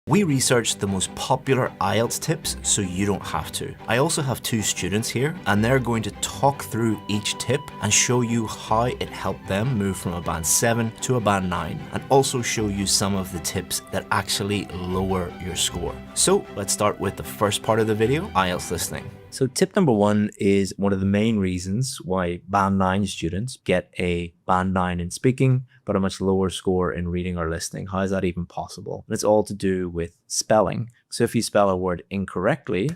We researched the most popular IELTS tips so you don't have to. I also have 2 students here and they're going to talk through each tip and show you how it helped them move from a band 7 to a band 9 and also show you some of the tips that actually lower your score. So let's start with the first part of the video, IELTS listening. So tip number 1 is one of the main reasons why band 9 students get a band 9 in speaking, but a much lower score in reading or listening. How is that even possible? And it's all to do with spelling. So if you spell a word incorrectly,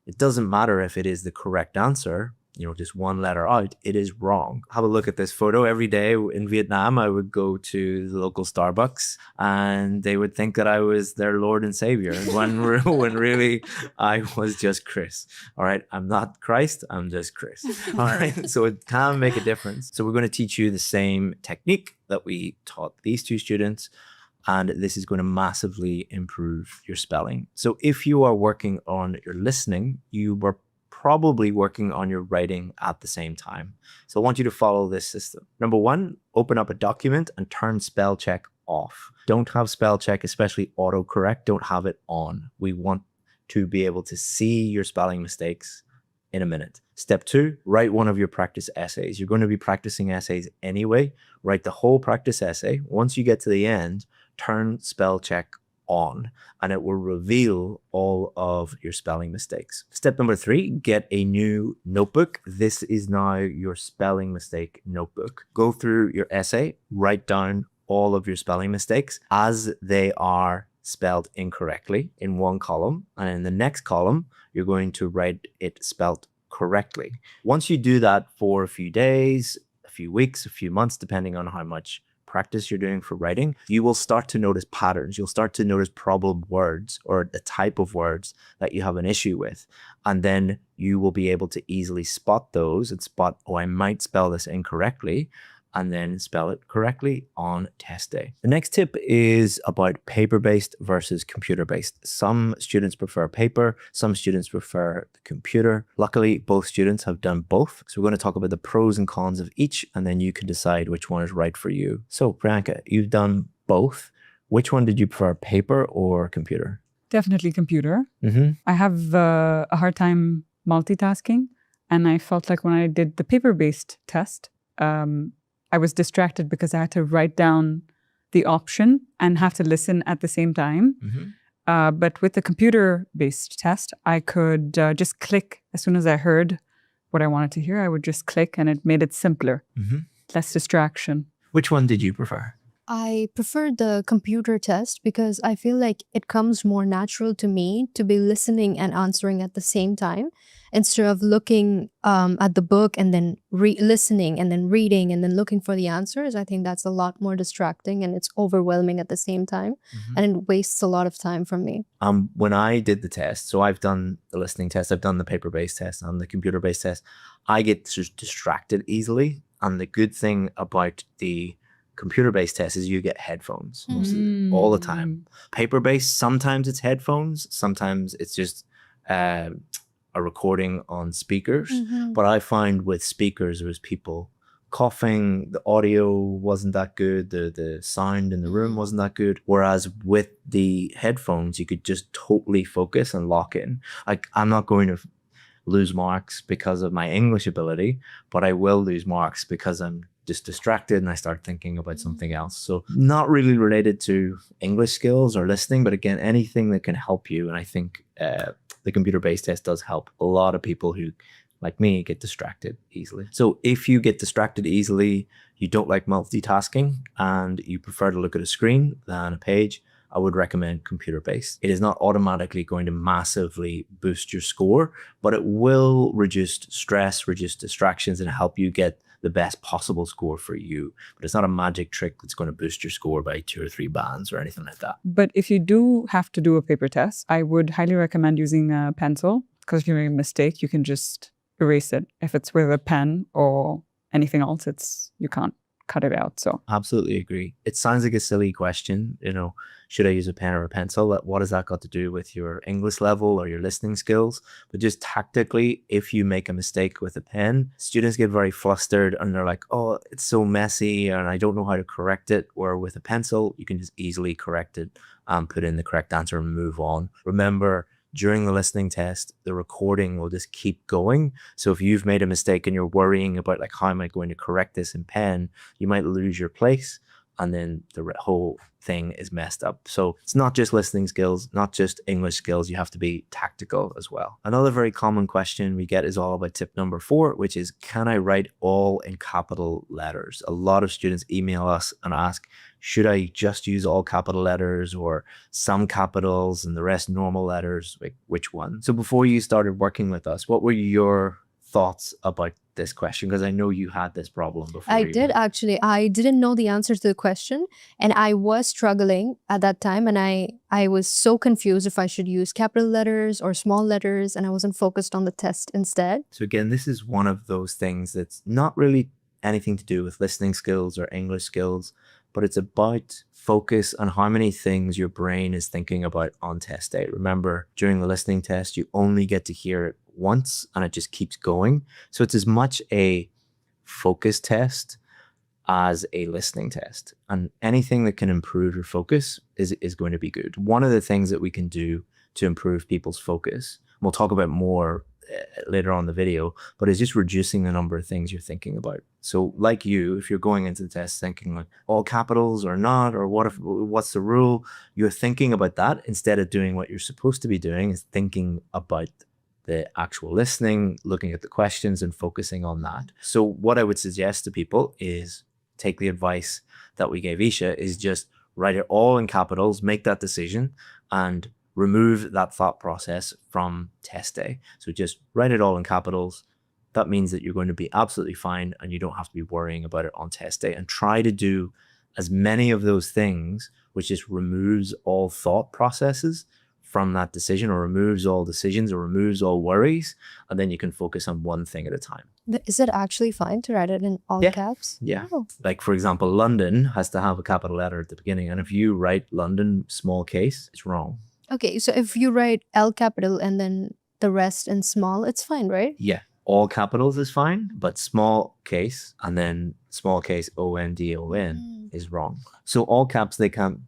it doesn't matter if it is the correct answer, just one letter out, it is wrong. Have a look at this photo. Every day in Vietnam, I would go to the local Starbucks and they would think that I was their Lord and Savior when really I was just Chris. All right. I'm not Christ. I'm just Chris. All right. So it can make a difference. So we're going to teach you the same technique that we taught these 2 students. And this is going to massively improve your spelling. So if you are working on your listening, you were probably working on your writing at the same time. So I want you to follow this system. Number 1, open up a document and turn spell check off. Don't have spell check, especially autocorrect. Don't have it on. We want to be able to see your spelling mistakes in a minute. Step 2, write one of your practice essays. You're going to be practicing essays anyway. Write the whole practice essay. Once you get to the end, turn spell check on and it will reveal all of your spelling mistakes. Step number 3, get a new notebook. This is now your spelling mistake notebook. Go through your essay, write down all of your spelling mistakes as they are spelled incorrectly in one column, and in the next column you're going to write it spelled correctly. Once you do that for a few days, a few weeks, a few months, depending on how much practice you're doing for writing, you will start to notice patterns. You'll start to notice problem words or the type of words that you have an issue with. And then you will be able to easily spot those and spot, oh, I might spell this incorrectly, and then spell it correctly on test day. The next tip is about paper-based versus computer-based. Some students prefer paper, some students prefer the computer. Luckily, both students have done both. So we're going to talk about the pros and cons of each, and then you can decide which one is right for you. So Priyanka, you've done both. Which one did you prefer, paper or computer? Definitely computer. I have a hard time multitasking, and I felt like when I did the paper-based test, I was distracted because I had to write down the option and have to listen at the same time. But with the computer-based test, I could just click. As soon as I heard what I wanted to hear, I would just click and it made it simpler, less distraction. Which one did you prefer? I prefer the computer test because I feel like it comes more natural to me to be listening and answering at the same time instead of looking at the book and then listening and then reading and then looking for the answers. I think that's a lot more distracting and it's overwhelming at the same time and it wastes a lot of time from me. When I did the test, so I've done the listening test, I've done the paper-based test and the computer-based test, I get distracted easily. And the good thing about the computer-based test is you get headphones mostly all the time. Paper-based, sometimes it's headphones, sometimes it's just a recording on speakers. But I find with speakers, there was people coughing, the audio wasn't that good, the sound in the room wasn't that good. Whereas with the headphones, you could just totally focus and lock in. Like, I'm not going to lose marks because of my English ability, but I will lose marks because I'm just distracted and I start thinking about something else. So not really related to English skills or listening, but again, anything that can help you. And I think the computer-based test does help a lot of people who, like me, get distracted easily. So if you get distracted easily, you don't like multitasking, and you prefer to look at a screen than a page, I would recommend computer-based. It is not automatically going to massively boost your score, but it will reduce stress, reduce distractions, and help you get the best possible score for you. But it's not a magic trick that's going to boost your score by 2 or 3 bands or anything like that. But if you do have to do a paper test, I would highly recommend using a pencil, because if you make a mistake, you can just erase it. If it's with a pen or anything else, you can't cut it out. So absolutely agree. It sounds like a silly question, should I use a pen or a pencil? What has that got to do with your English level or your listening skills? But just tactically, if you make a mistake with a pen, students get very flustered and they're like, oh, it's so messy and I don't know how to correct it. Or with a pencil, you can just easily correct it and put in the correct answer and move on. Remember, during the listening test, the recording will just keep going. So if you've made a mistake and you're worrying about like, how am I going to correct this in pen, you might lose your place and then the whole thing is messed up. So it's not just listening skills, not just English skills. You have to be tactical as well. Another very common question we get is all about tip number 4, which is, can I write all in capital letters? A lot of students email us and ask, should I just use all capital letters or some capitals and the rest normal letters? Like, which one? So before you started working with us, what were your thoughts about this question? Because I know you had this problem before. I did actually. I didn't know the answer to the question, and I was struggling at that time, and I was so confused if I should use capital letters or small letters, and I wasn't focused on the test instead. So again, this is one of those things that's not really anything to do with listening skills or English skills, but it's about focus on how many things your brain is thinking about on test day. Remember, during the listening test, you only get to hear it once and it just keeps going. So it's as much a focus test as a listening test. And anything that can improve your focus is going to be good. One of the things that we can do to improve people's focus, we'll talk about more later on in the video, but it's just reducing the number of things you're thinking about. So like you, if you're going into the test thinking like all capitals or not, or what's the rule, you're thinking about that instead of doing what you're supposed to be doing, is thinking about the actual listening, looking at the questions and focusing on that. So what I would suggest to people is take the advice that we gave Isha, is just write it all in capitals, make that decision and remove that thought process from test day. So just write it all in capitals. That means that you're going to be absolutely fine and you don't have to be worrying about it on test day. And try to do as many of those things, which just removes all thought processes from that decision, or removes all decisions, or removes all worries, and then you can focus on one thing at a time. Is it actually fine to write it in all caps? Yeah. Oh. Like for example, London has to have a capital letter at the beginning, and if you write London small case, it's wrong. Okay, so if you write L capital and then the rest in small, it's fine, right? Yeah, all capitals is fine, but small case and then small case ONDON is wrong. So all caps, they can't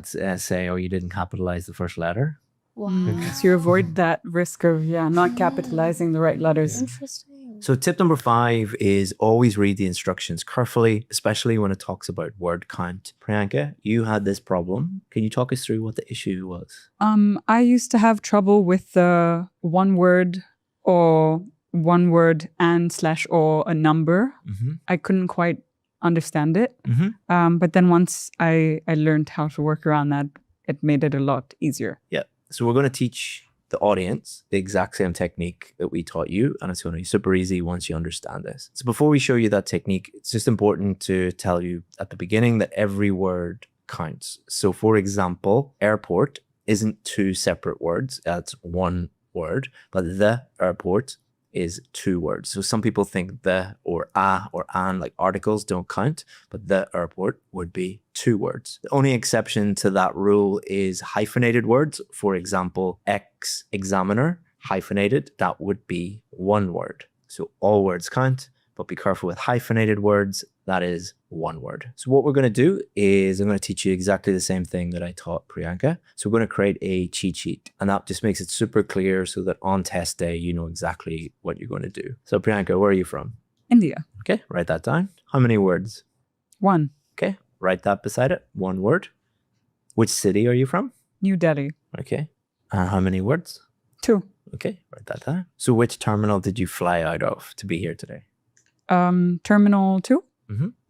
say, oh, you didn't capitalize the first letter. Wow. So you avoid that risk of not capitalizing the right letters. Interesting. So tip number 5 is always read the instructions carefully, especially when it talks about word count. Priyanka, you had this problem. Can you talk us through what the issue was? I used to have trouble with the one word and / or a number. I couldn't quite understand it. But then once I learned how to work around that, it made it a lot easier. Yeah. So we're going to teach the audience the exact same technique that we taught you, and it's going to be super easy once you understand this. So before we show you that technique, it's just important to tell you at the beginning that every word counts. So for example, airport isn't 2 separate words, that's one word, but the airport is 2 words. So some people think the or a or an, like articles, don't count, but the airport would be 2 words. The only exception to that rule is hyphenated words. For example, examiner, hyphenated, that would be 1 word. So all words count, but be careful with hyphenated words. That is 1 word. So what we're going to do is I'm going to teach you exactly the same thing that I taught Priyanka. So we're going to create a cheat sheet, and that just makes it super clear so that on test day, you know exactly what you're going to do. So Priyanka, where are you from? India. Okay, write that down. How many words? 1. Okay, write that beside it. 1 word. Which city are you from? New Delhi. Okay. And how many words? 2. Okay, write that down. So which terminal did you fly out of to be here today? Terminal 2.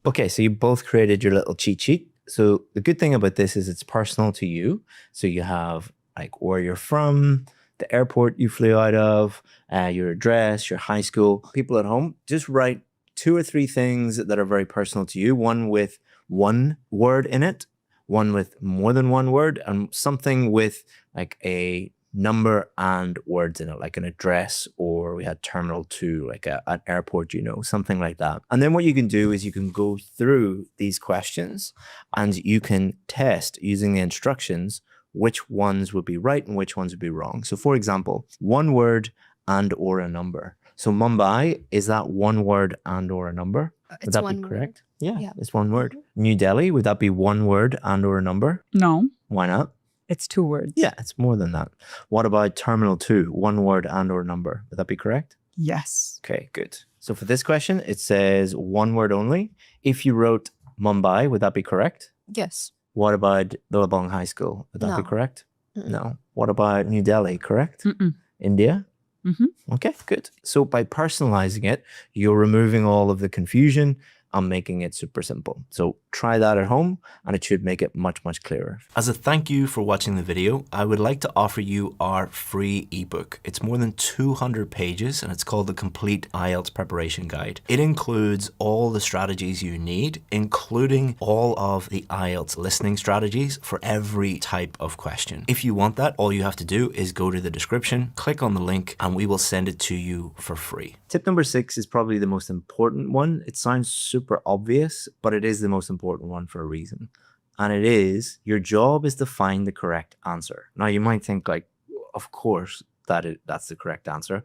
Okay, so you both created your little cheat sheet. So the good thing about this is it's personal to you. So you have like where you're from, the airport you flew out of, your address, your high school. People at home, just write 2 or 3 things that are very personal to you. One with 1 word in it, one with more than 1 word, and something with like a number and words in it, like an address, or we had terminal 2, like an airport, something like that. And then what you can do is you can go through these questions and you can test using the instructions which ones would be right and which ones would be wrong. So for example, 1 word and or a number. So Mumbai, is that 1 word and or a number? Would that be correct? Yeah, it's 1 word. New Delhi, would that be 1 word and or a number? No. Why not? It's 2 words. Yeah, it's more than that. What about terminal 2, 1 word and or number? Would that be correct? Yes. Okay, good. So for this question, it says 1 word only. If you wrote Mumbai, would that be correct? Yes. What about Billabong High School? Would that be No. correct? Mm-mm. No. What about New Delhi, correct? Mm-mm. India? Mm-hmm. Okay, good. So by personalizing it, you're removing all of the confusion and making it super simple. So try that at home and it should make it much, much clearer. As a thank you for watching the video, I would like to offer you our free ebook. It's more than 200 pages and it's called the Complete IELTS Preparation Guide. It includes all the strategies you need, including all of the IELTS listening strategies for every type of question. If you want that, all you have to do is go to the description, click on the link, and we will send it to you for free. Tip number 6 is probably the most important one. It sounds super obvious, but it is the most important one for a reason. And it is, your job is to find the correct answer. Now you might think like, of course that's the correct answer,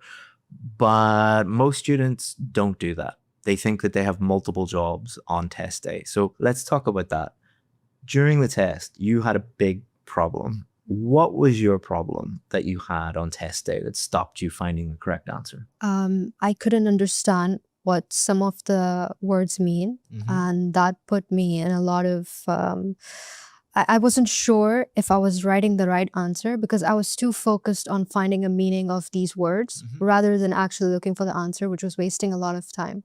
but most students don't do that. They think that they have multiple jobs on test day. So let's talk about that. During the test, you had a big problem. What was your problem that you had on test day that stopped you finding the correct answer? I couldn't understand what some of the words mean, and that put me in a lot of I wasn't sure if I was writing the right answer because I was too focused on finding a meaning of these words rather than actually looking for the answer, which was wasting a lot of time.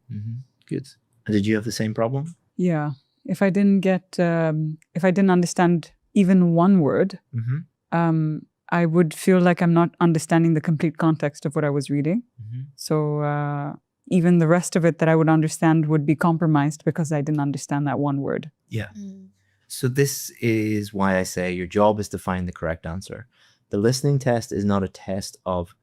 Good. And did you have the same problem? Yeah. If I didn't understand even one word, I would feel like I'm not understanding the complete context of what I was reading. So even the rest of it that I would understand would be compromised because I didn't understand that one word. Yeah. So this is why I say your job is to find the correct answer. The listening test is not a test of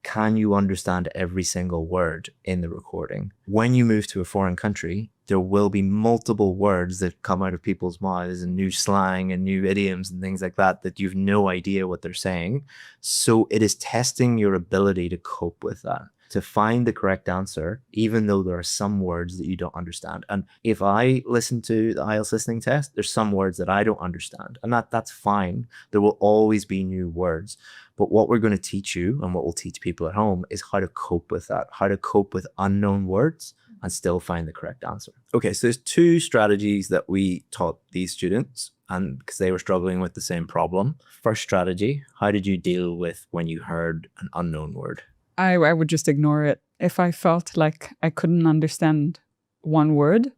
can you understand every single word in the recording. When you move to a foreign country, there will be multiple words that come out of people's mouths and new slang and new idioms and things like that that you've no idea what they're saying. So it is testing your ability to cope with that, to find the correct answer, even though there are some words that you don't understand. And if I listen to the IELTS listening test, there's some words that I don't understand, and that's fine. There will always be new words. But what we're going to teach you and what we'll teach people at home is how to cope with that, how to cope with unknown words and still find the correct answer. Okay, so there's 2 strategies that we taught these students, and because they were struggling with the same problem. First strategy, how did you deal with when you heard an unknown word? I would just ignore it. If I felt like I couldn't understand one word,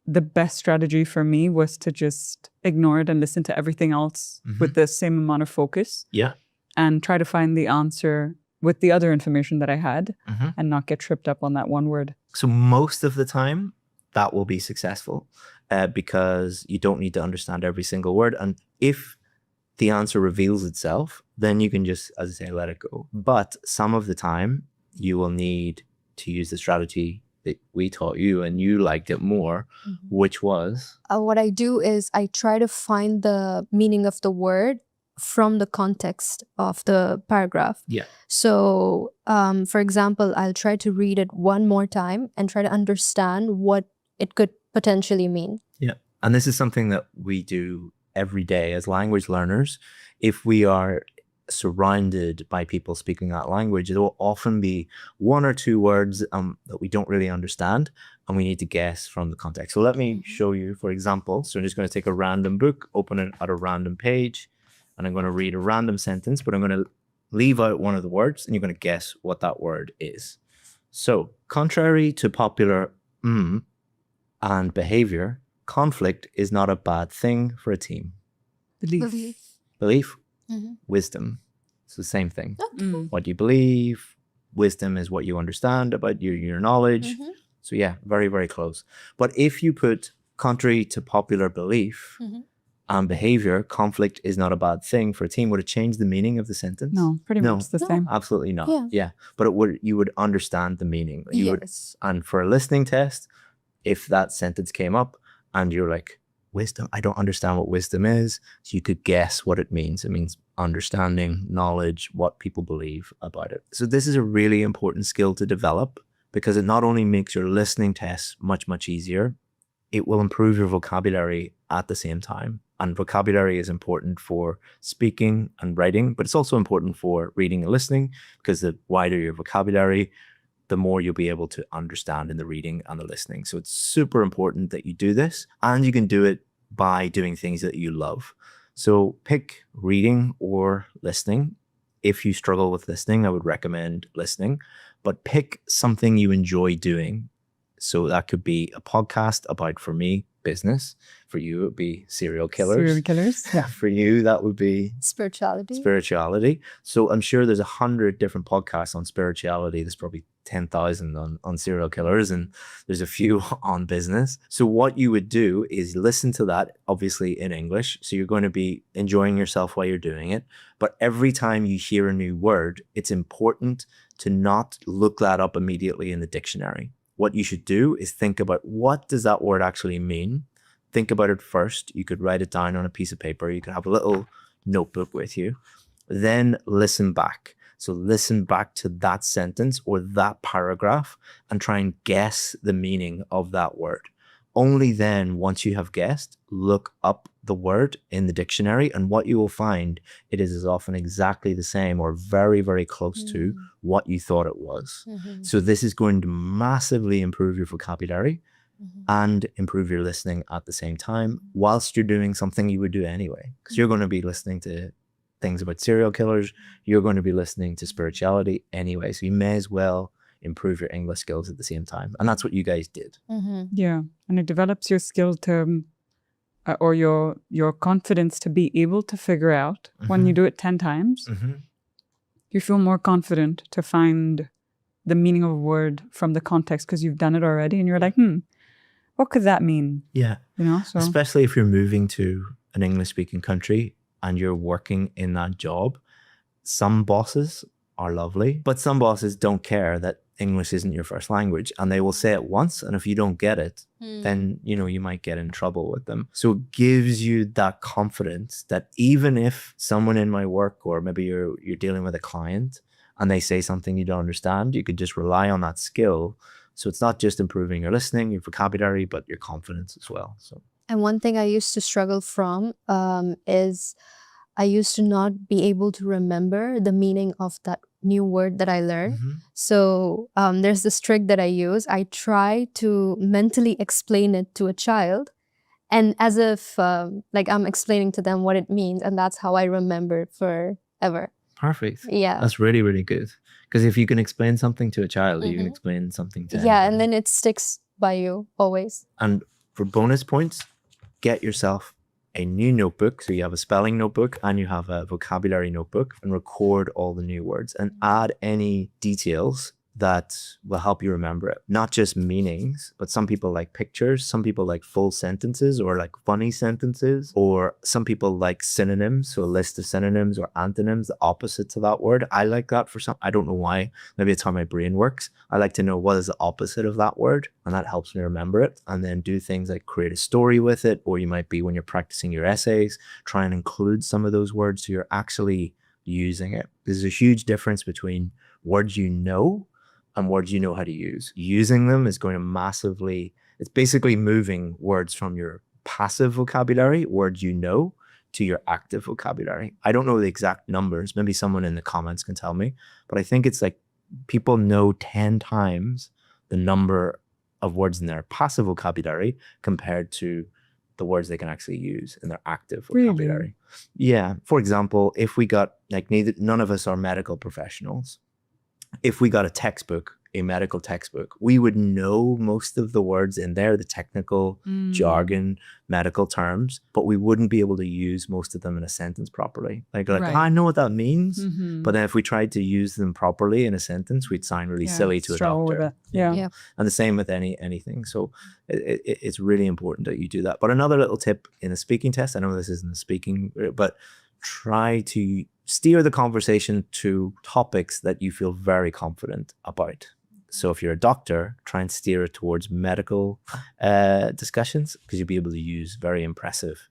the best strategy for me was to just ignore it and listen to everything else with the same amount of focus. Yeah. And try to find the answer with the other information that I had and not get tripped up on that one word. So most of the time, that will be successful because you don't need to understand every single word. And if the answer reveals itself, then you can just, as I say, let it go. But some of the time, you will need to use the strategy that we taught you and you liked it more, which was? What I do is I try to find the meaning of the word from the context of the paragraph. Yeah. So, for example, I'll try to read it one more time and try to understand what it could potentially mean. Yeah. And this is something that we do every day as language learners. If we are surrounded by people speaking that language, there will often be 1 or 2 words that we don't really understand and we need to guess from the context. So let me show you, for example. So I'm just going to take a random book, open it at a random page, and I'm going to read a random sentence, but I'm going to leave out one of the words and you're going to guess what that word is. So, contrary to popular and behavior, conflict is not a bad thing for a team. Belief? Wisdom. It's the same thing. What you believe, wisdom is what you understand about your knowledge. So yeah, very, very close. But if you put contrary to popular belief and behavior, conflict is not a bad thing for a team, would it change the meaning of the sentence? No, pretty much the same. Absolutely not. Yeah. But you would understand the meaning. Yes. And for a listening test, if that sentence came up and you're like, wisdom, I don't understand what wisdom is. So you could guess what it means. It means understanding, knowledge, what people believe about it. So this is a really important skill to develop because it not only makes your listening tests much, much easier, it will improve your vocabulary at the same time. And vocabulary is important for speaking and writing, but it's also important for reading and listening, because the wider your vocabulary, the more you'll be able to understand in the reading and the listening. So it's super important that you do this, and you can do it by doing things that you love. So pick reading or listening. If you struggle with listening, I would recommend listening, but pick something you enjoy doing. So that could be a podcast about, for me, business. For you, it would be serial killers. Serial killers. Yeah. For you, that would be spirituality. So I'm sure there's 100 different podcasts on spirituality. There's probably 10,000 on serial killers, and there's a few on business. So what you would do is listen to that, obviously in English. So you're going to be enjoying yourself while you're doing it. But every time you hear a new word, it's important to not look that up immediately in the dictionary. What you should do is think about, what does that word actually mean? Think about it first. You could write it down on a piece of paper. You could have a little notebook with you. Then listen back. So listen back to that sentence or that paragraph and try and guess the meaning of that word. Only then, once you have guessed, look up the word in the dictionary, and what you will find, it is as often exactly the same or very, very close to what you thought it was. So this is going to massively improve your vocabulary and improve your listening at the same time, whilst you're doing something you would do anyway, because you're going to be listening to things about serial killers. You're going to be listening to spirituality anyway. So you may as well improve your English skills at the same time. And that's what you guys did. Yeah. And it develops your skill to, or your confidence to be able to figure out when you do it 10 times, you feel more confident to find the meaning of a word from the context, because you've done it already and you're like, what could that mean? Yeah. You know, so especially if you're moving to an English speaking country and you're working in that job, some bosses are lovely, but some bosses don't care that English isn't your first language, and they will say it once, and if you don't get it, then you might get in trouble with them. So it gives you that confidence that even if someone in my work, or maybe you're dealing with a client and they say something you don't understand, you could just rely on that skill. So it's not just improving your listening, your vocabulary, but your confidence as well. So, and one thing I used to struggle from is I used to not be able to remember the meaning of that new word that I learned. So there's this trick that I use. I try to mentally explain it to a child, and as if like I'm explaining to them what it means, and that's how I remember it forever. Perfect. Yeah. That's really, really good. Because if you can explain something to a child, you can explain something to anyone. And then it sticks by you always. And for bonus points, get yourself a new notebook. So you have a spelling notebook and you have a vocabulary notebook, and record all the new words and add any details that will help you remember it. Not just meanings, but some people like pictures, some people like full sentences or like funny sentences, or some people like synonyms. So a list of synonyms or antonyms, the opposite to that word. I like that for some, I don't know why. Maybe it's how my brain works. I like to know what is the opposite of that word, and that helps me remember it. And then do things like create a story with it, or you might be, when you're practicing your essays, try and include some of those words so you're actually using it. There's a huge difference between words you know and words you know how to use. Using them is going to massively, it's basically moving words from your passive vocabulary, words you know, to your active vocabulary. I don't know the exact numbers. Maybe someone in the comments can tell me, but I think it's like people know 10 times the number of words in their passive vocabulary compared to the words they can actually use in their active vocabulary. Really? Yeah. For example, if we got, like, none of us are medical professionals. If we got a medical textbook, we would know most of the words in there, the technical jargon, medical terms, but we wouldn't be able to use most of them in a sentence properly. Like right. I know what that means, but then if we tried to use them properly in a sentence, we'd sound really silly to a doctor. Yeah. And the same with anything. So it's really important that you do that. But another little tip in the speaking test, I know this isn't a speaking, but try to steer the conversation to topics that you feel very confident about. So if you're a doctor, try and steer it towards medical discussions, because you'll be able to use very impressive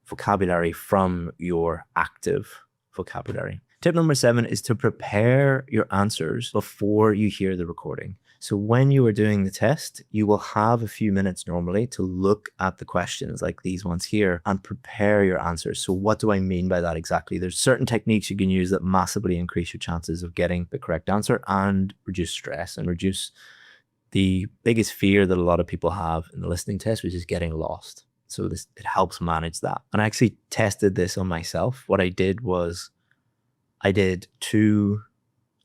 vocabulary from your active vocabulary. Tip number 7 is to prepare your answers before you hear the recording. So when you are doing the test, you will have a few minutes normally to look at the questions like these ones here and prepare your answers. So what do I mean by that exactly? There's certain techniques you can use that massively increase your chances of getting the correct answer and reduce stress and reduce the biggest fear that a lot of people have in the listening test, which is getting lost. So it helps manage that. And I actually tested this on myself. What I did was I did 2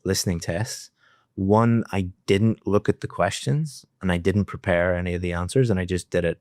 listening tests. One, I didn't look at the questions and I didn't prepare any of the answers, and I just did it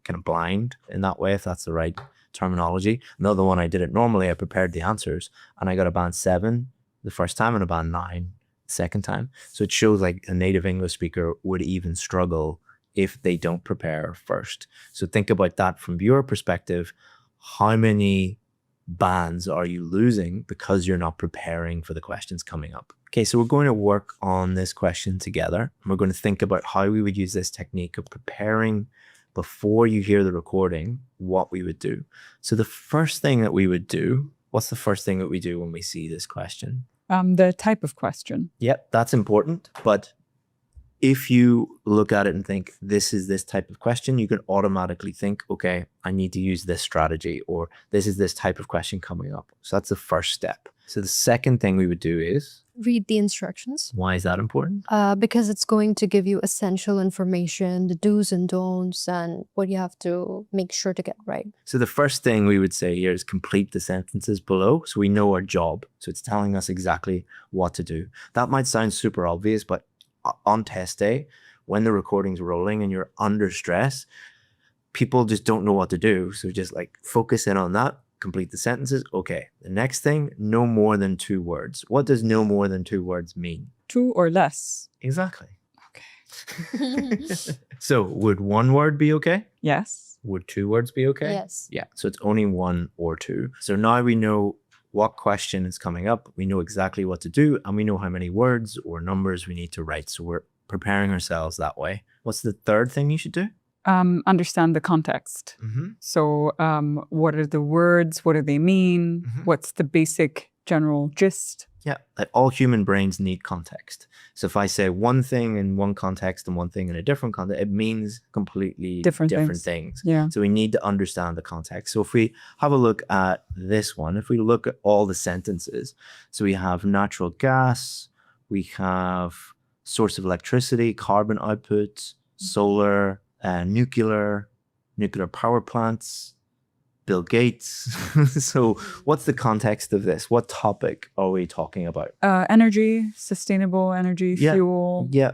kind of blind in that way, if that's the right terminology. Another one, I did it normally. I prepared the answers and I got a band 7 the first time and a band 9 the second time. So it shows like a native English speaker would even struggle if they don't prepare first. So think about that from your perspective. How many bands are you losing because you're not preparing for the questions coming up? Okay, so we're going to work on this question together. We're going to think about how we would use this technique of preparing before you hear the recording, what we would do. So the first thing that we would do, what's the first thing that we do when we see this question? The type of question. Yep, that's important. But if you look at it and think, this is this type of question, you can automatically think, okay, I need to use this strategy, or this is this type of question coming up. So that's the first step. So the second thing we would do is Read the instructions. Why is that important? Because it's going to give you essential information, the do's and don'ts, and what you have to make sure to get right. So the first thing we would say here is complete the sentences below, so we know our job. So it's telling us exactly what to do. That might sound super obvious, but on test day, when the recording's rolling and you're under stress, people just don't know what to do. So just like focus in on that, complete the sentences. Okay, the next thing, no more than 2 words. What does no more than 2 words mean? 2 or less. Exactly. Okay. So would 1 word be okay? Yes. Would 2 words be okay? Yes. Yeah, so it's only 1 or 2. So now we know what question is coming up. We know exactly what to do, and we know how many words or numbers we need to write. So we're preparing ourselves that way. What's the third thing you should do? Understand the context. So what are the words? What do they mean? What's the basic general gist? Yeah, like all human brains need context. So if I say one thing in one context and one thing in a different context, it means completely different things. Yeah. So we need to understand the context. So if we have a look at this one, if we look at all the sentences, so we have natural gas, we have source of electricity, carbon output, solar, nuclear power plants, Bill Gates. So what's the context of this? What topic are we talking about? Energy, sustainable energy, fuel. Yeah.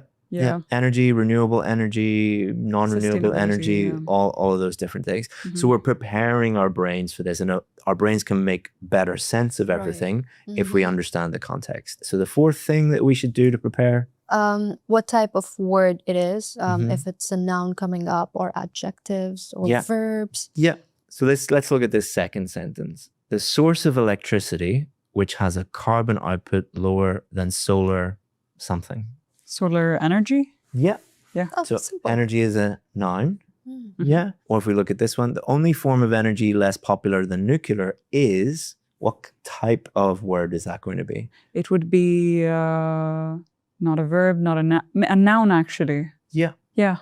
Energy, renewable energy, non-renewable energy, yeah. all of those different things. So we're preparing our brains for this, and our brains can make better sense of everything if we understand the context. So the fourth thing that we should do to prepare, what type of word it is, if it's a noun coming up, or adjectives or verbs. Yeah. So let's look at this second sentence. The source of electricity, which has a carbon output lower than solar something. Solar energy? Yeah. Yeah. Oh, So simple. energy is a noun. Yeah. Or if we look at this one, the only form of energy less popular than nuclear is, what type of word is that going to be? It would be not a verb, not a noun actually. Yeah. Yeah.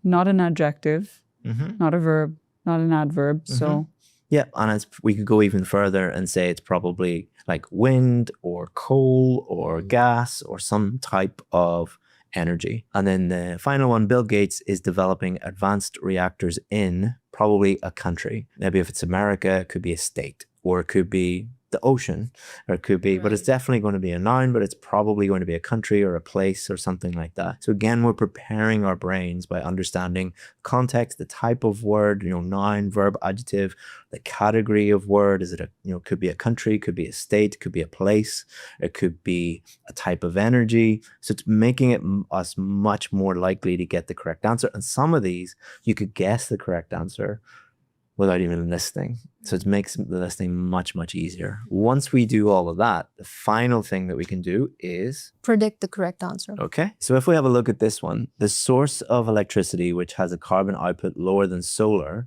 Not an adjective, not a verb, not an adverb. So yeah, and we could go even further and say it's probably like wind or coal or gas or some type of energy. And then the final one, Bill Gates is developing advanced reactors in probably a country. Maybe if it's America, it could be a state, or it could be the ocean, or it could be, but it's definitely going to be a noun, but it's probably going to be a country or a place or something like that. So again, we're preparing our brains by understanding context, the type of word, noun, verb, adjective, the category of word. Is it could be a country, could be a state, could be a place, it could be a type of energy. So it's making it us much more likely to get the correct answer. And some of these, you could guess the correct answer without even listening. So it makes the listening much, much easier. Once we do all of that, the final thing that we can do is predict the correct answer. Okay. So if we have a look at this one, the source of electricity, which has a carbon output lower than solar,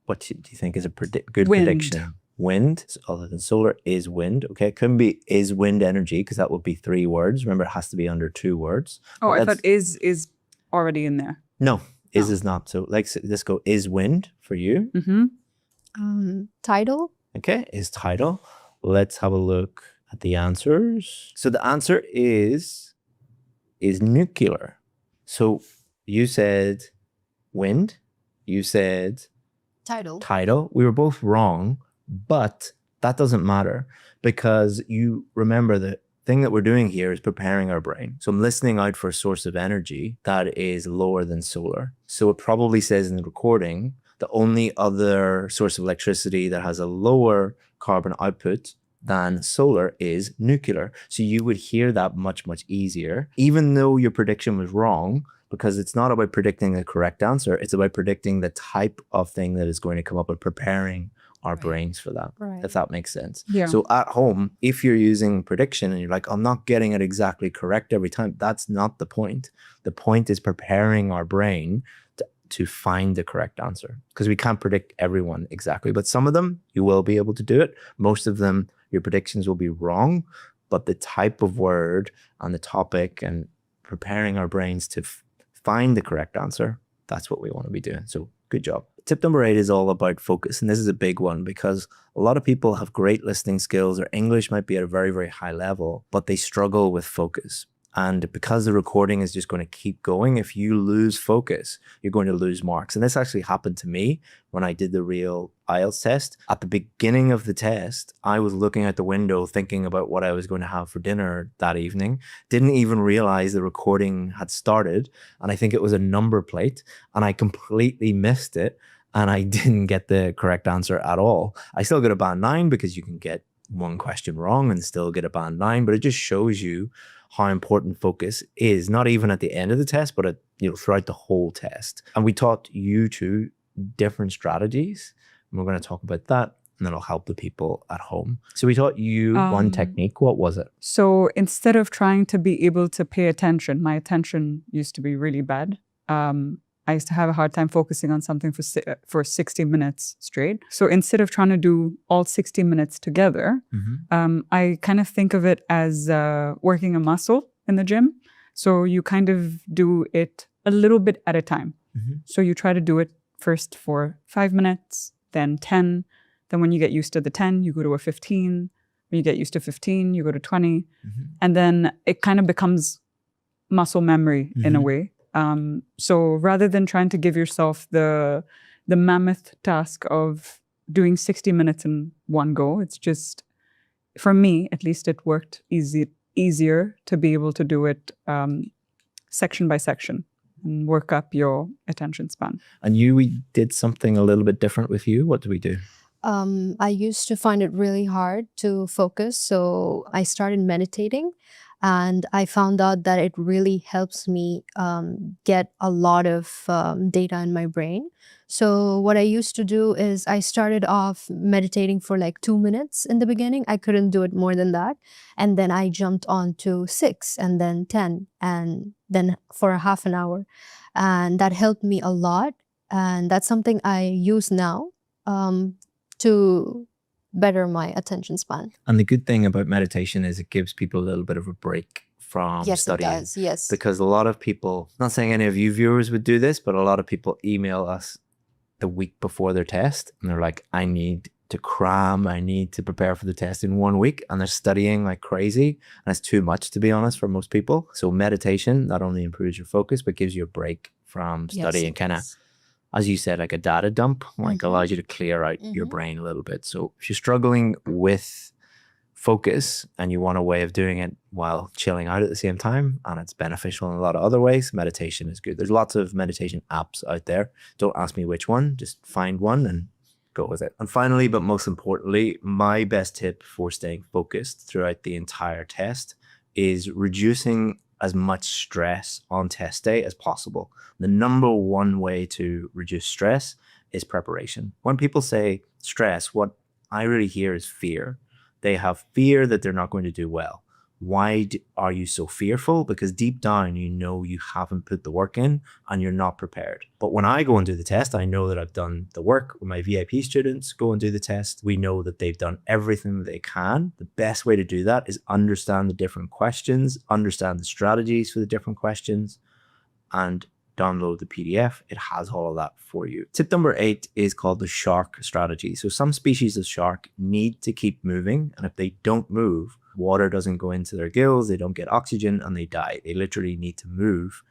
what do you think is a good Wind. prediction? wind, other than solar, is wind. Okay, it couldn't be is wind energy because that would be 3 words. Remember, it has to be under 2 words. Oh, But I thought is already in there. no, is Oh. is not. So let's go is wind for you. Tidal. Okay, is tidal. Let's have a look at the answers. So the answer is nuclear. So you said wind, you said tidal. We were both wrong, but that doesn't matter because you remember the thing that we're doing here is preparing our brain. So I'm listening out for a source of energy that is lower than solar. So it probably says in the recording, the only other source of electricity that has a lower carbon output than solar is nuclear. So you would hear that much, much easier, even though your prediction was wrong, because it's not about predicting the correct answer. It's about predicting the type of thing that is going to come up and preparing our brains for that, if that makes sense. Yeah. So at home, if you're using prediction and you're like, I'm not getting it exactly correct every time, that's not the point. The point is preparing our brain to find the correct answer, because we can't predict everyone exactly, but some of them you will be able to do it. Most of them, your predictions will be wrong, but the type of word and the topic and preparing our brains to find the correct answer, that's what we want to be doing. So good job. Tip number 8 is all about focus. And this is a big one because a lot of people have great listening skills or English might be at a very, very high level, but they struggle with focus. And because the recording is just going to keep going, if you lose focus, you're going to lose marks. And this actually happened to me when I did the real IELTS test. At the beginning of the test, I was looking out the window thinking about what I was going to have for dinner that evening. Didn't even realize the recording had started. And I think it was a number plate. And I completely missed it. And I didn't get the correct answer at all. I still got a band 9 because you can get one question wrong and still get a band 9. But it just shows you how important focus is, not even at the end of the test, but throughout the whole test. And we taught you 2 different strategies. And we're going to talk about that, and that'll help the people at home. So we taught you one technique. What was it? So instead of trying to be able to pay attention, my attention used to be really bad. I used to have a hard time focusing on something for 60 minutes straight. So instead of trying to do all 60 minutes together, I kind of think of it as working a muscle in the gym. So you kind of do it a little bit at a time. So you try to do it first for 5 minutes, then 10. Then when you get used to the 10, you go to a 15. When you get used to 15, you go to 20. And then it kind of becomes muscle memory in a way. So rather than trying to give yourself the mammoth task of doing 60 minutes in one go, it's just, for me, at least it worked easier to be able to do it section by section and work up your attention span. And we did something a little bit different with you. What did we do? I used to find it really hard to focus. So I started meditating. And I found out that it really helps me get a lot of data in my brain. So what I used to do is I started off meditating for like 2 minutes in the beginning. I couldn't do it more than that. And then I jumped on to 6 and then 10 and then for a half an hour. And that helped me a lot. And that's something I use now to better my attention span. And the good thing about meditation is it gives people a little bit of a break from studying. Yes, it does. Yes. Because a lot of people, not saying any of you viewers would do this, but a lot of people email us the week before their test and they're like, I need to cram, I need to prepare for the test in 1 week, and they're studying like crazy. And it's too much, to be honest, for most people. So meditation not only improves your focus, but gives you a break from study and kind of, as you said, like a data dump, like allows you to clear out your brain a little bit. So if you're struggling with focus and you want a way of doing it while chilling out at the same time, and it's beneficial in a lot of other ways, meditation is good. There's lots of meditation apps out there. Don't ask me which one, just find one and go with it. And finally, but most importantly, my best tip for staying focused throughout the entire test is reducing as much stress on test day as possible. The number one way to reduce stress is preparation. When people say stress, what I really hear is fear. They have fear that they're not going to do well, are you so fearful? Because deep down, you know you haven't put the work in and you're not prepared. But when I go and do the test, I know that I've done the work. When my VIP students go and do the test, we know that they've done everything that they can. The best way to do that is understand the different questions, understand the strategies for the different questions, and download the PDF. It has all of that for you. Tip number 8 is called the shark strategy. So some species of shark need to keep moving, and if they don't move, water doesn't go into their gills, they don't get oxygen, and they die. They literally need to move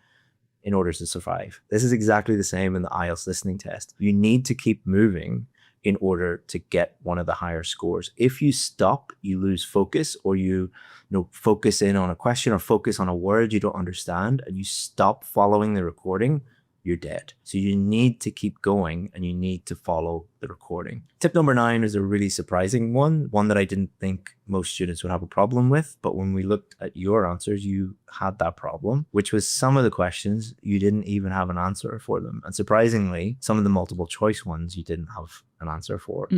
in order to survive. This is exactly the same in the IELTS listening test. You need to keep moving in order to get one of the higher scores. If you stop, you lose focus, or you focus in on a question or focus on a word you don't understand, and you stop following the recording, you're dead. So you need to keep going and you need to follow the recording. Tip number 9 is a really surprising one that I didn't think most students would have a problem with. But when we looked at your answers, you had that problem, which was some of the questions you didn't even have an answer for them. And surprisingly, some of the multiple choice ones you didn't have an answer for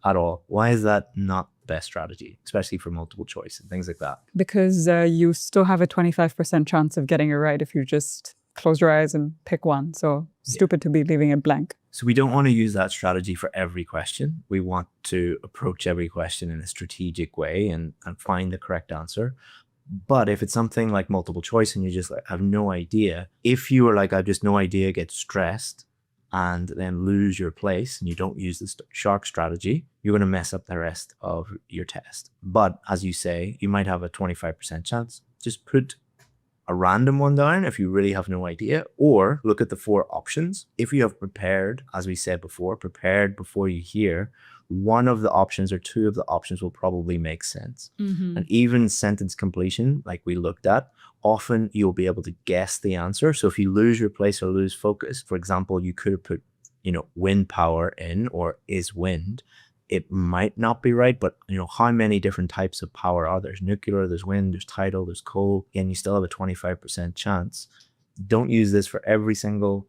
at all. Why is that not the best strategy, especially for multiple choice and things like that? Because you still have a 25% chance of getting it right if you just close your eyes and pick one. So stupid to be leaving it blank. So we don't want to use that strategy for every question. We want to approach every question in a strategic way and find the correct answer. But if it's something like multiple choice and you just have no idea, if you are like, I have just no idea, get stressed and then lose your place and you don't use the shark strategy, you're going to mess up the rest of your test. But as you say, you might have a 25% chance. Just put a random one down if you really have no idea, or look at the 4 options. If you have prepared, as we said before, prepared before you hear, one of the options or 2 of the options will probably make sense. And even sentence completion, like we looked at, often you'll be able to guess the answer. So if you lose your place or lose focus, for example, you could have put, wind power in, or is wind. It might not be right, but how many different types of power are there? There's nuclear, there's wind, there's tidal, there's coal. Again, you still have a 25% chance. Don't use this for every single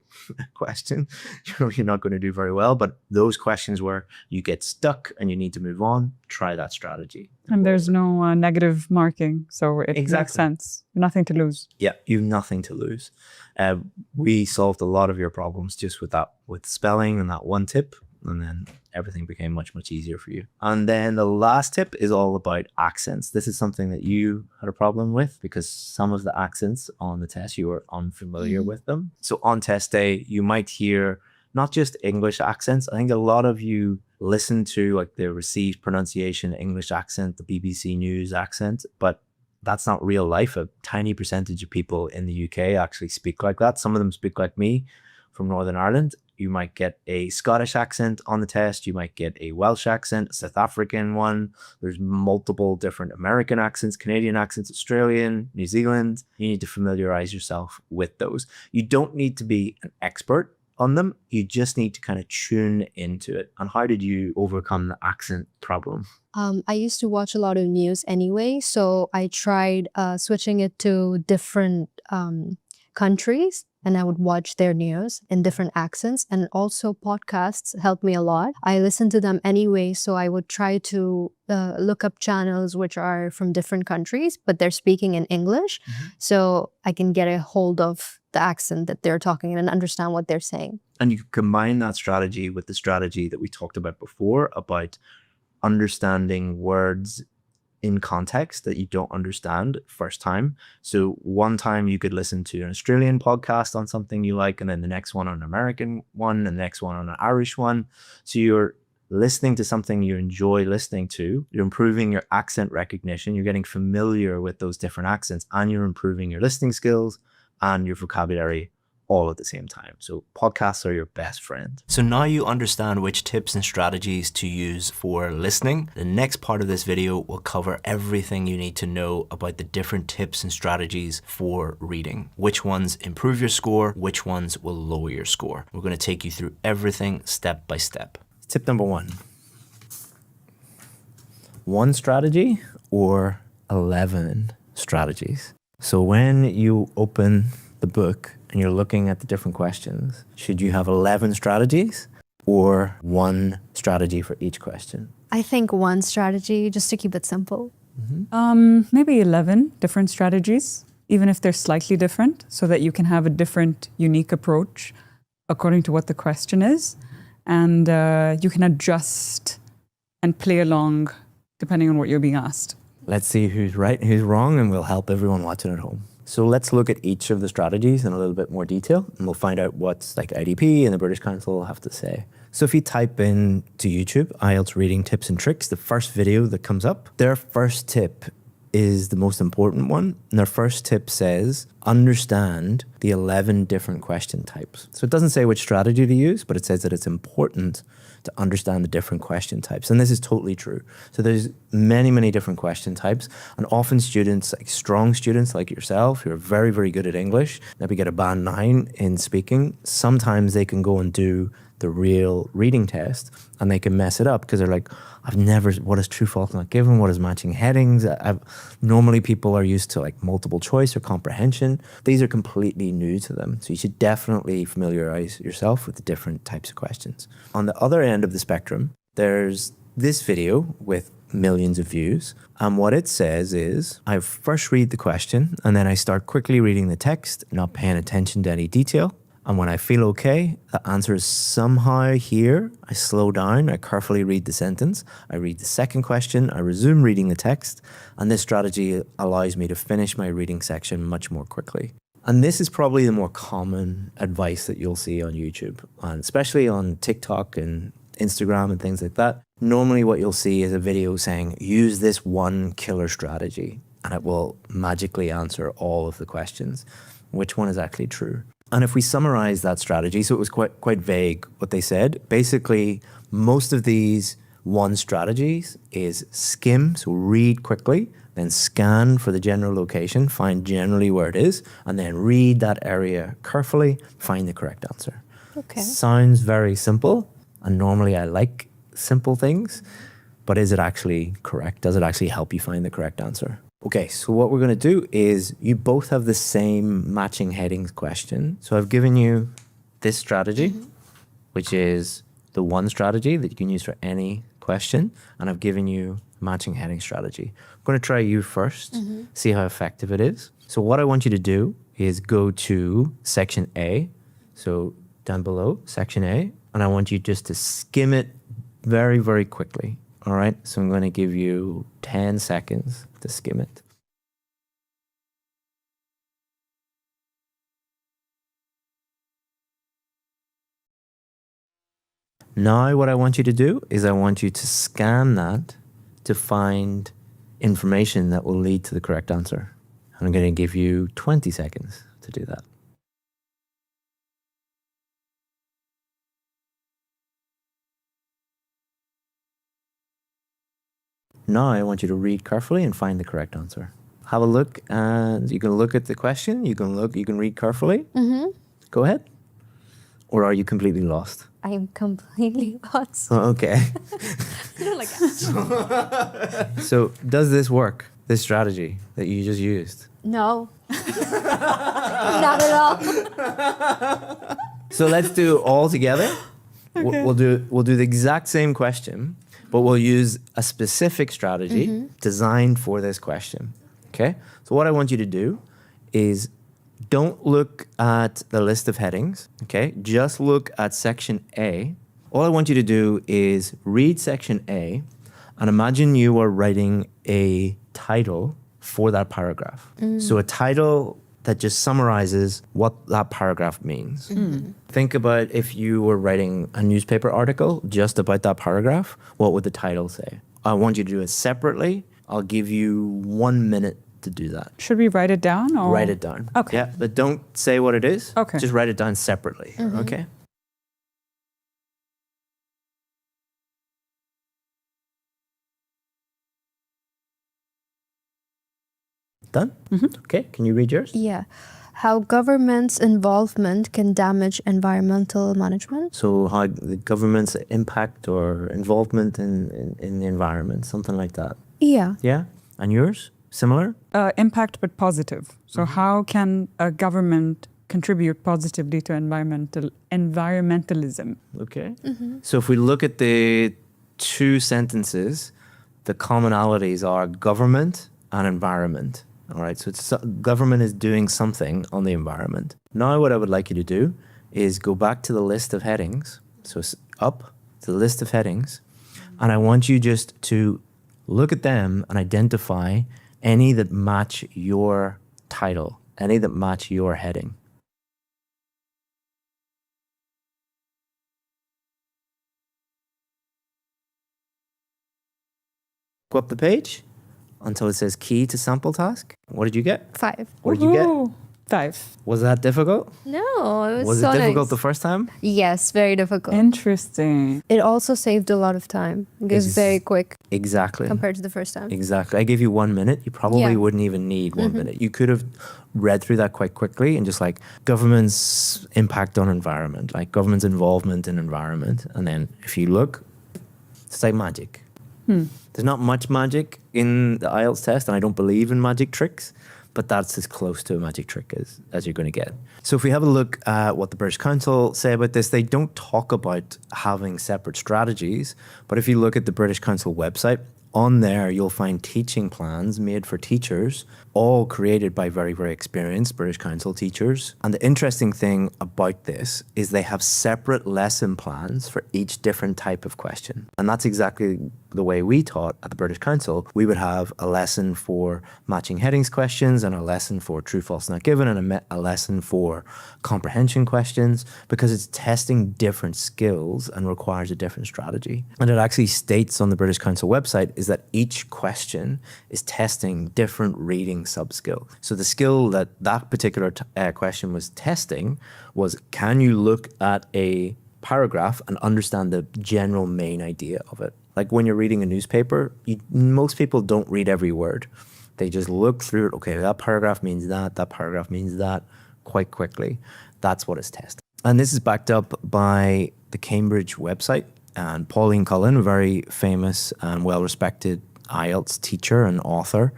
question. You're not going to do very well, but those questions where you get stuck and you need to move on, try that strategy. And there's no negative marking, so it makes sense. Nothing to lose. Yeah, you have nothing to lose. We solved a lot of your problems just with spelling and that one tip. And then everything became much, much easier for you. And then the last tip is all about accents. This is something that you had a problem with because some of the accents on the test, you were unfamiliar with them. So on test day, you might hear not just English accents. I think a lot of you listen to like the received pronunciation English accent, the BBC News accent, but that's not real life. A tiny percentage of people in the UK actually speak like that. Some of them speak like me from Northern Ireland. You might get a Scottish accent on the test. You might get a Welsh accent, a South African one. There's multiple different American accents, Canadian accents, Australian, New Zealand. You need to familiarize yourself with those. You don't need to be an expert on them. You just need to kind of tune into it. And how did you overcome the accent problem? I used to watch a lot of news anyway, so I tried switching it to different countries. And I would watch their news in different accents, and also podcasts helped me a lot. I listened to them anyway, so I would try to look up channels which are from different countries, but they're speaking in English. So I can get a hold of the accent that they're talking in and understand what they're saying. And you combine that strategy with the strategy that we talked about before about understanding words in context that you don't understand first time. So one time you could listen to an Australian podcast on something you like, and then the next one on an American one, and the next one on an Irish one. So you're listening to something you enjoy listening to, you're improving your accent recognition, you're getting familiar with those different accents, and you're improving your listening skills and your vocabulary all at the same time. So podcasts are your best friend. So now you understand which tips and strategies to use for listening. The next part of this video will cover everything you need to know about the different tips and strategies for reading. Which ones improve your score, which ones will lower your score. We're going to take you through everything step by step. Tip number 1. 1 strategy or 11 strategies. So when you open the book and you're looking at the different questions, should you have 11 strategies or 1 strategy for each question? I think 1 strategy, just to keep it simple. Maybe 11 different strategies, even if they're slightly different, so that you can have a different, unique approach according to what the question is. And you can adjust and play along depending on what you're being asked. Let's see who's right and who's wrong, and we'll help everyone watching at home. So let's look at each of the strategies in a little bit more detail, and we'll find out what's like IDP and the British Council have to say. So if you type in to YouTube, IELTS reading tips and tricks, the first video that comes up, their first tip is the most important one. And their first tip says, understand the 11 different question types. So it doesn't say which strategy to use, but it says that it's important to understand the different question types. And this is totally true. So there's many, many different question types. And often students, like strong students like yourself, who are very, very good at English, maybe get a band 9 in speaking, sometimes they can go and do the real reading test and they can mess it up because they're like, what is true, false, not given? What is matching headings? Normally people are used to like multiple choice or comprehension. These are completely new to them. So you should definitely familiarize yourself with the different types of questions. On the other end of the spectrum, there's this video with millions of views. And what it says is, I first read the question and then I start quickly reading the text, not paying attention to any detail. And when I feel okay, the answer is somehow here. I slow down, I carefully read the sentence. I read the second question, I resume reading the text. And this strategy allows me to finish my reading section much more quickly. And this is probably the more common advice that you'll see on YouTube, and especially on TikTok and Instagram and things like that. Normally what you'll see is a video saying, use this one killer strategy, and it will magically answer all of the questions. Which one is actually true? And if we summarize that strategy, so it was quite vague what they said. Basically, most of these one strategies is skim, so read quickly, then scan for the general location, find generally where it is, and then read that area carefully, find the correct answer. Okay. Sounds very simple, and normally I like simple things, but is it actually correct? Does it actually help you find the correct answer? Okay, so what we're going to do is you both have the same matching headings question. So I've given you this strategy, which is the one strategy that you can use for any question. And I've given you matching heading strategy. I'm going to try you first, see how effective it is. So what I want you to do is go to section A. So down below, section A. And I want you just to skim it very, very quickly. All right, so I'm going to give you 10 seconds to skim it. Now what I want you to do is I want you to scan that to find information that will lead to the correct answer. I'm going to give you 20 seconds to do that. Now I want you to read carefully and find the correct answer. Have a look, and you can look at the question. You can read carefully. Go ahead. Or are you completely lost? I am completely lost. Oh, okay. Like that. So does this work, this strategy that you just used? No. Not at all. So let's do it all together. Okay. We'll do the exact same question, but we'll use a specific strategy designed for this question. Okay? So what I want you to do is don't look at the list of headings, okay? Just look at section A. All I want you to do is read section A and imagine you are writing a title for that paragraph. So a title that just summarizes what that paragraph means. Think about if you were writing a newspaper article just about that paragraph, what would the title say? I want you to do it separately. I'll give you 1 minute to do that. Should we write it down? Or? Write it down. Okay. Yeah, but don't say what it is. Okay. Just write it down separately. Okay? Done? Okay, can you read yours? Yeah. How government's involvement can damage environmental management. So how the government's impact or involvement in the environment, something like that. Yeah. Yeah? And yours? Similar? Impact, but positive. So how can a government contribute positively to environmentalism? Okay. So if we look at the two sentences, the commonalities are government and environment. All right, so government is doing something on the environment. Now what I would like you to do is go back to the list of headings. So it's up to the list of headings. And I want you just to look at them and identify any that match your title, any that match your heading. Go up the page until it says key to sample task. What did you get? 5. What did you get? Woohoo! 5. Was that difficult? No, it Was so it difficult nice. the first time? Yes, very difficult. Interesting. It also saved a lot of time. It was very quick Exactly. compared to the first time. Exactly. I gave you 1 minute. You probably wouldn't even need 1 minute. You could have read through that quite quickly and just like government's impact on environment, like government's involvement in environment. And then if you look, it's like magic. There's not much magic in the IELTS test, and I don't believe in magic tricks, but that's as close to a magic trick as you're going to get. So if we have a look at what the British Council say about this, they don't talk about having separate strategies, but if you look at the British Council website, on there you'll find teaching plans made for teachers, all created by very, very experienced British Council teachers. And the interesting thing about this is they have separate lesson plans for each different type of question. And that's exactly the way we taught at the British Council. We would have a lesson for matching headings questions and a lesson for true, false, not given, and a lesson for comprehension questions, because it's testing different skills and requires a different strategy. And it actually states on the British Council website is that each question is testing different reading sub-skill. So the skill that particular question was testing was, can you look at a paragraph and understand the general main idea of it? Like when you're reading a newspaper, most people don't read every word. They just look through it. Okay, that paragraph means that paragraph means that, quite quickly. That's what it's testing. And this is backed up by the Cambridge website. And Pauline Cullen, a very famous and well-respected IELTS teacher and author,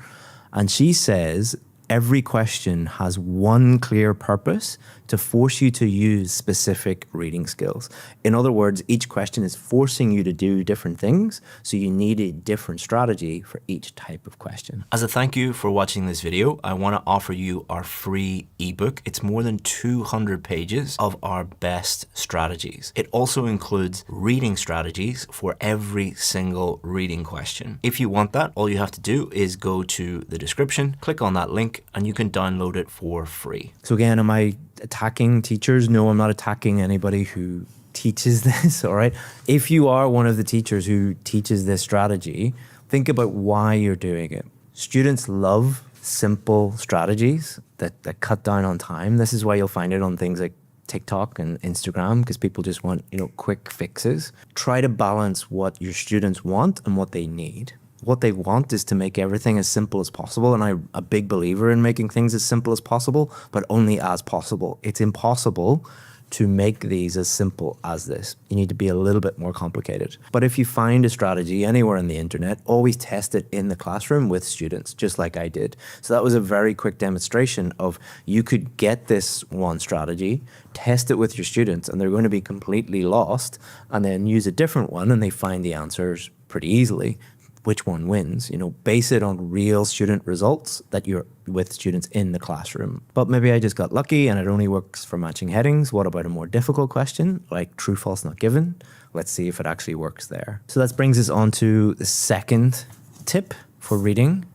and she says every question has one clear purpose to force you to use specific reading skills. In other words, each question is forcing you to do different things, so you need a different strategy for each type of question. As a thank you for watching this video, I want to offer you our free ebook. It's more than 200 pages of our best strategies. It also includes reading strategies for every single reading question. If you want that, all you have to do is go to the description, click on that link, and you can download it for free. So again, am I attacking teachers? No, I'm not attacking anybody who teaches this, all right? If you are one of the teachers who teaches this strategy, think about why you're doing it. Students love simple strategies that cut down on time. This is why you'll find it on things like TikTok and Instagram, because people just want, quick fixes. Try to balance what your students want and what they need. What they want is to make everything as simple as possible, and I'm a big believer in making things as simple as possible, but only as possible. It's impossible to make these as simple as this. You need to be a little bit more complicated. But if you find a strategy anywhere on the internet, always test it in the classroom with students, just like I did. So that was a very quick demonstration of you could get this one strategy, test it with your students, and they're going to be completely lost, and then use a different one and they find the answers pretty easily. Which one wins? Base it on real student results that you're with students in the classroom. But maybe I just got lucky and it only works for matching headings. What about a more difficult question like true, false, not given? Let's see if it actually works there. So that brings us on to the second tip for reading.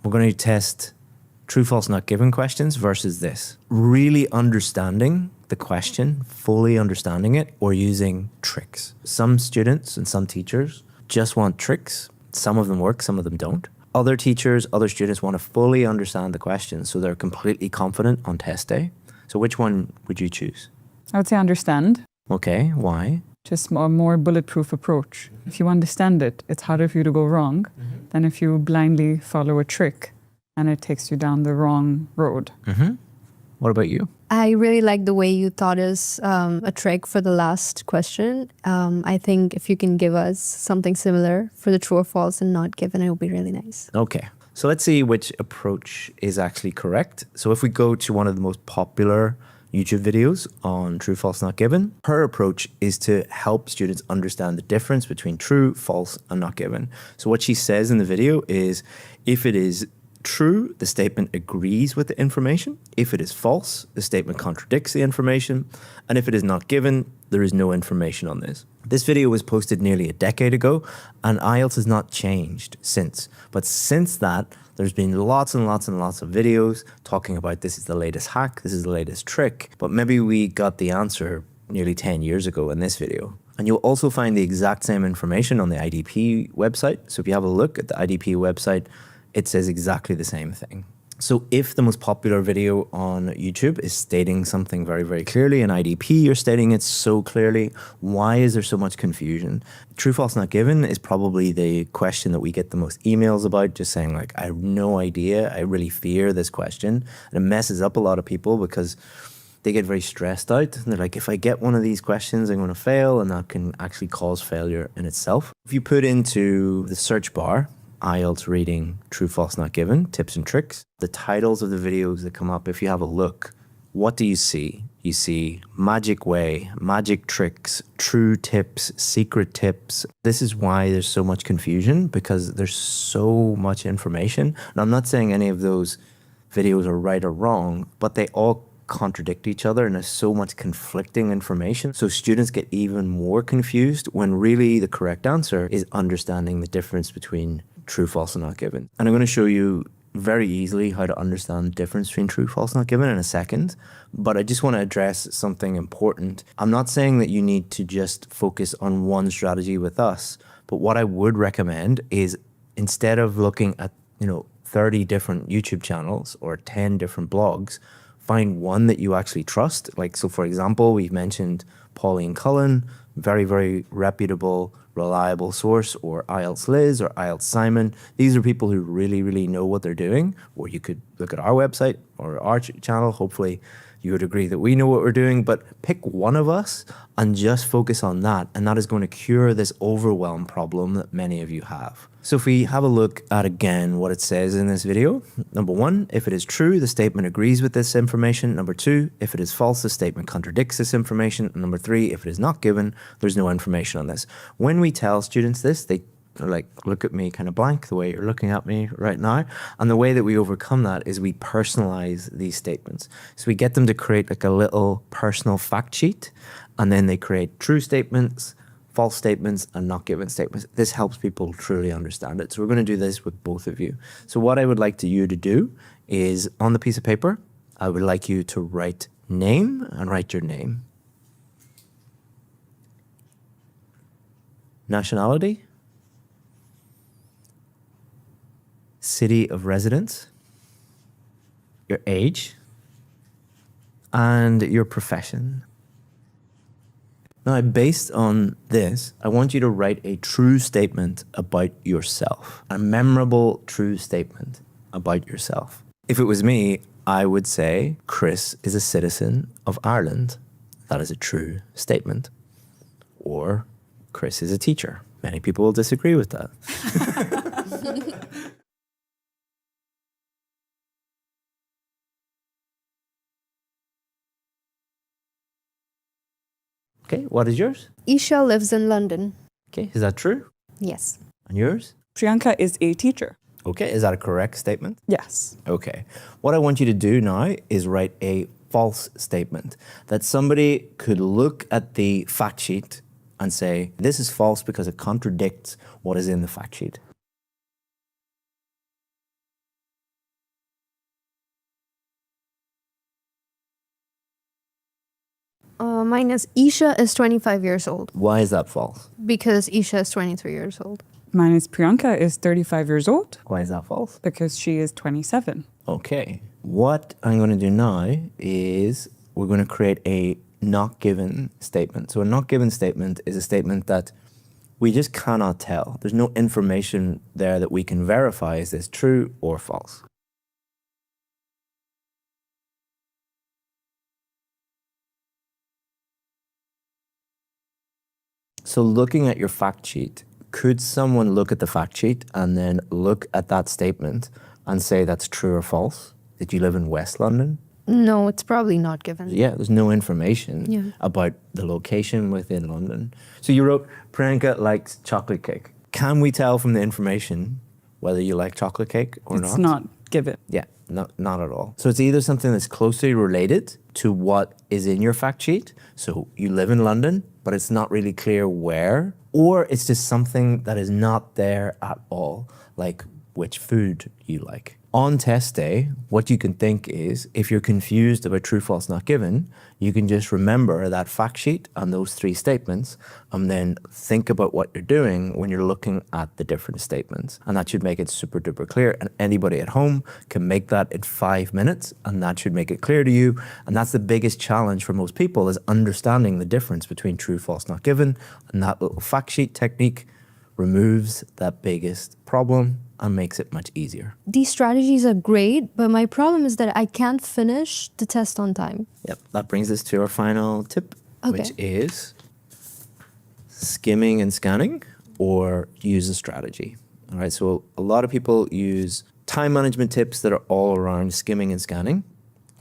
We're going to test true, false, not given questions versus this. Really understanding the question, fully understanding it, or using tricks. Some students and some teachers just want tricks. Some of them work, some of them don't. Other teachers, other students want to fully understand the question, so they're completely confident on test day. So which one would you choose? I would say understand. Okay, why? Just a more bulletproof approach. If you understand it, it's harder for you to go wrong than if you blindly follow a trick and it takes you down the wrong road. What about you? I really like the way you taught us a trick for the last question. I think if you can give us something similar for the true or false and not given, it would be really nice. Okay, so let's see which approach is actually correct. So if we go to one of the most popular YouTube videos on true, false, not given. Her approach is to help students understand the difference between true, false, and not given. So what she says in the video is, if it is true, the statement agrees with the information. If it is false, the statement contradicts the information. And if it is not given, there is no information on this. This video was posted nearly a decade ago, and IELTS has not changed since. But since that, there's been lots and lots and lots of videos talking about this is the latest hack, this is the latest trick. But maybe we got the answer nearly 10 years ago in this video. And you'll also find the exact same information on the IDP website. So if you have a look at the IDP website, it says exactly the same thing. So if the most popular video on YouTube is stating something very, very clearly, and IDP you're stating it so clearly, why is there so much confusion? True, false, not given is probably the question that we get the most emails about, just saying like, I have no idea, I really fear this question. And it messes up a lot of people because they get very stressed out. And they're like, if I get one of these questions, I'm going to fail, and that can actually cause failure in itself. If you put into the search bar, IELTS reading, true, false, not given, tips and tricks, the titles of the videos that come up, if you have a look, what do you see? You see magic way, magic tricks, true tips, secret tips. This is why there's so much confusion, because there's so much information. And I'm not saying any of those videos are right or wrong, but they all contradict each other, and there's so much conflicting information. So students get even more confused when really the correct answer is understanding the difference between true, false, and not given. And I'm going to show you very easily how to understand the difference between true, false, not given in a second. But I just want to address something important. I'm not saying that you need to just focus on one strategy with us, but what I would recommend is, instead of looking at 30 different YouTube channels or 10 different blogs, find one that you actually trust. Like, so for example, we've mentioned Pauline Cullen, very, very reputable, reliable source, or IELTS Liz or IELTS Simon. These are people who really, really know what they're doing. Or you could look at our website or our channel. Hopefully you would agree that we know what we're doing, but pick one of us and just focus on that. And that is going to cure this overwhelm problem that many of you have. So if we have a look at again what it says in this video, number one, if it is true, the statement agrees with this information. Number two, if it is false, the statement contradicts this information. And number three, if it is not given, there's no information on this. When we tell students this, they like look at me kind of blank the way you're looking at me right now. And the way that we overcome that is we personalize these statements. So we get them to create like a little personal fact sheet, and then they create true statements, false statements, and not given statements. This helps people truly understand it. So we're going to do this with both of you. So what I would like you to do is, on the piece of paper, I would like you to write name and write your name. Nationality. City of residence, your age, and your profession. Now, based on this, I want you to write a true statement about yourself, a memorable true statement about yourself. If it was me, I would say Chris is a citizen of Ireland. That is a true statement. Or Chris is a teacher. Many people will disagree with that. Okay, what is yours? Isha lives in London. Okay, is that true? Yes. And yours? Priyanka is a teacher. Okay, is that a correct statement? Yes. Okay. What I want you to do now is write a false statement that somebody could look at the fact sheet and say, this is false because it contradicts what is in the fact sheet. Mine is Isha is 25 years old Why is that false? because Isha is 23 years old. Mine is Priyanka is 35 years old Why is that false? because she is 27. Okay. What I'm going to do now is we're going to create a not given statement. So a not given statement is a statement that we just cannot tell. There's no information there that we can verify is this true or false. So looking at your fact sheet, could someone look at the fact sheet and then look at that statement and say that's true or false? Did you live in West London? No, it's probably not given. Yeah, there's no information Yeah. about the location within London. So you wrote, Priyanka likes chocolate cake. Can we tell from the information whether you like chocolate cake or It's not given. Yeah, not at all. So it's either something that's closely related to what is in your fact sheet. So you live in London, but it's not really clear where, or it's just something that is not there at all, like which food you like. On test day, what you can think is, if you're confused about true, false, not given, you can just remember that fact sheet and those 3 statements, and then think about what you're doing when you're looking at the different statements. And that should make it super duper clear. And anybody at home can make that in 5 minutes, and that should make it clear to you. And that's the biggest challenge for most people, is understanding the difference between true, false, not given. And that little fact sheet technique removes that biggest problem and makes it much easier. These strategies are great, but my problem is that I can't finish the test on time. Yep, that brings us to our final tip, Okay. which is skimming and scanning, or use a strategy. All right, so a lot of people use time management tips that are all around skimming and scanning,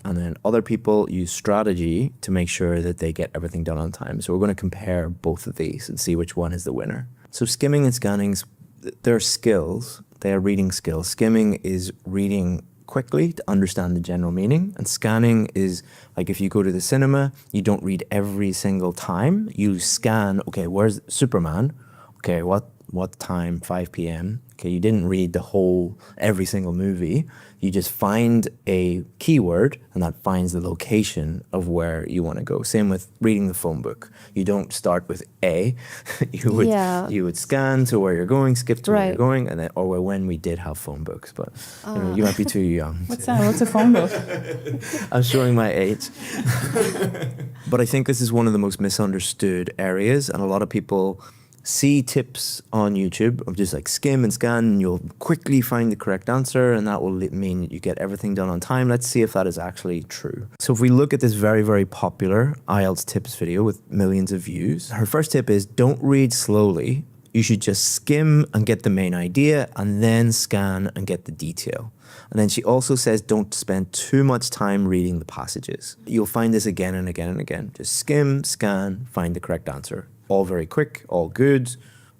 and then other people use strategy to make sure that they get everything done on time. So we're going to compare both of these and see which one is the winner. So skimming and scanning, they're skills. They are reading skills. Skimming is reading quickly to understand the general meaning, and scanning is like if you go to the cinema, you don't read every single time. You scan, okay, where's Superman? Okay, what time? 5 p.m. Okay, you didn't read every single movie. You just find a keyword, and that finds the location of where you want to go. Same with reading the phone book. You don't start with A. You would scan to where you're going, skip to where you're Right. going, and then or when we did have phone books, but you might be too young. What's that? What's a phone book? I'm showing my age. But I think this is one of the most misunderstood areas, and a lot of people see tips on YouTube of just like skim and scan, and you'll quickly find the correct answer, and that will mean you get everything done on time. Let's see if that is actually true. So if we look at this very, very popular IELTS tips video with millions of views, her first tip is don't read slowly. You should just skim and get the main idea, and then scan and get the detail. And then she also says don't spend too much time reading the passages. You'll find this again and again and again. Just skim, scan, find the correct answer. All very quick, all good,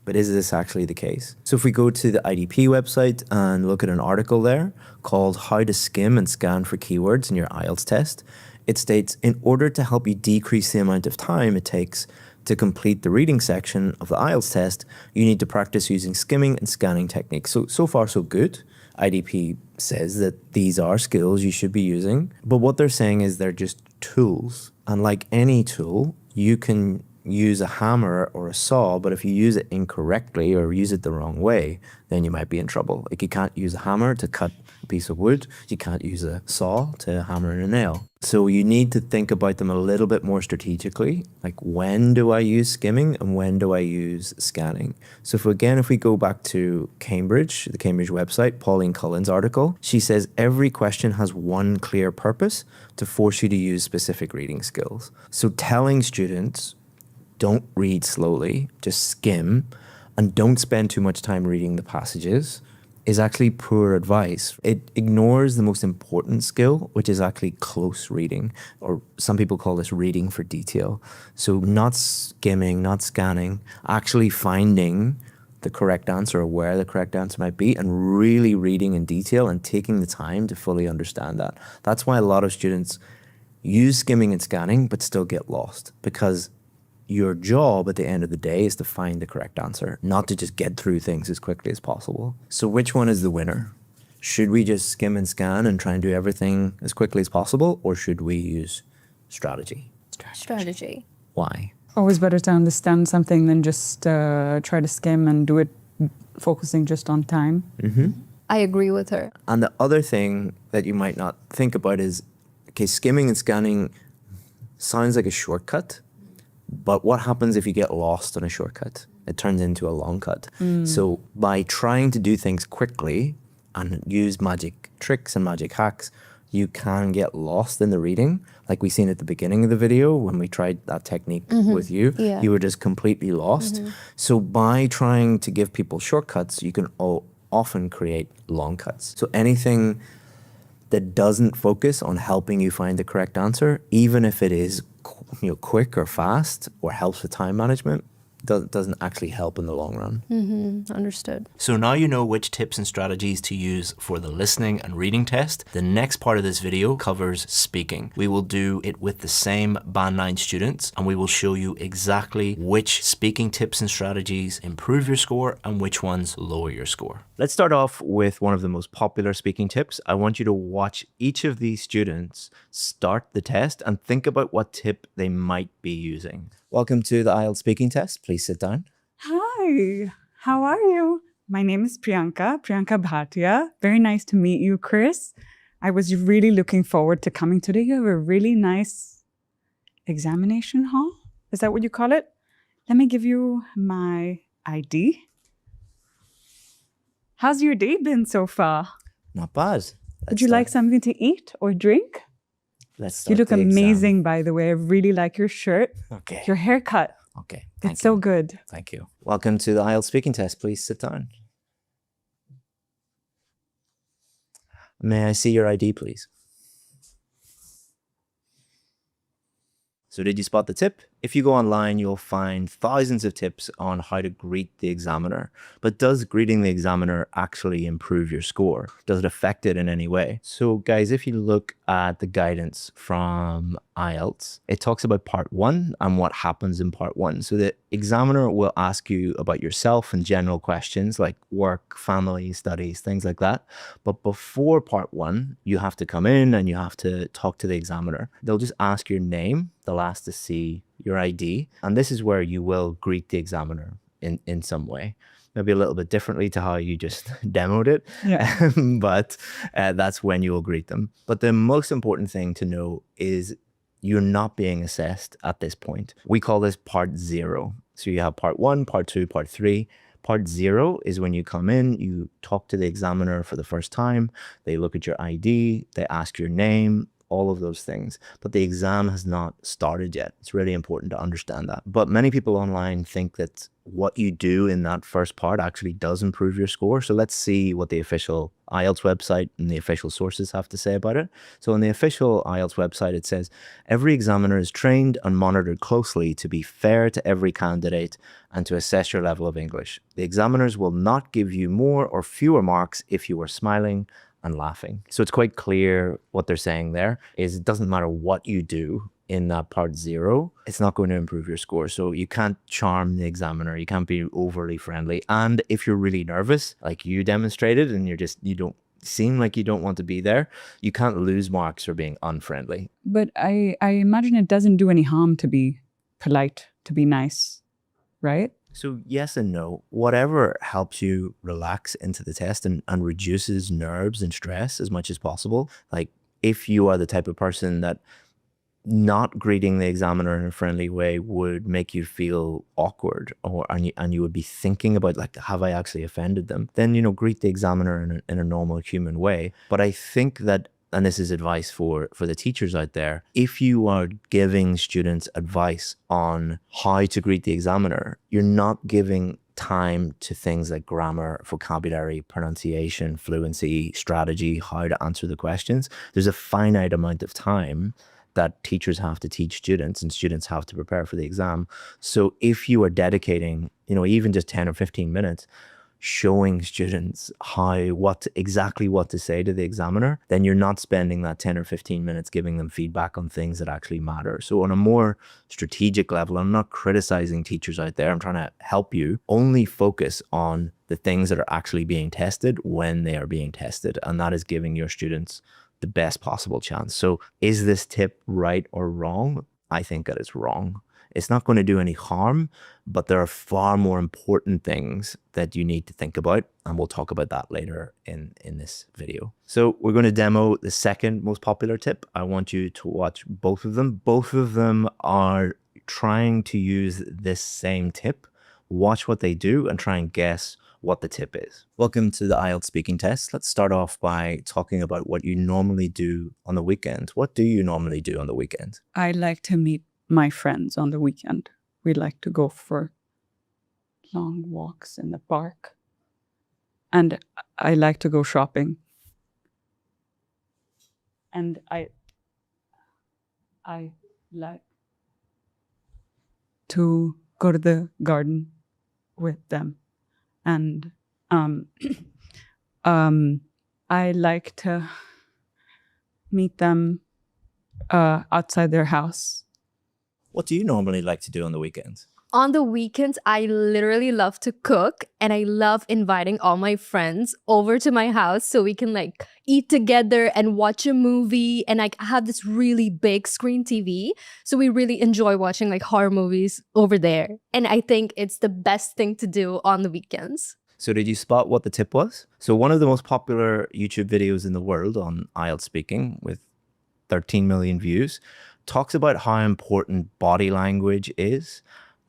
but is this actually the case? So if we go to the IDP website and look at an article there called How to Skim and Scan for Keywords in Your IELTS Test, it states, in order to help you decrease the amount of time it takes to complete the reading section of the IELTS test, you need to practice using skimming and scanning techniques. So far, so good. IDP says that these are skills you should be using, but what they're saying is they're just tools. And like any tool, you can use a hammer or a saw, but if you use it incorrectly or use it the wrong way, then you might be in trouble. Like you can't use a hammer to cut a piece of wood. You can't use a saw to hammer in a nail. So you need to think about them a little bit more strategically. Like, when do I use skimming and when do I use scanning? So if we go back to Cambridge, the Cambridge website, Pauline Cullen's article, she says every question has one clear purpose: to force you to use specific reading skills. So telling students, don't read slowly, just skim, and don't spend too much time reading the passages, is actually poor advice. It ignores the most important skill, which is actually close reading, or some people call this reading for detail. So not skimming, not scanning, actually finding the correct answer or where the correct answer might be, and really reading in detail and taking the time to fully understand that. That's why a lot of students use skimming and scanning but still get lost, because your job at the end of the day is to find the correct answer, not to just get through things as quickly as possible. So which one is the winner? Should we just skim and scan and try and do everything as quickly as possible, or should we use strategy? Strategy. Why? Always better to understand something than just try to skim and do it focusing just on time. I agree with her. And the other thing that you might not think about is, okay, skimming and scanning sounds like a shortcut, but what happens if you get lost on a shortcut? It turns into a long cut. So by trying to do things quickly and use magic tricks and magic hacks, you can get lost in the reading. Like we seen at the beginning of the video when we tried that technique with you, Yeah. you were just completely lost. So by trying to give people shortcuts, you can often create long cuts. So anything that doesn't focus on helping you find the correct answer, even if it is quick or fast or helps with time management, doesn't actually help in the long run. Understood. So now you know which tips and strategies to use for the listening and reading test. The next part of this video covers speaking. We will do it with the same Band 9 students, and we will show you exactly which speaking tips and strategies improve your score and which ones lower your score. Let's start off with one of the most popular speaking tips. I want you to watch each of these students start the test and think about what tip they might be using. Welcome to the IELTS speaking test. Please sit down. Hi, how are you? My name is Priyanka Bhatia. Very nice to meet you, Chris. I was really looking forward to coming today. You have a really nice examination hall. Is that what you call it? Let me give you my ID. How's your day been so far? Not bad. Would you like something to eat or drink? Let's start. You look the exam. amazing, by the way. I really like your shirt. Okay. Your haircut. Okay. It's so good. Thank you. Welcome to the IELTS speaking test. Please sit down. May I see your ID, please? So did you spot the tip? If you go online, you'll find thousands of tips on how to greet the examiner. But does greeting the examiner actually improve your score? Does it affect it in any way? So guys, if you look at the guidance from IELTS, it talks about part 1 and what happens in part 1. So the examiner will ask you about yourself and general questions like work, family, studies, things like that. But before part 1, you have to come in and you have to talk to the examiner. They'll just ask your name. They'll ask to see your ID, and this is where you will greet the examiner in some way, maybe a little bit differently to how you just demoed it. Yeah. But that's when you will greet them. But the most important thing to know is you're not being assessed at this point. We call this part 0. So you have part 1, part 2, part 3. Part 0 is when you come in, you talk to the examiner for the first time, they look at your ID, they ask your name, all of those things, but the exam has not started yet. It's really important to understand that. But many people online think that what you do in that first part actually does improve your score. So let's see what the official IELTS website and the official sources have to say about it. So on the official IELTS website, it says, every examiner is trained and monitored closely to be fair to every candidate and to assess your level of English. The examiners will not give you more or fewer marks if you are smiling and laughing. So it's quite clear what they're saying there is it doesn't matter what you do in that part 0, it's not going to improve your score. So you can't charm the examiner, you can't be overly friendly. And if you're really nervous, like you demonstrated, and you don't seem like you don't want to be there, you can't lose marks for being unfriendly. But I imagine it doesn't do any harm to be polite, to be nice, right? So yes and no. Whatever helps you relax into the test and reduces nerves and stress as much as possible. Like if you are the type of person that not greeting the examiner in a friendly way would make you feel awkward, and you would be thinking about like, have I actually offended them? Then, greet the examiner in a normal human way. But I think that, and this is advice for the teachers out there, if you are giving students advice on how to greet the examiner, you're not giving time to things like grammar, vocabulary, pronunciation, fluency, strategy, how to answer the questions. There's a finite amount of time that teachers have to teach students and students have to prepare for the exam. So if you are dedicating, even just 10 or 15 minutes, showing students exactly what to say to the examiner, then you're not spending that 10 or 15 minutes giving them feedback on things that actually matter. So on a more strategic level, I'm not criticizing teachers out there, I'm trying to help you. Only focus on the things that are actually being tested when they are being tested, and that is giving your students the best possible chance. So is this tip right or wrong? I think that it's wrong. It's not going to do any harm, but there are far more important things that you need to think about, and we'll talk about that later in this video. So we're going to demo the second most popular tip. I want you to watch both of them. Both of them are trying to use this same tip. Watch what they do and try and guess what the tip is. Welcome to the IELTS speaking test. Let's start off by talking about what you normally do on the weekend. What do you normally do on the weekend? I like to meet my friends on the weekend. We like to go for long walks in the park. And I like to go shopping. and I like to go to the garden with them, and I like to meet them outside their house. What do you normally like to do on the weekends? On the weekends, I literally love to cook, and I love inviting all my friends over to my house so we can like eat together and watch a movie. And like I have this really big screen TV, so we really enjoy watching like horror movies over there. And I think it's the best thing to do on the weekends. So did you spot what the tip was? So one of the most popular YouTube videos in the world on IELTS speaking, with 13 million views, talks about how important body language is,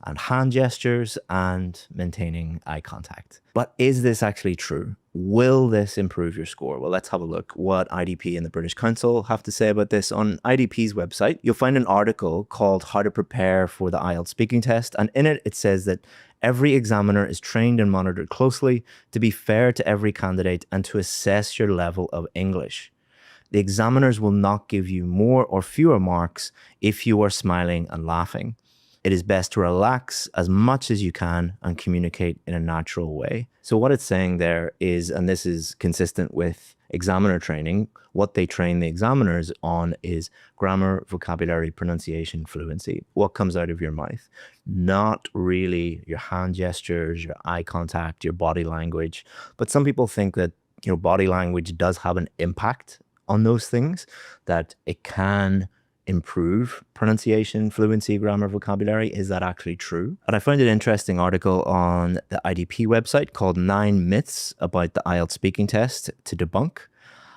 and hand gestures, and maintaining eye contact. But is this actually true? Will this improve your score? Well, let's have a look what IDP and the British Council have to say about this. On IDP's website, you'll find an article called How to Prepare for the IELTS Speaking Test. And in it, it says that every examiner is trained and monitored closely to be fair to every candidate and to assess your level of English. The examiners will not give you more or fewer marks if you are smiling and laughing. It is best to relax as much as you can and communicate in a natural way. So what it's saying there is, and this is consistent with examiner training, what they train the examiners on is grammar, vocabulary, pronunciation, fluency. What comes out of your mouth, not really your hand gestures, your eye contact, your body language. But some people think that, you know, body language does have an impact on those things, that it can improve pronunciation, fluency, grammar, vocabulary. Is that actually true? And I found an interesting article on the IDP website called 9 Myths About the IELTS Speaking Test to Debunk.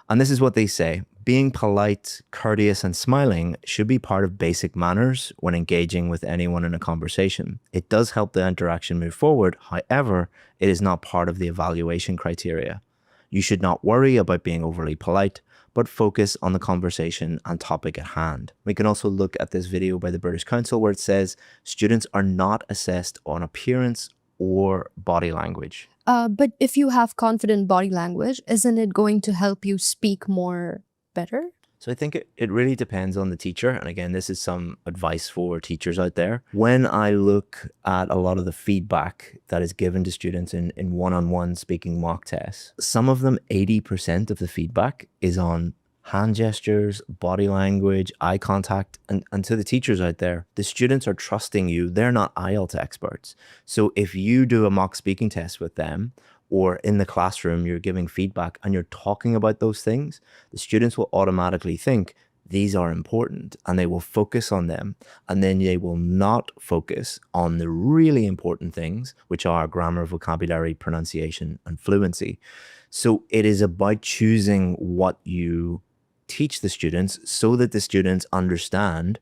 And this is what they say. Being polite, courteous, and smiling should be part of basic manners when engaging with anyone in a conversation. It does help the interaction move forward. However, it is not part of the evaluation criteria. You should not worry about being overly polite, but focus on the conversation and topic at hand. We can also look at this video by the British Council where it says students are not assessed on appearance or body language. But if you have confident body language, isn't it going to help you speak more better? So I think it really depends on the teacher. And again, this is some advice for teachers out there. When I look at a lot of the feedback that is given to students in one-on-one speaking mock tests, some of them, 80% of the feedback is on hand gestures, body language, eye contact. And to the teachers out there, the students are trusting you. They're not IELTS experts. So if you do a mock speaking test with them, or in the classroom, you're giving feedback and you're talking about those things, the students will automatically think these are important and they will focus on them. And then they will not focus on the really important things, which are grammar, vocabulary, pronunciation, and fluency. So it is about choosing what you teach the students so that the students understand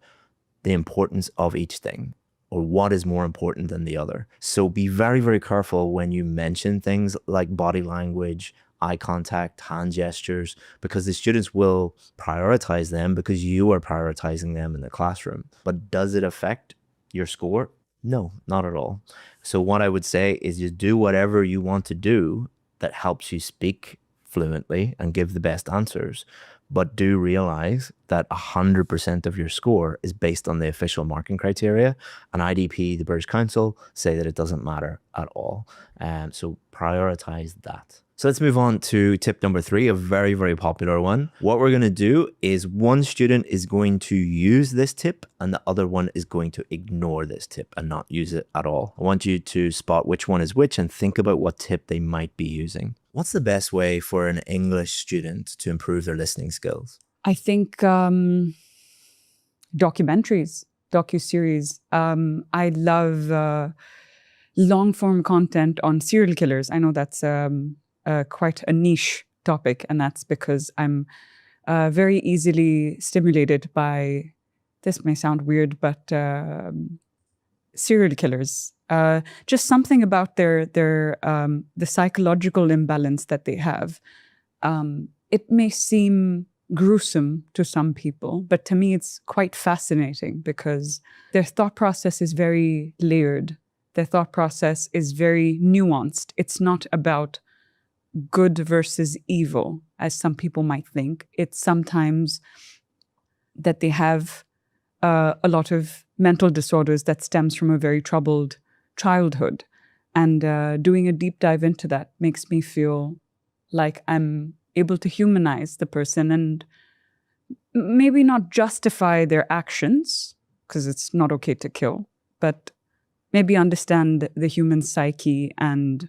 the importance of each thing, or what is more important than the other. So be very, very careful when you mention things like body language, eye contact, hand gestures, because the students will prioritize them because you are prioritizing them in the classroom. But does it affect your score? No, not at all. So what I would say is you do whatever you want to do that helps you speak fluently and give the best answers. But do realize that 100% of your score is based on the official marking criteria, and IDP, the British Council, say that it doesn't matter at all. So prioritize that. So let's move on to tip number 3, a very, very popular one. What we're going to do is one student is going to use this tip and the other one is going to ignore this tip and not use it at all. I want you to spot which one is which and think about what tip they might be using. What's the best way for an English student to improve their listening skills? I think documentaries, docuseries. I love long-form content on serial killers. I know that's quite a niche topic, and that's because I'm very easily stimulated by, this may sound weird, but serial killers. Just something about the psychological imbalance that they have. It may seem gruesome to some people, but to me it's quite fascinating because their thought process is very layered. Their thought process is very nuanced. It's not about good versus evil, as some people might think. It's sometimes that they have a lot of mental disorders that stems from a very troubled childhood. And doing a deep dive into that makes me feel like I'm able to humanize the person and maybe not justify their actions, because it's not okay to kill, but maybe understand the human psyche and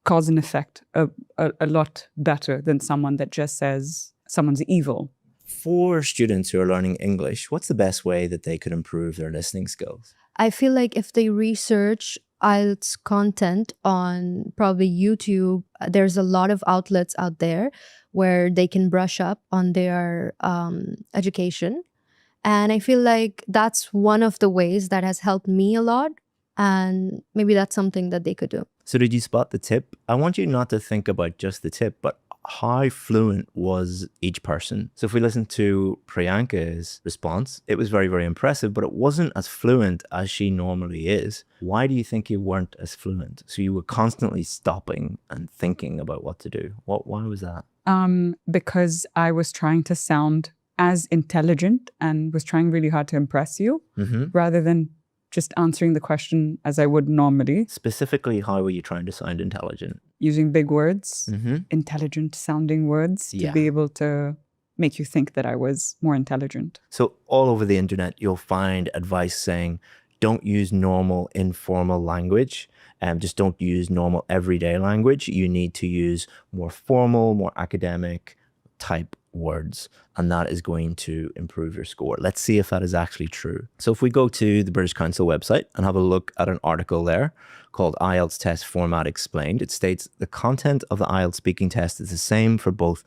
cause and effect a lot better than someone that just says someone's evil. For students who are learning English, what's the best way that they could improve their listening skills? I feel like if they research IELTS content on probably YouTube, there's a lot of outlets out there where they can brush up on their education. And I feel like that's one of the ways that has helped me a lot. And maybe that's something that they could do. So did you spot the tip? I want you not to think about just the tip, but how fluent was each person? So if we listen to Priyanka's response, it was very, very impressive, but it wasn't as fluent as she normally is. Why do you think you weren't as fluent? So you were constantly stopping and thinking about what to do. Why was that? Because I was trying to sound as intelligent and was trying really hard to impress you, rather than just answering the question as I would normally. Specifically, how were you trying to sound intelligent? Using big words, intelligent sounding words to be able to make you think that I was more intelligent. So all over the internet, you'll find advice saying, don't use normal informal language. Just don't use normal everyday language. You need to use more formal, more academic type words, and that is going to improve your score. Let's see if that is actually true. So if we go to the British Council website and have a look at an article there called IELTS Test Format Explained, it states the content of the IELTS speaking test is the same for both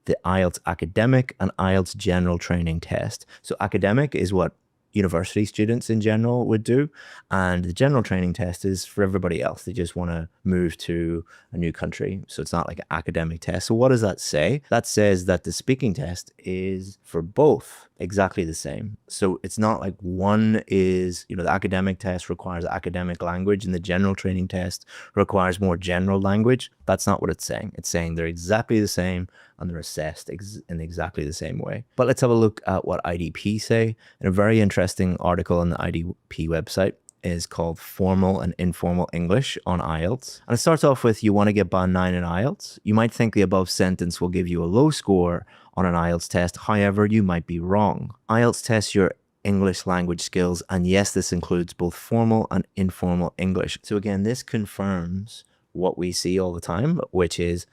the IELTS academic and IELTS general training test. So academic is what university students in general would do, and the general training test is for everybody else. They just want to move to a new country, so it's not like an academic test. So what does that say? That says that the speaking test is for both exactly the same. So it's not like one is, the academic test requires academic language and the general training test requires more general language. That's not what it's saying. It's saying they're exactly the same and they're assessed in exactly the same way. But let's have a look at what IDP say. In a very interesting article on the IDP website is called Formal and Informal English on IELTS. And it starts off with, you want to get band 9 in IELTS? You might think the above sentence will give you a low score on an IELTS test. However, you might be wrong. IELTS tests your English language skills, and yes, this includes both formal and informal English. So again, this confirms what we see all the time, which is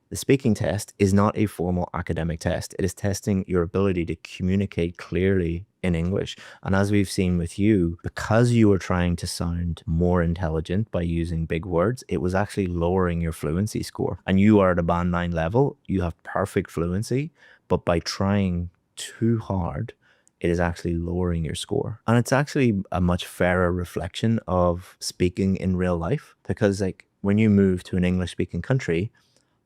the speaking test is not a formal academic test. It is testing your ability to communicate clearly in English. And as we've seen with you, because you were trying to sound more intelligent by using big words, it was actually lowering your fluency score. And you are at a band 9 level, you have perfect fluency, but by trying too hard, it is actually lowering your score. And it's actually a much fairer reflection of speaking in real life, because like when you move to an English speaking country,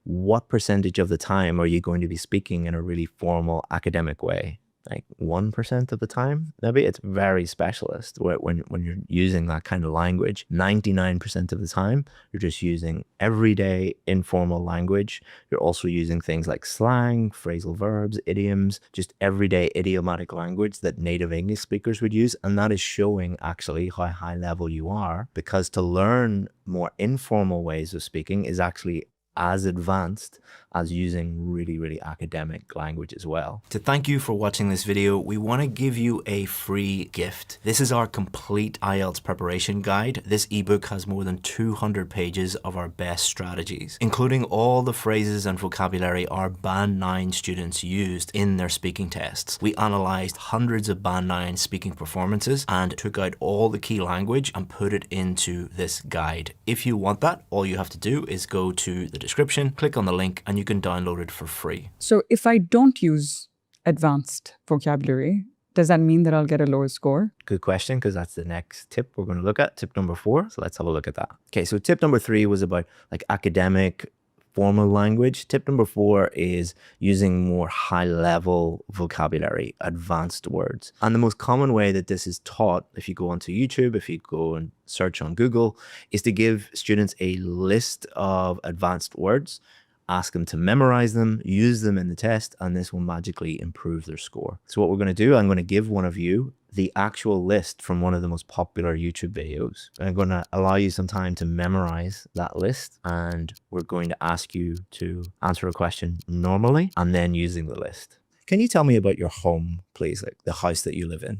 what percentage of the time are you going to be speaking in a really formal academic way? Like 1% of the time, maybe. It's very specialist when you're using that kind of language. 99% of the time, you're just using everyday informal language. You're also using things like slang, phrasal verbs, idioms, just everyday idiomatic language that native English speakers would use. And that is showing actually how high level you are, because to learn more informal ways of speaking is actually as advanced as using really, really academic language as well. To thank you for watching this video, we want to give you a free gift. This is our complete IELTS preparation guide. This ebook has more than 200 pages of our best strategies, including all the phrases and vocabulary our Band 9 students used in their speaking tests. We analyzed hundreds of Band 9 speaking performances and took out all the key language and put it into this guide. If you want that, all you have to do is go to the description, click on the link, and you can download it for free. So if I don't use advanced vocabulary, does that mean that I'll get a lower score? Good question, because that's the next tip we're going to look at, tip number 4. So let's have a look at that. Okay, so tip number 3 was about like academic formal language. Tip number 4 is using more high-level vocabulary, advanced words. And the most common way that this is taught, if you go onto YouTube, if you go and search on Google, is to give students a list of advanced words ask them to memorize them, use them in the test, and this will magically improve their score. So what we're going to do, I'm going to give one of you the actual list from one of the most popular YouTube videos. I'm going to allow you some time to memorize that list, and we're going to ask you to answer a question normally and then using the list. Can you tell me about your home, please, like the house that you live in?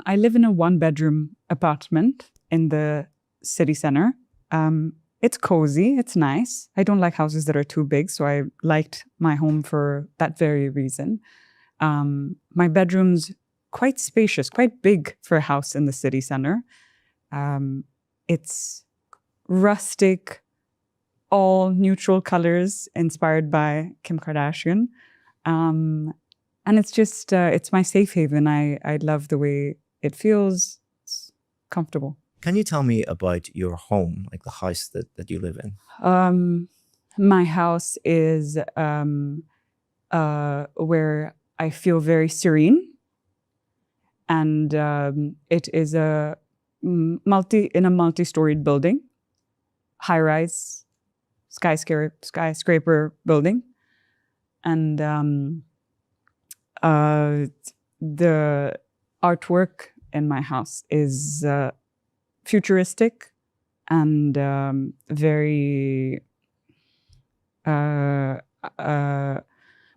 I live in a 1-bedroom apartment in the city center. It's cozy, it's nice. I don't like houses that are too big, so I liked my home for that very reason. My bedroom's quite spacious, quite big for a house in the city center. It's rustic, all neutral colors inspired by Kim Kardashian. And it's just, it's my safe haven. I love the way it feels. It's comfortable. Can you tell me about your home, like the house that you live in? My house is where I feel very serene. And it is in a multi-storied building, high-rise skyscraper building. And the artwork in my house is futuristic and very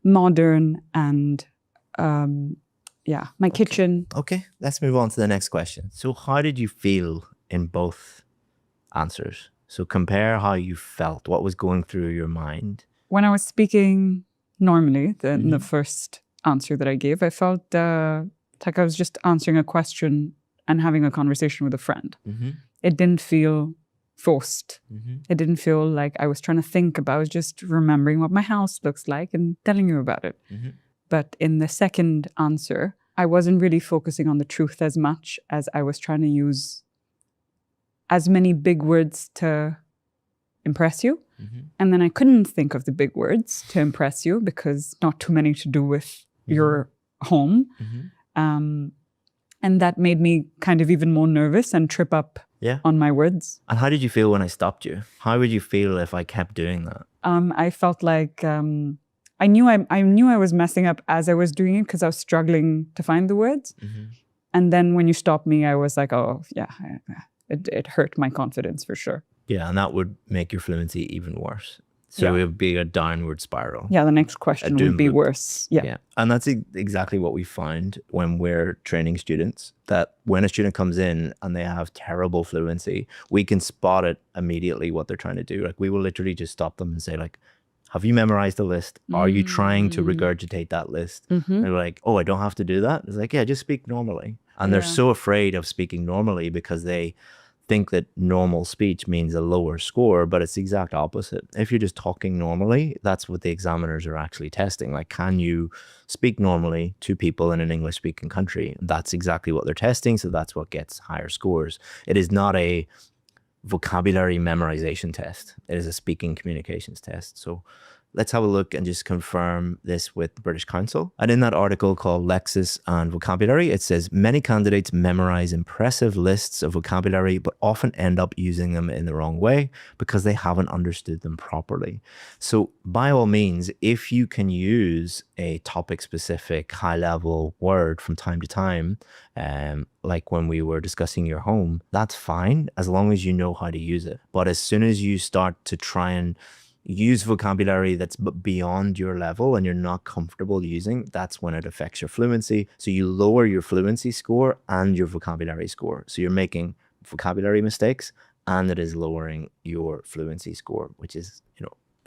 modern, and yeah, my kitchen. Okay, let's move on to the next question. So how did you feel in both answers? So compare how you felt, what was going through your mind. When I was speaking normally, the first answer that I gave, I felt like I was just answering a question and having a conversation with a friend. It didn't feel forced. It didn't feel like I was trying to think about. I was just remembering what my house looks like and telling you about it. But in the second answer, I wasn't really focusing on the truth as much as I was trying to use as many big words to impress you. And then I couldn't think of the big words to impress you because not too many to do with your home. And that made me kind of even more nervous and trip up on my words. And how did you feel when I stopped you? How would you feel if I kept doing that? I felt like I knew I was messing up as I was doing it because I was struggling to find the words. And then when you stopped me, I was like, oh, yeah, it hurt my confidence for sure. Yeah, and that would make your fluency even worse. So it would be a downward spiral. Yeah, the next question would be worse. Yeah. And that's exactly what we find when we're training students, that when a student comes in and they have terrible fluency, we can spot it immediately what they're trying to do. Like we will literally just stop them and say like, have you memorized the list? Are you trying to regurgitate that list? And they're like, oh, I don't have to do that. It's like, yeah, just speak normally. And they're so afraid of speaking normally because they think that normal speech means a lower score, but it's the exact opposite. If you're just talking normally, that's what the examiners are actually testing. Like, can you speak normally to people in an English-speaking country? That's exactly what they're testing, so that's what gets higher scores. It is not a vocabulary memorization test. It is a speaking communications test. So let's have a look and just confirm this with the British Council. And in that article called Lexis and Vocabulary, it says many candidates memorize impressive lists of vocabulary, but often end up using them in the wrong way because they haven't understood them properly. So by all means, if you can use a topic-specific high-level word from time to time, like when we were discussing your home, that's fine as long as you know how to use it. But as soon as you start to try and use vocabulary that's beyond your level and you're not comfortable using, that's when it affects your fluency. So you lower your fluency score and your vocabulary score. So you're making vocabulary mistakes and it is lowering your fluency score, which is,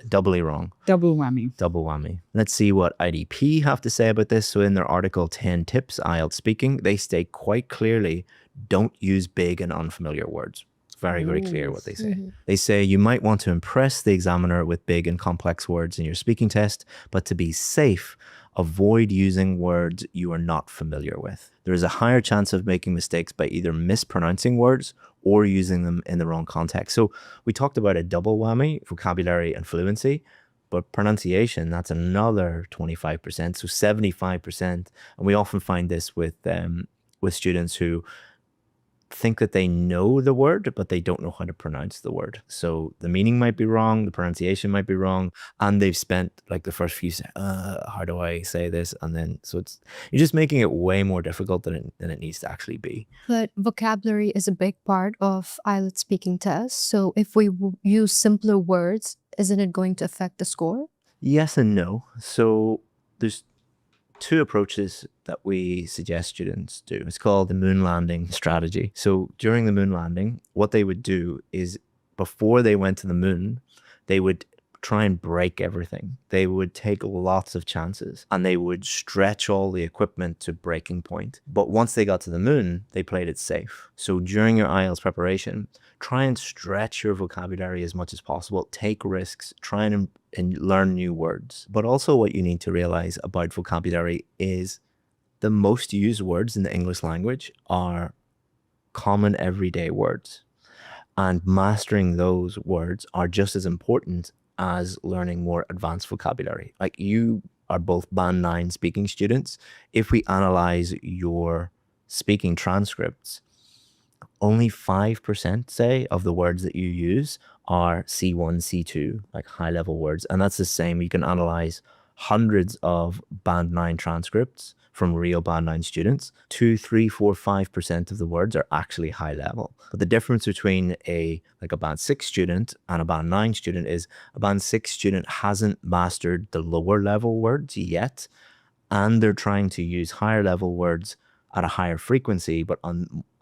doubly wrong. Double whammy. Double whammy. Let's see what IDP have to say about this. So in their article 10 Tips IELTS Speaking, they state quite clearly, don't use big and unfamiliar words. Very, very clear what they say. They say you might want to impress the examiner with big and complex words in your speaking test, but to be safe, avoid using words you are not familiar with. There is a higher chance of making mistakes by either mispronouncing words or using them in the wrong context. So we talked about a double whammy, vocabulary and fluency, but pronunciation, that's another 25%, so 75%. And we often find this with students who think that they know the word, but they don't know how to pronounce the word. So the meaning might be wrong, the pronunciation might be wrong, and they've spent like the first few, how do I say this? And then, so you're just making it way more difficult than it needs to actually be. But vocabulary is a big part of IELTS speaking tests. So if we use simpler words, isn't it going to affect the score? Yes and no. So there's two approaches that we suggest students do. It's called the moon landing strategy. So during the moon landing, what they would do is before they went to the moon, they would try and break everything. They would take lots of chances and they would stretch all the equipment to breaking point. But once they got to the moon, they played it safe. So during your IELTS preparation, try and stretch your vocabulary as much as possible. Take risks, try and learn new words. But also what you need to realize about vocabulary is the most used words in the English language are common everyday words. And mastering those words are just as important as learning more advanced vocabulary. Like you are both Band 9 speaking students. If we analyze your speaking transcripts, only 5%, say, of the words that you use are C1, C2, like high level words. And that's the same. You can analyze hundreds of Band 9 transcripts from real Band 9 students. 2, 3, 4, 5% of the words are actually high level. But the difference between a Band 6 student and a Band 9 student is a Band 6 student hasn't mastered the lower level words yet, and they're trying to use higher level words at a higher frequency, but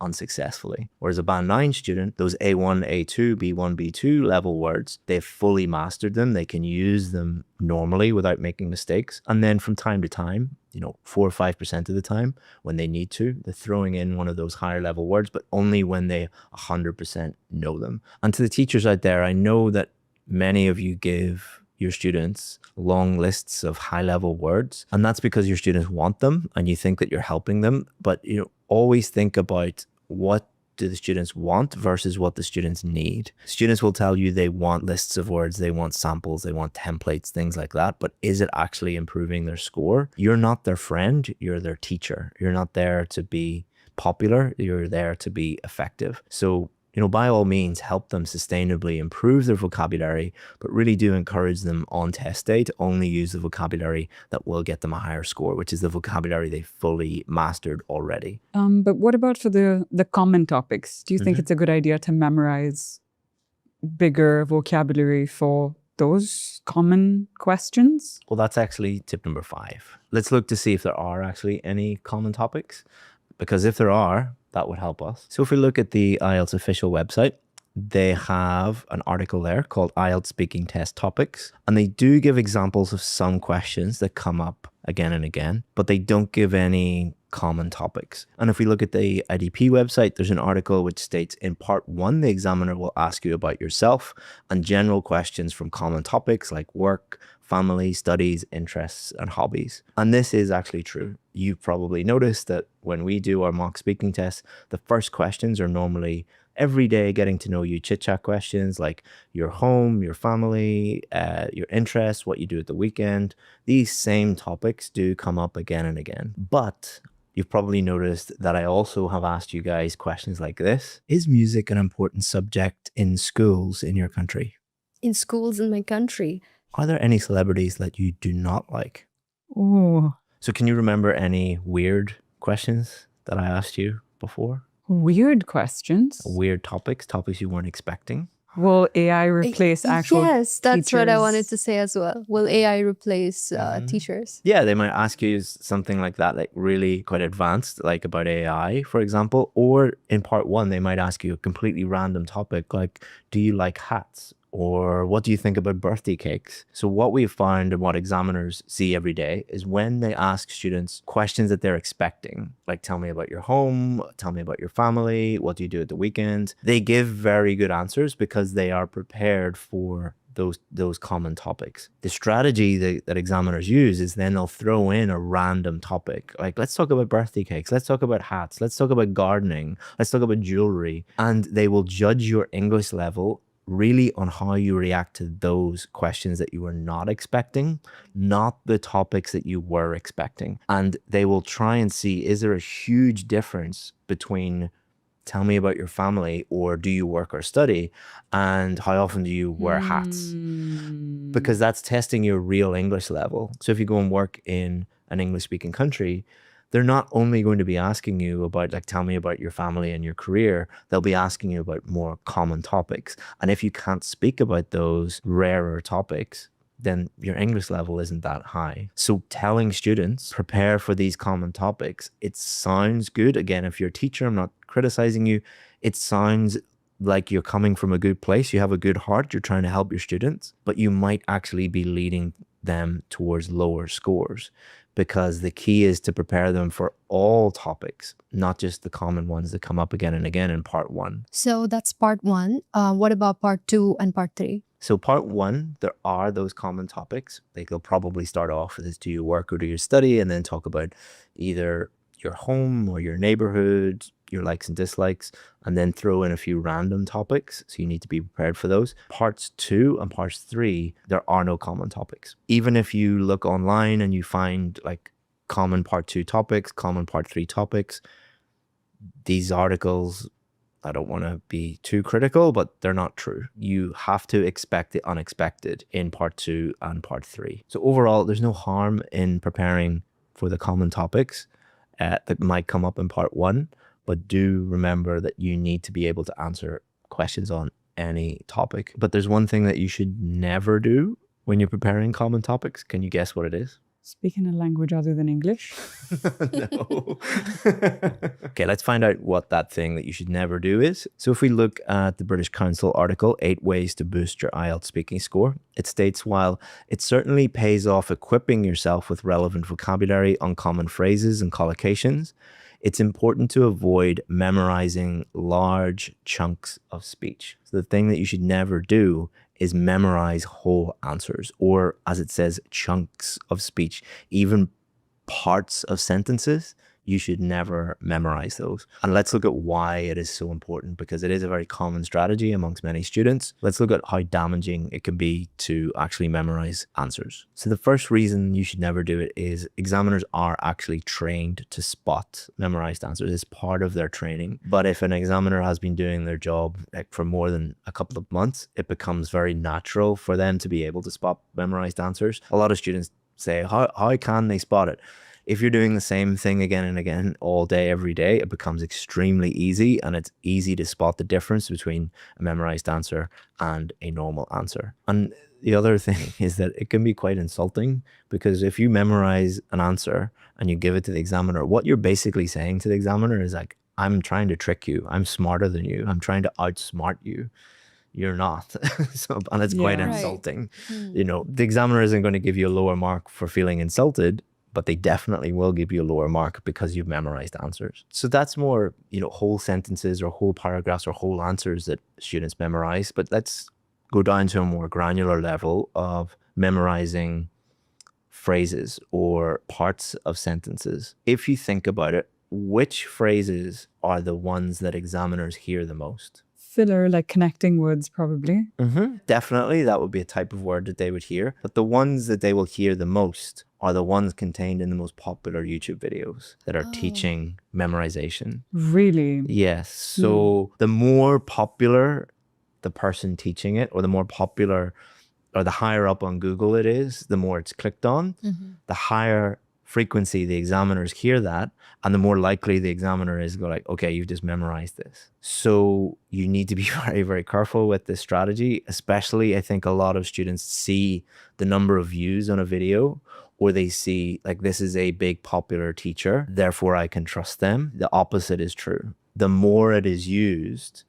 unsuccessfully. Whereas a Band 9 student, those A1, A2, B1, B2 level words, they've fully mastered them. They can use them normally without making mistakes. And then from time to time, 4 or 5% of the time, when they need to, they're throwing in one of those higher level words, but only when they 100% know them. And to the teachers out there, I know that many of you give your students long lists of high level words, and that's because your students want them and you think that you're helping them. But always think about what do the students want versus what the students need. Students will tell you they want lists of words, they want samples, they want templates, things like that. But is it actually improving their score? You're not their friend, you're their teacher. You're not there to be popular, you're there to be effective. So by all means, help them sustainably improve their vocabulary, but really do encourage them on test day to only use the vocabulary that will get them a higher score, which is the vocabulary they fully mastered already. But what about for the common topics? Do you think it's a good idea to memorize bigger vocabulary for those common questions? Well, that's actually tip number 5. Let's look to see if there are actually any common topics, because if there are, that would help us. So if we look at the IELTS official website, they have an article there called IELTS Speaking Test Topics. And they do give examples of some questions that come up again and again, but they don't give any common topics. And if we look at the IDP website, there's an article which states in part 1, the examiner will ask you about yourself and general questions from common topics like work, family, studies, interests, and hobbies. And this is actually true. You've probably noticed that when we do our mock speaking tests, the first questions are normally every day getting to know you chit-chat questions like your home, your family, your interests, what you do at the weekend. These same topics do come up again and again. But you've probably noticed that I also have asked you guys questions like this. Is music an important subject in schools in your country? In schools in my country? Are there any celebrities that you do not like? Oh. So can you remember any weird questions that I asked you before? Weird questions? Weird topics you weren't expecting? Will AI replace actual Yes, that's what I teachers? wanted to say as well. Will AI replace teachers? Yeah, they might ask you something like that, like really quite advanced, like about AI, for example. Or in part 1, they might ask you a completely random topic, like, do you like hats? Or what do you think about birthday cakes? So what we've found and what examiners see every day is when they ask students questions that they're expecting, like tell me about your home, tell me about your family, what do you do at the weekend? They give very good answers because they are prepared for those common topics. The strategy that examiners use is then they'll throw in a random topic. Like, let's talk about birthday cakes. Let's talk about hats. Let's talk about gardening. Let's talk about jewelry. And they will judge your English level really on how you react to those questions that you were not expecting, not the topics that you were expecting. And they will try and see, is there a huge difference between tell me about your family, or do you work or study, and how often do you wear hats? Because that's testing your real English level. So if you go and work in an English speaking country, they're not only going to be asking you about, like, tell me about your family and your career, they'll be asking you about more common topics. And if you can't speak about those rarer topics, then your English level isn't that high. So telling students, prepare for these common topics, it sounds good. Again, if you're a teacher, I'm not criticizing you. It sounds like you're coming from a good place. You have a good heart. You're trying to help your students, but you might actually be leading them towards lower scores, because the key is to prepare them for all topics, not just the common ones that come up again and again in part 1. So that's part 1. What about part 2 and part 3? So part 1, there are those common topics. Like, they'll probably start off with this, do you work or do you study? And then talk about either your home or your neighborhood, your likes and dislikes, and then throw in a few random topics. So you need to be prepared for those. Parts 2 and parts 3, there are no common topics. Even if you look online and you find like common part 2 topics, common part 3 topics, these articles, I don't want to be too critical, but they're not true. You have to expect the unexpected in part 2 and part 3. So overall, there's no harm in preparing for the common topics that might come up in part 1, but do remember that you need to be able to answer questions on any topic. But there's one thing that you should never do when you're preparing common topics. Can you guess what it is? Speak in a language other than English. No. Okay, let's find out what that thing that you should never do is. So if we look at the British Council article, 8 ways to boost your IELTS speaking score, it states, while it certainly pays off equipping yourself with relevant vocabulary, uncommon phrases and collocations, it's important to avoid memorizing large chunks of speech. So the thing that you should never do is memorize whole answers, or as it says, chunks of speech, even parts of sentences. You should never memorize those. And let's look at why it is so important, because it is a very common strategy amongst many students. Let's look at how damaging it can be to actually memorize answers. So the first reason you should never do it is examiners are actually trained to spot memorized answers. It's part of their training. But if an examiner has been doing their job like for more than a couple of months, it becomes very natural for them to be able to spot memorized answers. A lot of students say, how can they spot it? If you're doing the same thing again and again all day, every day, it becomes extremely easy, and it's easy to spot the difference between a memorized answer and a normal answer. And the other thing is that it can be quite insulting, because if you memorize an answer and you give it to the examiner, what you're basically saying to the examiner is like, I'm trying to trick you. I'm smarter than you. I'm trying to outsmart you. You're not. And it's quite insulting. You know, the examiner isn't going to give you a lower mark for feeling insulted, but they definitely will give you a lower mark because you've memorized answers. So that's more, you know, whole sentences or whole paragraphs or whole answers that students memorize. But let's go down to a more granular level of memorizing phrases or parts of sentences. If you think about it, which phrases are the ones that examiners hear the most? Filler, like connecting words, probably. Definitely, that would be a type of word that they would hear. But the ones that they will hear the most are the ones contained in the most popular YouTube videos that are teaching memorization. Really? Yes. So the more popular the person teaching it, or the more popular or the higher up on Google it is, the more it's clicked on, the higher frequency the examiners hear that, and the more likely the examiner is go like, okay, you've just memorized this. So you need to be very, very careful with this strategy. Especially, I think a lot of students see the number of views on a video, or they see like, this is a big popular teacher, therefore I can trust them. The opposite is true. The more it is used,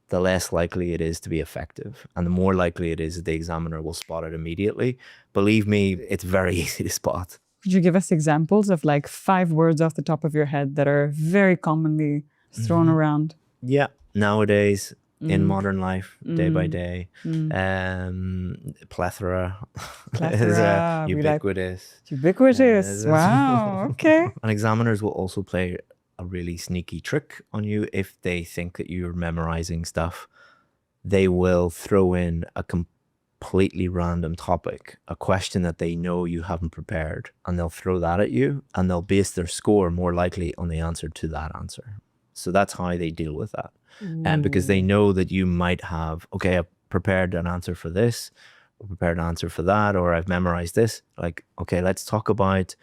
the less likely it is to be effective. And the more likely it is that the examiner will spot it immediately. Believe me, it's very easy to spot. Could you give us examples of like 5 words off the top of your head that are very commonly thrown around? Yeah. Nowadays, in modern life, day by day, plethora is ubiquitous. Ubiquitous. Wow. Okay. And examiners will also play a really sneaky trick on you if they think that you're memorizing stuff. They will throw in a completely random topic, a question that they know you haven't prepared, and they'll throw that at you, and they'll base their score more likely on the answer to that answer. So that's how they deal with that. And because they know that you might have, okay, I've prepared an answer for this, I've prepared an answer for that, or I've memorized this. Like, okay, let's talk about,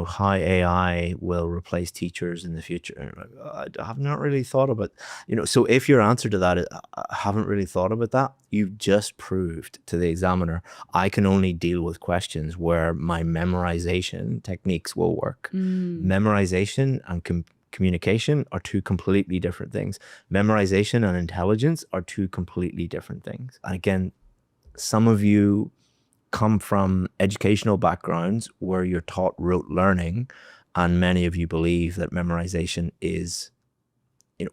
how AI will replace teachers in the future. And like, I have not really thought about, so if your answer to that is, I haven't really thought about that, you've just proved to the examiner, I can only deal with questions where my memorization techniques will work. Memorization and communication are two completely different things. Memorization and intelligence are two completely different things. And again, some of you come from educational backgrounds where you're taught rote learning, and many of you believe that memorization is,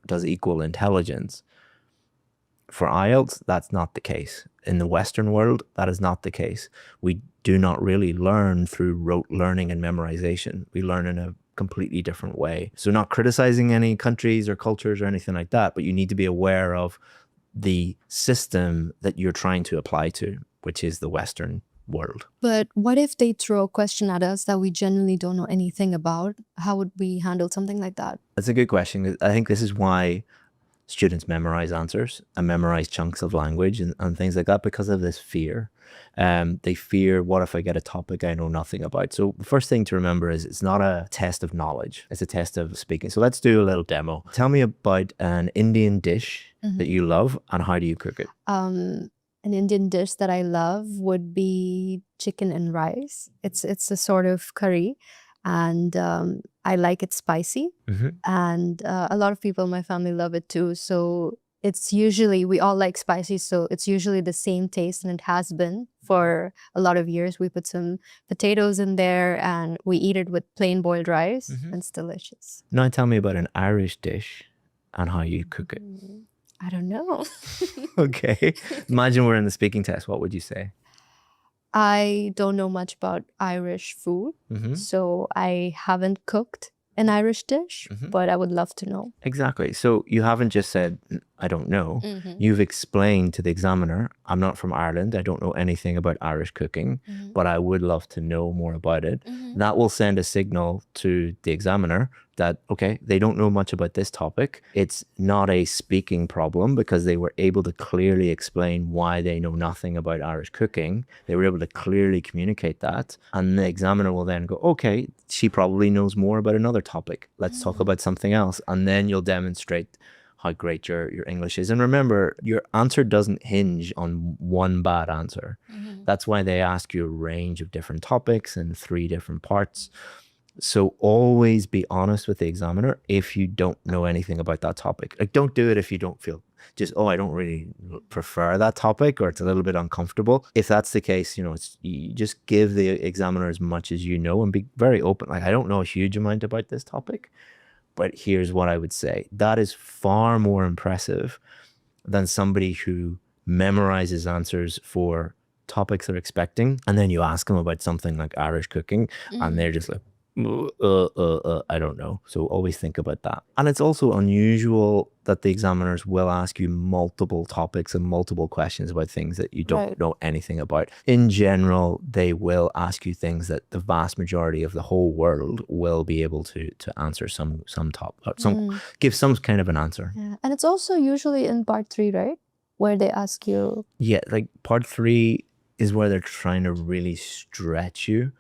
does equal intelligence. For IELTS, that's not the case. In the Western world, that is not the case. We do not really learn through rote learning and memorization. We learn in a completely different way. So not criticizing any countries or cultures or anything like that, but you need to be aware of the system that you're trying to apply to, which is the Western world. But what if they throw a question at us that we generally don't know anything about? How would we handle something like that? That's a good question. I think this is why students memorize answers and memorize chunks of language and things like that, because of this fear. They fear, what if I get a topic I know nothing about? So the first thing to remember is it's not a test of knowledge. It's a test of speaking. So let's do a little demo. Tell me about an Indian dish that you love and how do you cook it? An Indian dish that I love would be chicken and rice. It's a sort of curry, and I like it spicy. And a lot of people in my family love it too. So it's usually, we all like spicy, so it's usually the same taste, and it has been for a lot of years. We put some potatoes in there and we eat it with plain boiled rice, and it's delicious. Now tell me about an Irish dish and how you cook it. I don't know. Okay. Imagine we're in the speaking test. What would you say? I don't know much about Irish food, so I haven't cooked an Irish dish, but I would love to know. Exactly. So you haven't just said, I don't know. You've explained to the examiner, I'm not from Ireland. I don't know anything about Irish cooking, but I would love to know more about it. That will send a signal to the examiner that, okay, they don't know much about this topic. It's not a speaking problem because they were able to clearly explain why they know nothing about Irish cooking. They were able to clearly communicate that. And the examiner will then go, okay, she probably knows more about another topic. Let's talk about something else. And then you'll demonstrate how great your English is. And remember, your answer doesn't hinge on one bad answer. That's why they ask you a range of different topics and 3 different parts. So always be honest with the examiner if you don't know anything about that topic. Like, don't do it if you don't feel just, oh, I don't really prefer that topic, or it's a little bit uncomfortable. If that's the case, you just give the examiner as much as you know and be very open. Like, I don't know a huge amount about this topic, but here's what I would say. That is far more impressive than somebody who memorizes answers for topics they're expecting, and then you ask them about something like Irish cooking, and they're just like, I don't know. So always think about that. And it's also unusual that the examiners will ask you multiple topics and multiple questions about things that you don't know anything about. In general, they will ask you things that the vast majority of the whole world will be able to answer give some kind of an answer. Yeah. And it's also usually in part 3, right? Where they ask you. Yeah, like part 3 is where they're trying to really stretch you.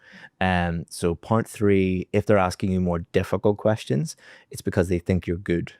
So part 3, if they're asking you more difficult questions, it's because they think you're good.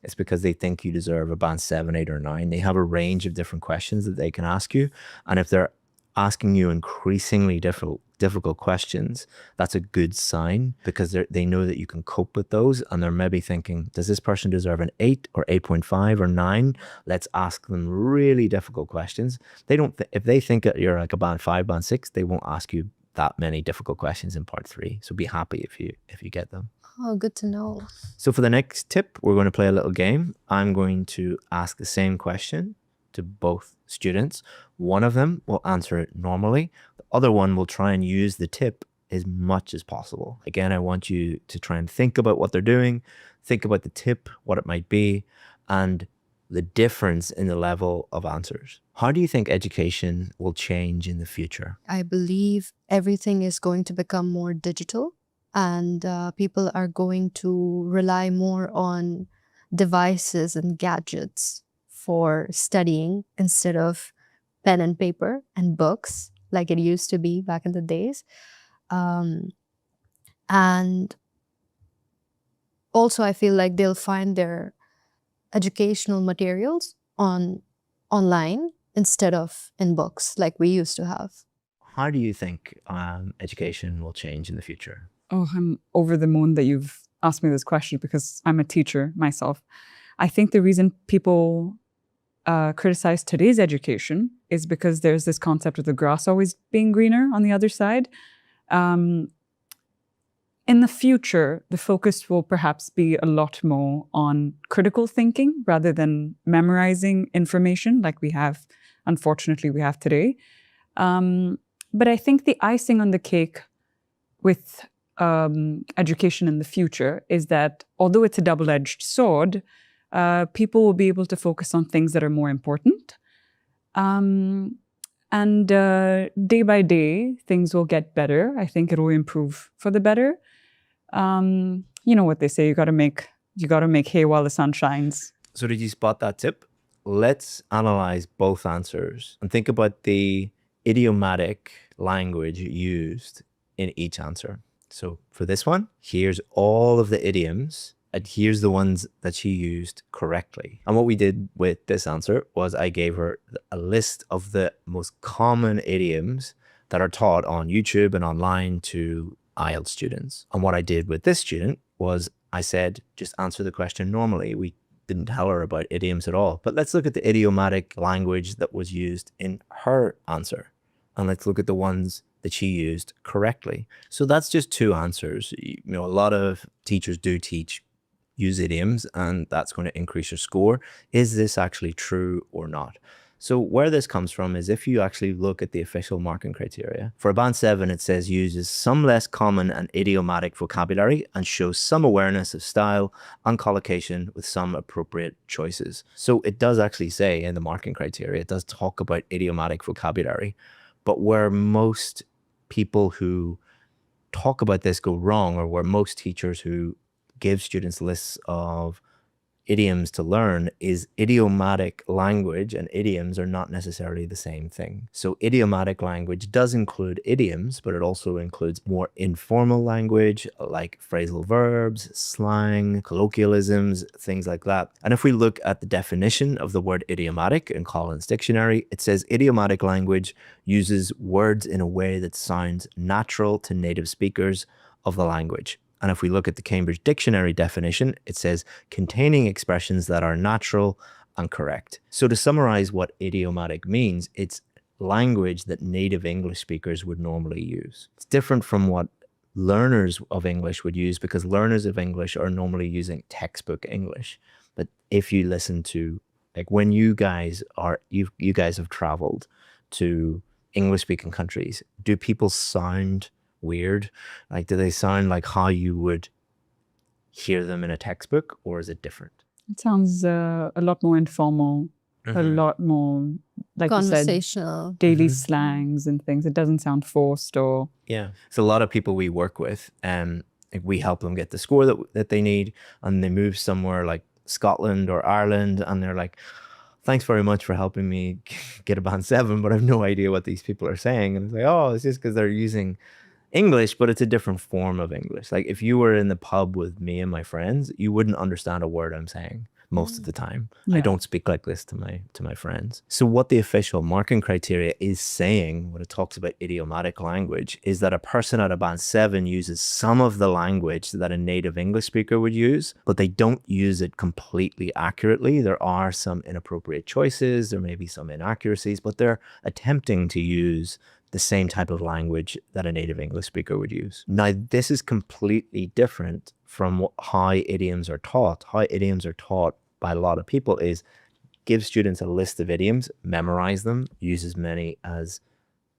It's because they think you deserve a band 7, 8, or 9. They have a range of different questions that they can ask you. And if they're asking you increasingly difficult questions, that's a good sign, because they know that you can cope with those, and they're maybe thinking, does this person deserve an 8 or 8.5 or 9? Let's ask them really difficult questions. They don't. If they think that you're like a band 5, band 6, they won't ask you that many difficult questions in part 3. So be happy if you get them. Oh, good to know. So for the next tip, we're going to play a little game. I'm going to ask the same question to both students. One of them will answer it normally. The other one will try and use the tip as much as possible. Again, I want you to try and think about what they're doing, think about the tip, what it might be, and the difference in the level of answers. How do you think education will change in the future? I believe everything is going to become more digital, and people are going to rely more on devices and gadgets for studying instead of pen and paper and books like it used to be back in the days. And also, I feel like they'll find their educational materials online instead of in books like we used to have. How do you think education will change in the future? Oh, I'm over the moon that you've asked me this question because I'm a teacher myself. I think the reason people criticize today's education is because there's this concept of the grass always being greener on the other side. In the future, the focus will perhaps be a lot more on critical thinking rather than memorizing information like unfortunately, we have today. But I think the icing on the cake with education in the future is that although it's a double-edged sword, people will be able to focus on things that are more important. And day by day, things will get better. I think it will improve for the better. You know what they say, you gotta make hay while the sun shines. So did you spot that tip? Let's analyze both answers and think about the idiomatic language used in each answer. So for this one, here's all of the idioms and here's the ones that she used correctly. And what we did with this answer was I gave her a list of the most common idioms that are taught on YouTube and online to IELTS students. And what I did with this student was I said, just answer the question normally. We didn't tell her about idioms at all. But let's look at the idiomatic language that was used in her answer. And let's look at the ones that she used correctly. So that's just two answers. You know, a lot of teachers do use idioms, and that's going to increase your score. Is this actually true or not? So where this comes from is if you actually look at the official marking criteria. For a band 7, it says uses some less common and idiomatic vocabulary and shows some awareness of style and collocation with some appropriate choices. So it does actually say in the marking criteria, it does talk about idiomatic vocabulary, but where most people who talk about this go wrong, or where most teachers who give students lists of idioms to learn, is idiomatic language and idioms are not necessarily the same thing. So idiomatic language does include idioms, but it also includes more informal language like phrasal verbs, slang, colloquialisms, things like that. And if we look at the definition of the word idiomatic in Collins Dictionary, it says idiomatic language uses words in a way that sounds natural to native speakers of the language. And if we look at the Cambridge Dictionary definition, it says containing expressions that are natural and correct. So to summarize what idiomatic means, it's language that native English speakers would normally use. It's different from what learners of English would use, because learners of English are normally using textbook English. But if you listen to, like, when you guys have traveled to English speaking countries, do people sound weird? Like, do they sound like how you would hear them in a textbook, or is it different? It sounds a lot more informal, a lot more, like conversational, you said, daily slangs and things. It doesn't sound forced or... Yeah. So a lot of people we work with, like, we help them get the score that they need, and they move somewhere like Scotland or Ireland, and they're like, thanks very much for helping me get a band 7, but I have no idea what these people are saying. And it's like, oh, it's just because they're using English, but it's a different form of English. Like, if you were in the pub with me and my friends, you wouldn't understand a word I'm saying most of the time. Yeah. I don't speak like this to my friends. So what the official marking criteria is saying when it talks about idiomatic language is that a person at a band 7 uses some of the language that a native English speaker would use, but they don't use it completely accurately. There are some inappropriate choices, there may be some inaccuracies, but they're attempting to use the same type of language that a native English speaker would use. Now, this is completely different from how idioms are taught. How idioms are taught by a lot of people is give students a list of idioms, memorize them, use as many as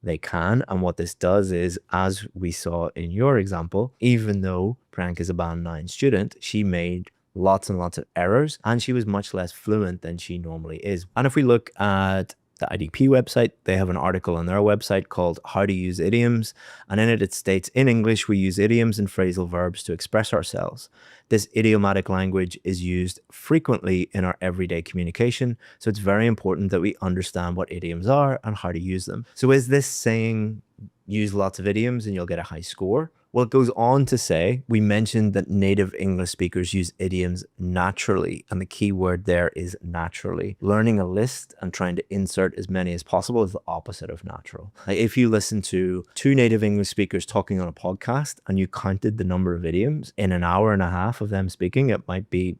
they can. And what this does is, as we saw in your example, even though Priyanka is a band 9 student, she made lots and lots of errors, and she was much less fluent than she normally is. And if we look at the IDP website, they have an article on their website called How to Use Idioms. And in it states, in English, we use idioms and phrasal verbs to express ourselves. This idiomatic language is used frequently in our everyday communication. So it's very important that we understand what idioms are and how to use them. So is this saying use lots of idioms and you'll get a high score? Well, it goes on to say, we mentioned that native English speakers use idioms naturally, and the key word there is naturally. Learning a list and trying to insert as many as possible is the opposite of natural. Like if you listen to 2 native English speakers talking on a podcast and you counted the number of idioms in an hour and a half of them speaking, it might be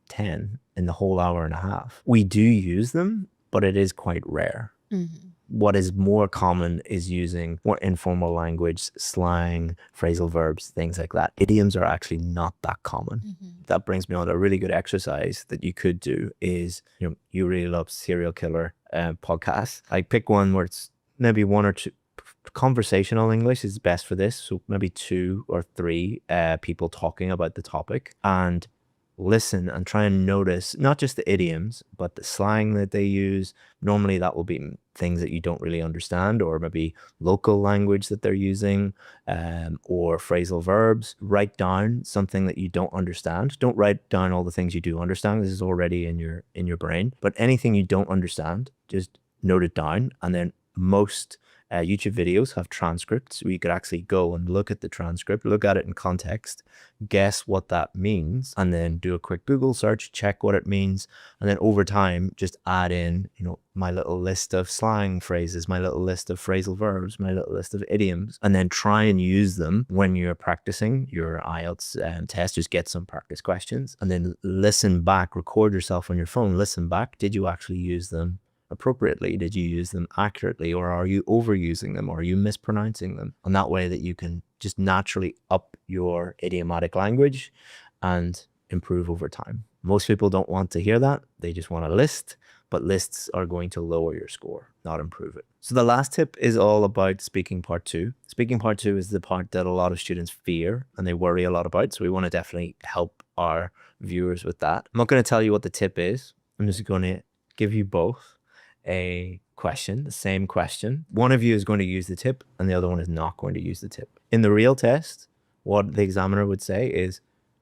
10 in the whole hour and a half. We do use them, but it is quite rare. Mm-hmm. What is more common is using more informal language, slang, phrasal verbs, things like that. Idioms are actually not that common. Mm-hmm. That brings me on to a really good exercise that you could do is, you really love serial killer podcasts. Like pick one where it's maybe 1 or 2. Conversational English is best for this. So maybe 2 or 3 people talking about the topic, and listen and try and notice not just the idioms, but the slang that they use. Normally that will be things that you don't really understand, or maybe local language that they're using, or phrasal verbs. Write down something that you don't understand. Don't write down all the things you do understand. This is already in your brain, but anything you don't understand, just note it down. And then most YouTube videos have transcripts where you could actually go and look at the transcript, look at it in context, guess what that means, and then do a quick Google search, check what it means. And then over time, just add in, my little list of slang phrases, my little list of phrasal verbs, my little list of idioms, and then try and use them when you're practicing your IELTS test. Just get some practice questions and then listen back, record yourself on your phone, listen back. Did you actually use them appropriately? Did you use them accurately, or are you overusing them, or are you mispronouncing them? And that way that you can just naturally up your idiomatic language and improve over time. Most people don't want to hear that. They just want a list, but lists are going to lower your score, not improve it. So the last tip is all about speaking part 2. Speaking part 2 is the part that a lot of students fear and they worry a lot about. So we want to definitely help our viewers with that. I'm not going to tell you what the tip is. I'm just going to give you both a question, the same question. One of you is going to use the tip and the other one is not going to use the tip. In the real test, what the examiner would say is,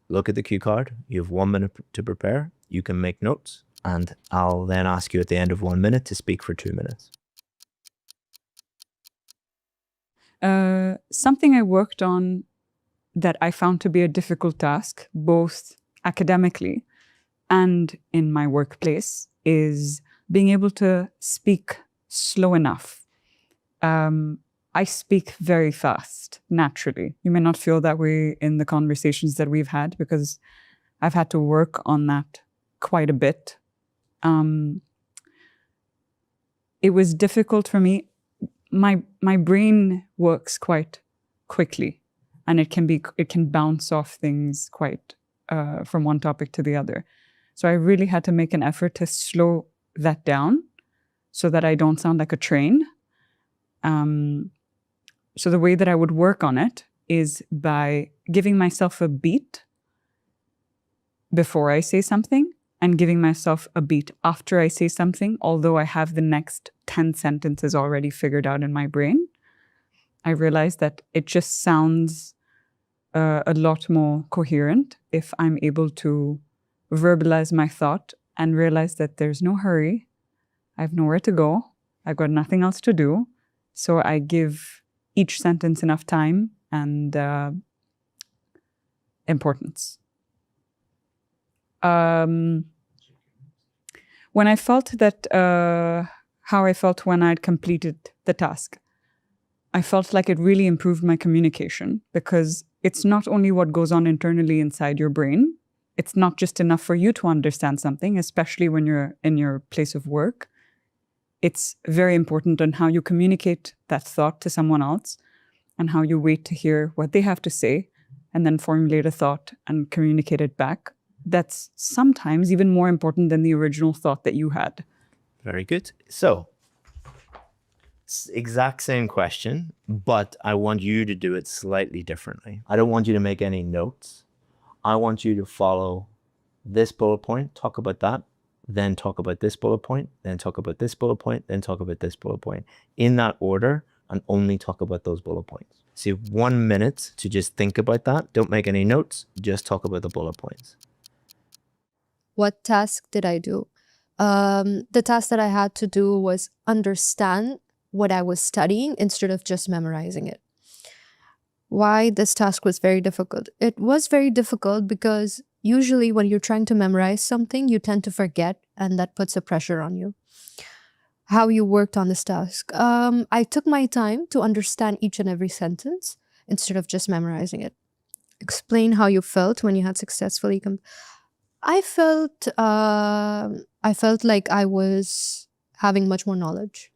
look at the cue card. You have 1 minute to prepare. You can make notes, and I'll then ask you at the end of 1 minute to speak for 2 minutes. Something I worked on that I found to be a difficult task, both academically and in my workplace, is being able to speak slow enough. I speak very fast, naturally. You may not feel that way in the conversations that we've had, because I've had to work on that quite a bit. It was difficult for me. My brain works quite quickly, and it can bounce off things quite from one topic to the other. So I really had to make an effort to slow that down so that I don't sound like a train. So the way that I would work on it is by giving myself a beat before I say something and giving myself a beat after I say something, although I have the next 10 sentences already figured out in my brain. I realized that it just sounds a lot more coherent if I'm able to verbalize my thought and realize that there's no hurry. I have nowhere to go. I've got nothing else to do. So I give each sentence enough time and importance. When I felt that, how I felt when I'd completed the task, I felt like it really improved my communication, because it's not only what goes on internally inside your brain. It's not just enough for you to understand something, especially when you're in your place of work. It's very important on how you communicate that thought to someone else and how you wait to hear what they have to say and then formulate a thought and communicate it back. That's sometimes even more important than the original thought that you had. Very good. So, exact same question, but I want you to do it slightly differently. I don't want you to make any notes. I want you to follow this bullet point, talk about that, then talk about this bullet point, then talk about this bullet point, then talk about this bullet point, in that order, and only talk about those bullet points. So you have 1 minute to just think about that. Don't make any notes, just talk about the bullet points. What task did I do? The task that I had to do was understand what I was studying instead of just memorizing it. Why this task was very difficult? It was very difficult because usually when you're trying to memorize something, you tend to forget, and that puts a pressure on you. How you worked on this task? I took my time to understand each and every sentence instead of just memorizing it. Explain how you felt when you had successfully I felt like I was having much more knowledge.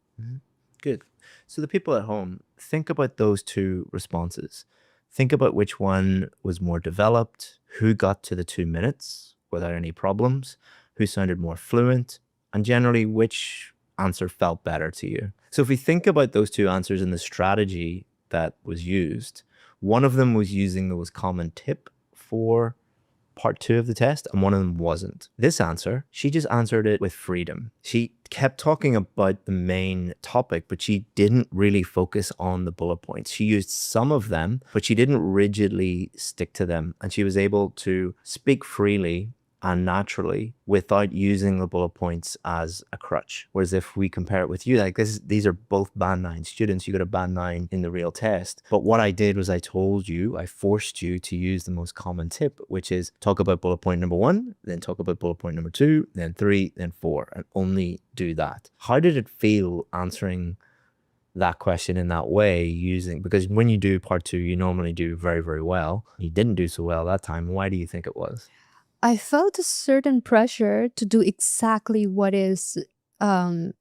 Good. So the people at home, think about those two responses. Think about which one was more developed, who got to the 2 minutes without any problems, who sounded more fluent, and generally which answer felt better to you. So if we think about those two answers and the strategy that was used, one of them was using the most common tip for part 2 of the test, and one of them wasn't. This answer, she just answered it with freedom. She kept talking about the main topic, but she didn't really focus on the bullet points. She used some of them, but she didn't rigidly stick to them. And she was able to speak freely and naturally without using the bullet points as a crutch. Whereas if we compare it with you, like these are both band 9 students, you got a band 9 in the real test. But what I did was I forced you to use the most common tip, which is talk about bullet point number 1, then talk about bullet point number 2, then 3, then 4, and only do that. How did it feel answering that question in that way, because when you do part 2, you normally do very, very well. You didn't do so well that time. Why do you think it was? I felt a certain pressure to do exactly what is in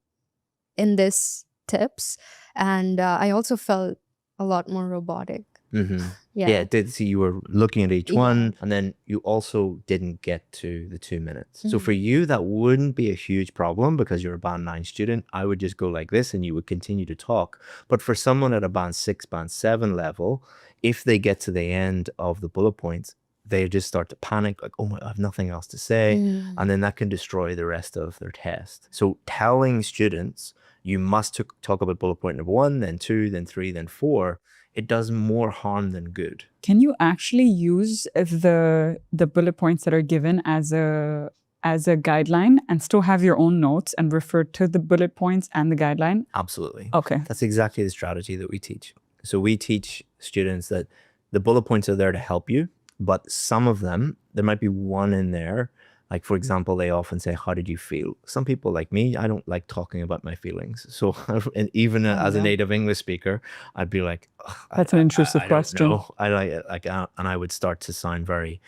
this tips, and I also felt a lot more robotic. Yeah, it did. See, you were looking at each one, and then you also didn't get to the 2 minutes. So for you, that wouldn't be a huge problem because you're a band 9 student. I would just go like this and you would continue to talk. But for someone at a band 6, band 7 level, if they get to the end of the bullet points, they just start to panic, like, oh my, I have nothing else to say. And then that can destroy the rest of their test. So telling students, you must talk about bullet point number 1, then 2, then 3, then 4, it does more harm than good. Can you actually use the bullet points that are given as a guideline and still have your own notes and refer to the bullet points and the guideline? Absolutely. Okay. That's exactly the strategy that we teach. So we teach students that the bullet points are there to help you, but some of them, there might be one in there. Like, for example, they often say, how did you feel? Some people like me, I don't like talking about my feelings. So and even as a native English speaker, I'd be like, that's an intrusive question. And I would start to sound very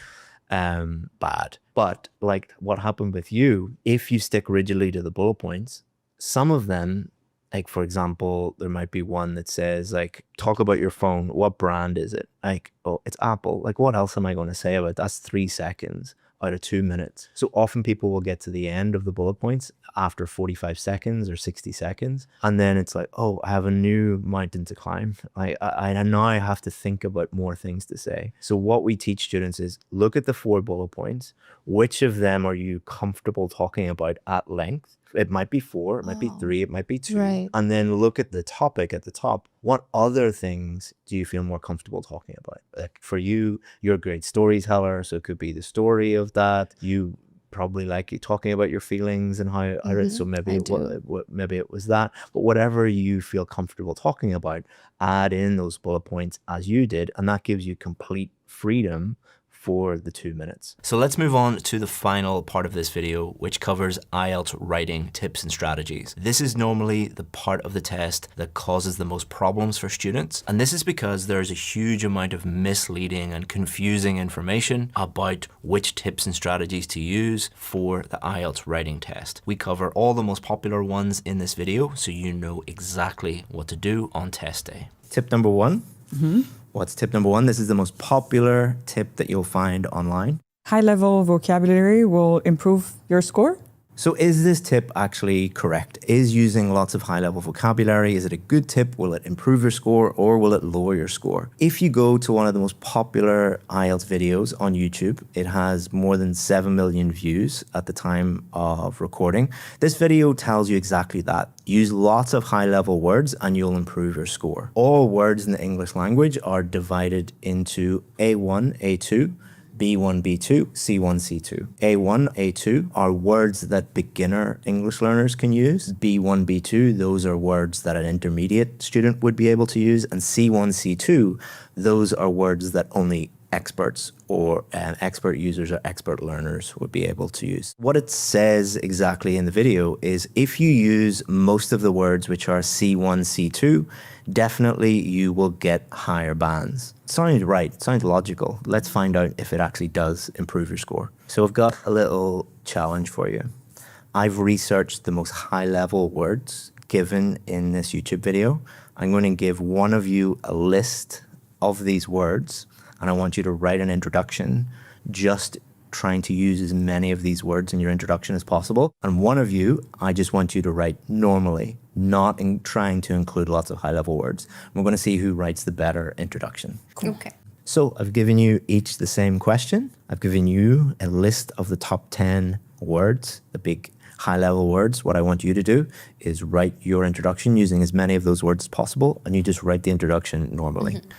bad. But like what happened with you, if you stick rigidly to the bullet points, some of them, like, for example, there might be one that says, like, talk about your phone. What brand is it? Like, oh, it's Apple. Like, what else am I going to say about it? That's 3 seconds out of 2 minutes. So often people will get to the end of the bullet points after 45 seconds or 60 seconds. And then it's like, oh, I have a new mountain to climb. I now I have to think about more things to say. So what we teach students is look at the 4 bullet points. Which of them are you comfortable talking about at length? It might be 4, it might be 3, it might be 2. Right. And then look at the topic at the top. What other things do you feel more comfortable talking about? Like for you, you're a great storyteller, so it could be the story of that. You probably like talking about your feelings and how so maybe maybe it was that. But whatever you feel comfortable talking about, add in those bullet points as you did, and that gives you complete freedom for the 2 minutes. So let's move on to the final part of this video, which covers IELTS writing tips and strategies. This is normally the part of the test that causes the most problems for students. And this is because there's a huge amount of misleading and confusing information about which tips and strategies to use for the IELTS writing test. We cover all the most popular ones in this video, so you know exactly what to do on test day. Tip number 1. What's tip number 1? This is the most popular tip that you'll find online. High-level vocabulary will improve your score? So is this tip actually correct? Is using lots of high-level vocabulary, is it a good tip? Will it improve your score or will it lower your score? If you go to one of the most popular IELTS videos on YouTube, it has more than 7 million views at the time of recording. This video tells you exactly that. Use lots of high-level words and you'll improve your score. All words in the English language are divided into A1, A2, B1, B2, C1, C2. A1, A2 are words that beginner English learners can use. B1, B2, those are words that an intermediate student would be able to use. And C1, C2, those are words that only experts or expert users or expert learners would be able to use. What it says exactly in the video is if you use most of the words which are C1, C2, definitely you will get higher bands. Sounds right, sounds logical. Let's find out if it actually does improve your score. So I've got a little challenge for you. I've researched the most high-level words given in this YouTube video. I'm going to give one of you a list of these words, and I want you to write an introduction just trying to use as many of these words in your introduction as possible. And one of you, I just want you to write normally, not in trying to include lots of high-level words. We're going to see who writes the better introduction. Cool. Okay. So I've given you each the same question. I've given you a list of the top 10 words, the big high-level words. What I want you to do is write your introduction using as many of those words as possible, and you just write the introduction normally. Mm-hmm.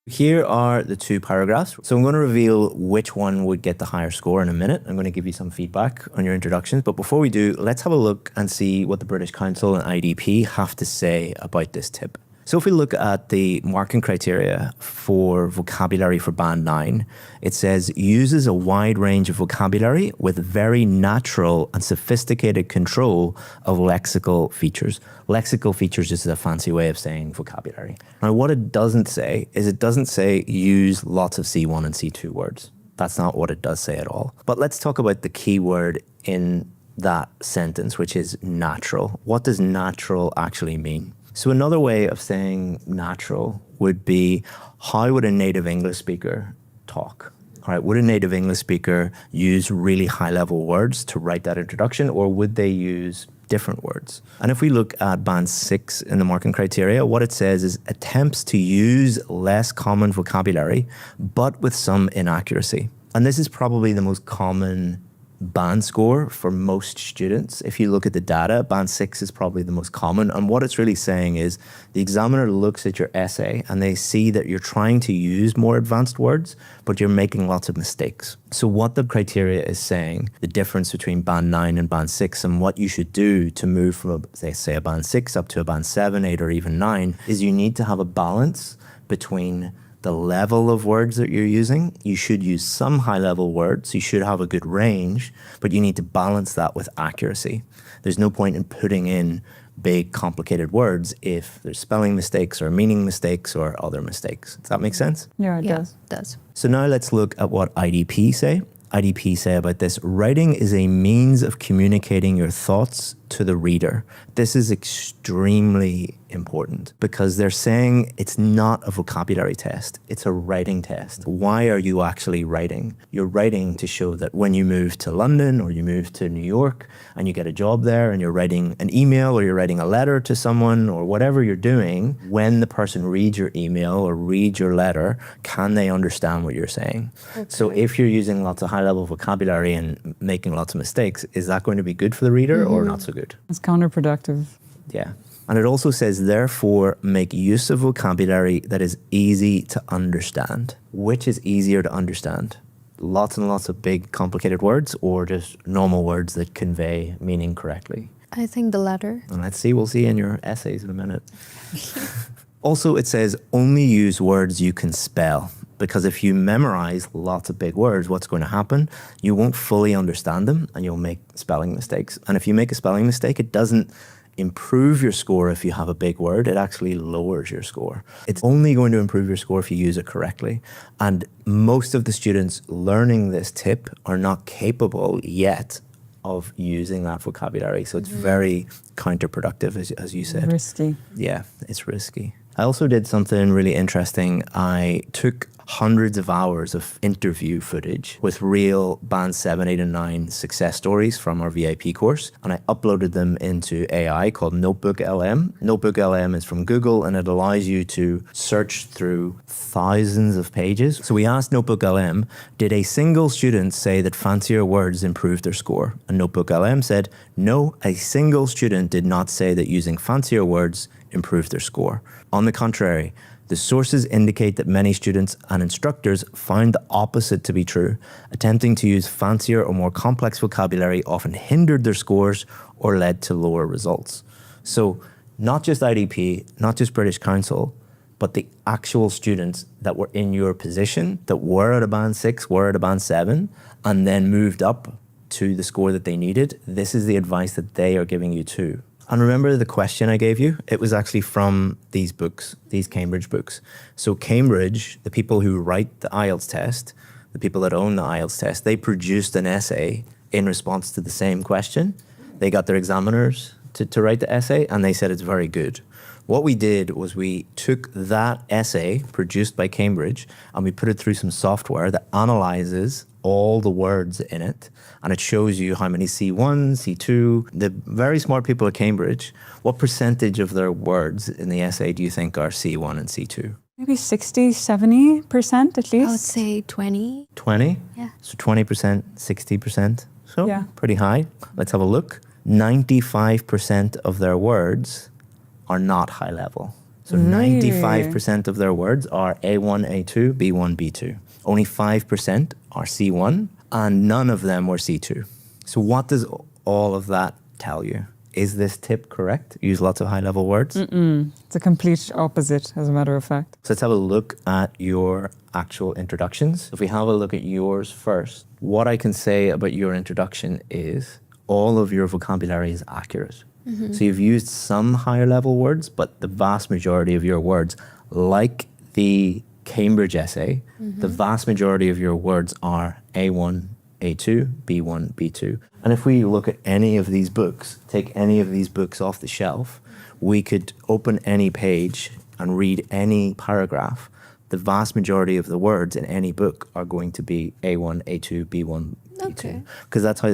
Here are the two paragraphs. So I'm going to reveal which one would get the higher score in a minute. I'm going to give you some feedback on your introductions. But before we do, let's have a look and see what the British Council and IDP have to say about this tip. So if we look at the marking criteria for vocabulary for Band 9, it says uses a wide range of vocabulary with very natural and sophisticated control of lexical features. Lexical features is a fancy way of saying vocabulary. Now, what it doesn't say is it doesn't say use lots of C1 and C2 words. That's not what it does say at all. But let's talk about the key word in that sentence, which is natural. What does natural actually mean? So another way of saying natural would be, how would a native English speaker talk? All right, would a native English speaker use really high-level words to write that introduction, or would they use different words? And if we look at Band 6 in the marking criteria, what it says is attempts to use less common vocabulary, but with some inaccuracy. And this is probably the most common band score for most students. If you look at the data, Band 6 is probably the most common. And what it's really saying is the examiner looks at your essay and they see that you're trying to use more advanced words, but you're making lots of mistakes. So what the criteria is saying, the difference between Band 9 and Band 6 and what you should do to move from, say a Band 6 up to a Band 7, 8, or even 9, is you need to have a balance between the level of words that you're using. You should use some high-level words. You should have a good range, but you need to balance that with accuracy. There's no point in putting in big, complicated words if there's spelling mistakes or meaning mistakes or other mistakes. Does that make sense? Yeah, it It does. So now let's look at what IDP say. IDP say about this: writing is a means of communicating your thoughts to the reader. This is extremely important because they're saying it's not a vocabulary test, it's a writing test. Why are you actually writing? You're writing to show that when you move to London or you move to New York and you get a job there and you're writing an email or you're writing a letter to someone or whatever you're doing, when the person reads your email or reads your letter, can they understand what you're saying? Okay. So if you're using lots of high-level vocabulary and making lots of mistakes, is that going to be good for the reader or not so good? It's counterproductive. Yeah. And it also says, therefore, make use of vocabulary that is easy to understand. Which is easier to understand? Lots and lots of big, complicated words, or just normal words that convey meaning correctly? I think the latter. And let's see, we'll see in your essays in a minute. Also, it says, only use words you can spell. Because if you memorize lots of big words, what's going to happen? You won't fully understand them and you'll make spelling mistakes. And if you make a spelling mistake, it doesn't improve your score if you have a big word. It actually lowers your score. It's only going to improve your score if you use it correctly. And most of the students learning this tip are not capable yet of using that vocabulary. So it's very counterproductive, as you said. Risky. Yeah, it's risky. I also did something really interesting. I took hundreds of hours of interview footage with real Band 7, 8 and 9 success stories from our VIP course, and I uploaded them into AI called Notebook LM. Notebook LM is from Google, and it allows you to search through thousands of pages. So we asked Notebook LM, did a single student say that fancier words improved their score? And Notebook LM said, no, a single student did not say that using fancier words improved their score. On the contrary, the sources indicate that many students and instructors found the opposite to be true. Attempting to use fancier or more complex vocabulary often hindered their scores or led to lower results. So not just IDP, not just British Council, but the actual students that were in your position, that were at a Band 6, were at a Band 7, and then moved up to the score that they needed. This is the advice that they are giving you too. And remember the question I gave you? It was actually from these books, these Cambridge books. So Cambridge, the people who write the IELTS test, the people that own the IELTS test, they produced an essay in response to the same question. They got their examiners to write the essay, and they said it's very good. What we did was we took that essay produced by Cambridge and we put it through some software that analyzes all the words in it, and it shows you how many C1, C2. The very smart people at Cambridge, what percentage of their words in the essay do you think are C1 and C2? Maybe 60, 70% at least. I would say 20. 20? Yeah. So 20%, 60%. So Yeah. pretty high. Let's have a look. 95% of their words are not high level. So Really? 95% of their words are A1, A2, B1, B2. Only 5% are C1, and none of them were C2. So what does all of that tell you? Is this tip correct? Use lots of high level words? It's a complete opposite, as a matter of fact. So let's have a look at your actual introductions. If we have a look at yours first, what I can say about your introduction is all of your vocabulary is accurate. So you've used some higher level words, but the vast majority of your words, like the Cambridge essay, the vast majority of your words are A1, A2, B1, B2. And if we look at any of these books, take any of these books off the shelf, we could open any page and read any paragraph. The vast majority of the words in any book are going to be A1, A2, B1, Okay. because that's how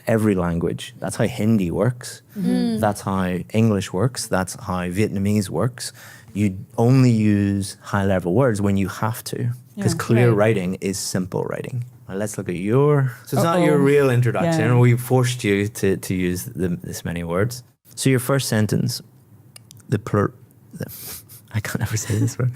every language, that's how Hindi works, that's how English works, that's how Vietnamese works. You only use high level words when you have to, because clear writing is simple writing. Well, let's look at your, so it's not your real introduction, Yeah. we forced you to use this many words. So your first sentence, I can't ever say this word.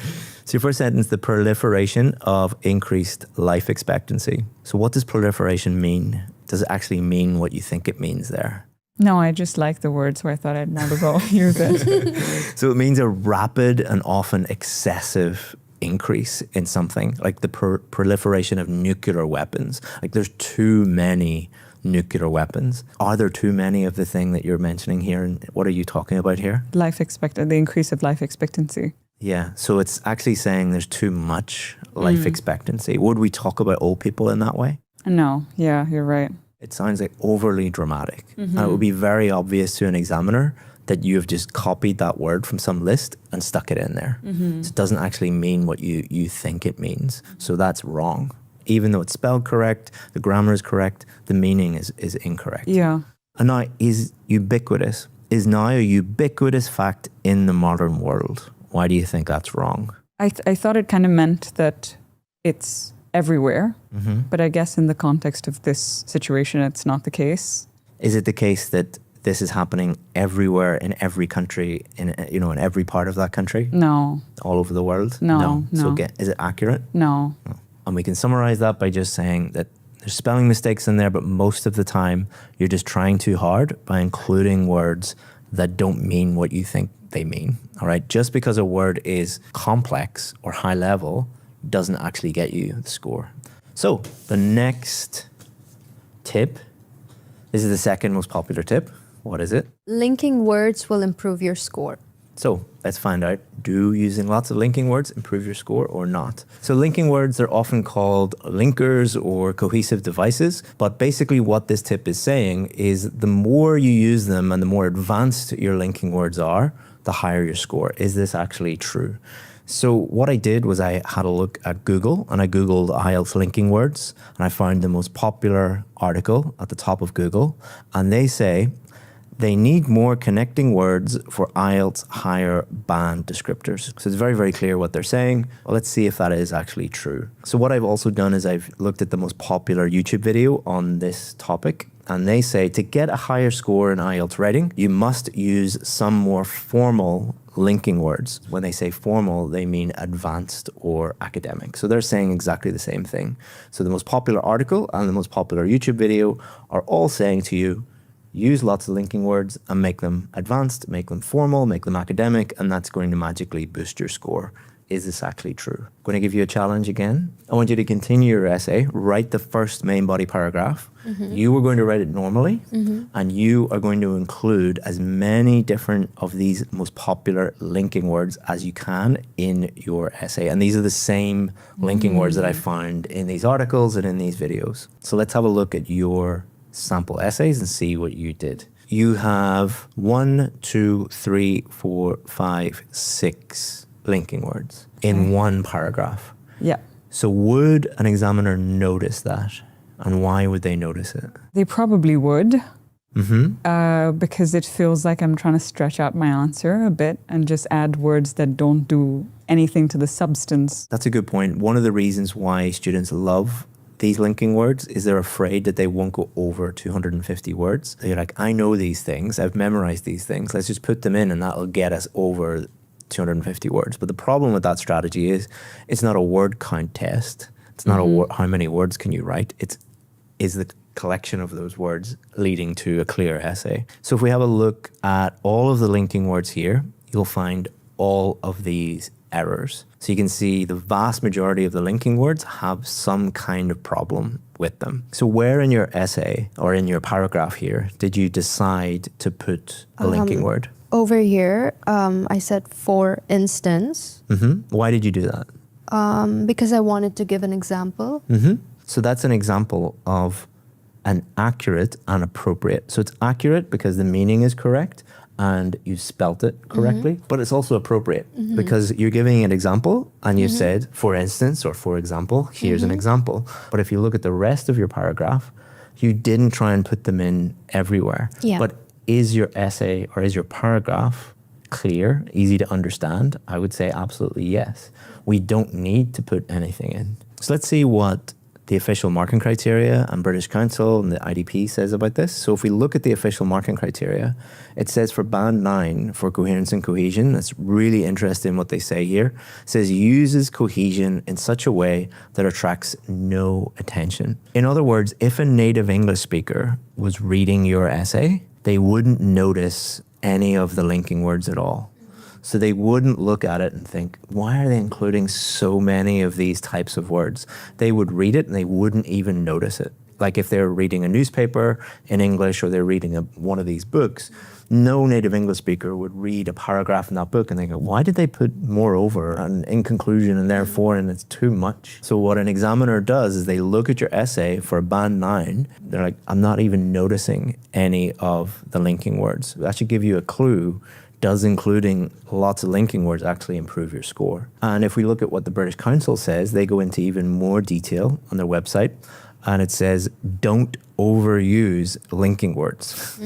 So your first sentence, the proliferation of increased life expectancy. So what does proliferation mean? Does it actually mean what you think it means there? No, I just like the word, so I thought I'd might as well use it. So it means a rapid and often excessive increase in something, like the proliferation of nuclear weapons. Like there's too many nuclear weapons. Are there too many of the thing that you're mentioning here? And what are you talking about here? The increase of life expectancy. Yeah, so it's actually saying there's too much life expectancy. Would we talk about old people in that way? No, yeah, you're right. It sounds like overly dramatic. And it would be very obvious to an examiner that you have just copied that word from some list and stuck it in there. So it doesn't actually mean what you think it means. So that's wrong. Even though it's spelled correct, the grammar is correct, the meaning is incorrect. Yeah. And now is now a ubiquitous fact in the modern world. Why do you think that's wrong? I thought it kind of meant that it's everywhere, but I guess in the context of this situation, it's not the case. Is it the case that this is happening everywhere in every country, in every part of that country? No. All over the world? No. So again, is it accurate? No. And we can summarize that by just saying that there's spelling mistakes in there, but most of the time you're just trying too hard by including words that don't mean what you think they mean. All right. Just because a word is complex or high level doesn't actually get you the score. So the next tip, this is the second most popular tip. What is it? Linking words will improve your score. So let's find out, do using lots of linking words improve your score or not? So linking words are often called linkers or cohesive devices, but basically what this tip is saying is the more you use them and the more advanced your linking words are, the higher your score. Is this actually true? So what I did was I had a look at Google and I Googled IELTS linking words and I found the most popular article at the top of Google, and they say they need more connecting words for IELTS higher band descriptors. So it's very, very clear what they're saying. Well, let's see if that is actually true. So what I've also done is I've looked at the most popular YouTube video on this topic, and they say to get a higher score in IELTS writing, you must use some more formal linking words. When they say formal, they mean advanced or academic. So they're saying exactly the same thing. So the most popular article and the most popular YouTube video are all saying to you, use lots of linking words and make them advanced, make them formal, make them academic, and that's going to magically boost your score. Is this actually true? I'm going to give you a challenge again. I want you to continue your essay, write the first main body paragraph. You are going to write it normally, and you are going to include as many different of these most popular linking words as you can in your essay. And these are the same linking words that I found in these articles and in these videos. So let's have a look at your sample essays and see what you did. You have 1, 2, 3, 4, 5, 6 linking words in one paragraph. Yeah. So would an examiner notice that? And why would they notice it? They probably would. Because it feels like I'm trying to stretch out my answer a bit and just add words that don't do anything to the substance. That's a good point. One of the reasons why students love these linking words is they're afraid that they won't go over 250 words. They're like, I know these things, I've memorized these things, let's just put them in and that'll get us over 250 words. But the problem with that strategy is it's not a word count test. It's not how many words can you write. Is the collection of those words leading to a clear essay. So if we have a look at all of the linking words here, you'll find all of these errors. So you can see the vast majority of the linking words have some kind of problem with them. So where in your essay or in your paragraph here did you decide to put a linking word? Over here, I said for instance. Why did you do that? Because I wanted to give an example. So that's an example of an accurate and appropriate. So it's accurate because the meaning is correct and you spelt it correctly, but it's also appropriate because you're giving an example and you said, for instance, or for example, here's an example. But if you look at the rest of your paragraph, you didn't try and put them in everywhere. Yeah. But is your essay or is your paragraph clear, easy to understand? I would say absolutely yes. We don't need to put anything in. So let's see what the official marking criteria and British Council and the IDP says about this. So if we look at the official marking criteria, it says for band 9 for coherence and cohesion, that's really interesting what they say here. It says uses cohesion in such a way that attracts no attention. In other words, if a native English speaker was reading your essay, they wouldn't notice any of the linking words at all. So they wouldn't look at it and think, why are they including so many of these types of words? They would read it and they wouldn't even notice it. Like if they're reading a newspaper in English or they're reading one of these books, no native English speaker would read a paragraph in that book and they go, why did they put moreover and in conclusion and therefore and it's too much? So what an examiner does is they look at your essay for band 9, they're like, I'm not even noticing any of the linking words. That should give you a clue. Does including lots of linking words actually improve your score? And if we look at what the British Council says, they go into even more detail on their website, and it says, don't overuse linking words.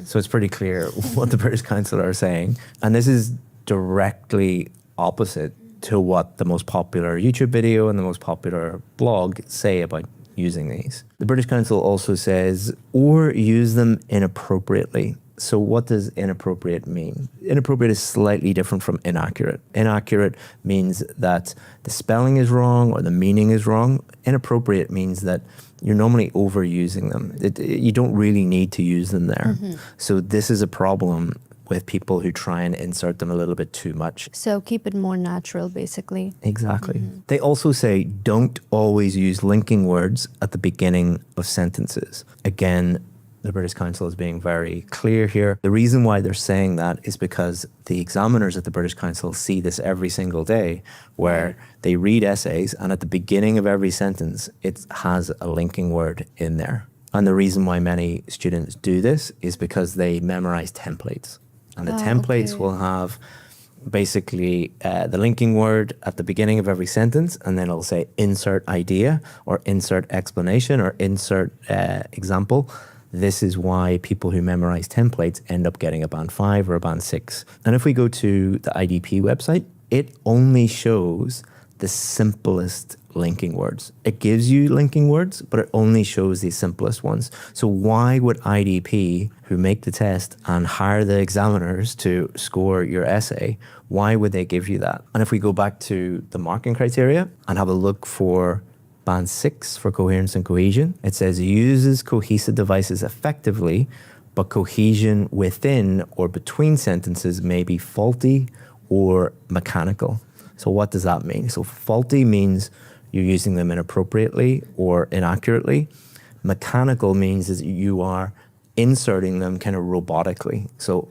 So it's pretty clear what the British Council are saying. And this is directly opposite to what the most popular YouTube video and the most popular blog say about using these. The British Council also says, or use them inappropriately. So what does inappropriate mean? Inappropriate is slightly different from inaccurate. Inaccurate means that the spelling is wrong or the meaning is wrong. Inappropriate means that you're normally overusing them. You don't really need to use them there. So this is a problem with people who try and insert them a little bit too much. So keep it more natural, basically. Exactly. They also say don't always use linking words at the beginning of sentences. Again, the British Council is being very clear here. The reason why they're saying that is because the examiners at the British Council see this every single day, where they read essays and at the beginning of every sentence, it has a linking word in there. And the reason why many students do this is because they memorize templates. And the templates will have basically the linking word at the beginning of every sentence, and then it'll say insert idea or insert explanation or insert example. This is why people who memorize templates end up getting a band 5 or a band 6. And if we go to the IDP website, it only shows the simplest linking words. It gives you linking words, but it only shows the simplest ones. So why would IDP, who make the test and hire the examiners to score your essay, why would they give you that? And if we go back to the marking criteria and have a look for band 6 for coherence and cohesion, it says uses cohesive devices effectively, but cohesion within or between sentences may be faulty or mechanical. So what does that mean? So faulty means you're using them inappropriately or inaccurately. Mechanical means is you are inserting them kind of robotically. So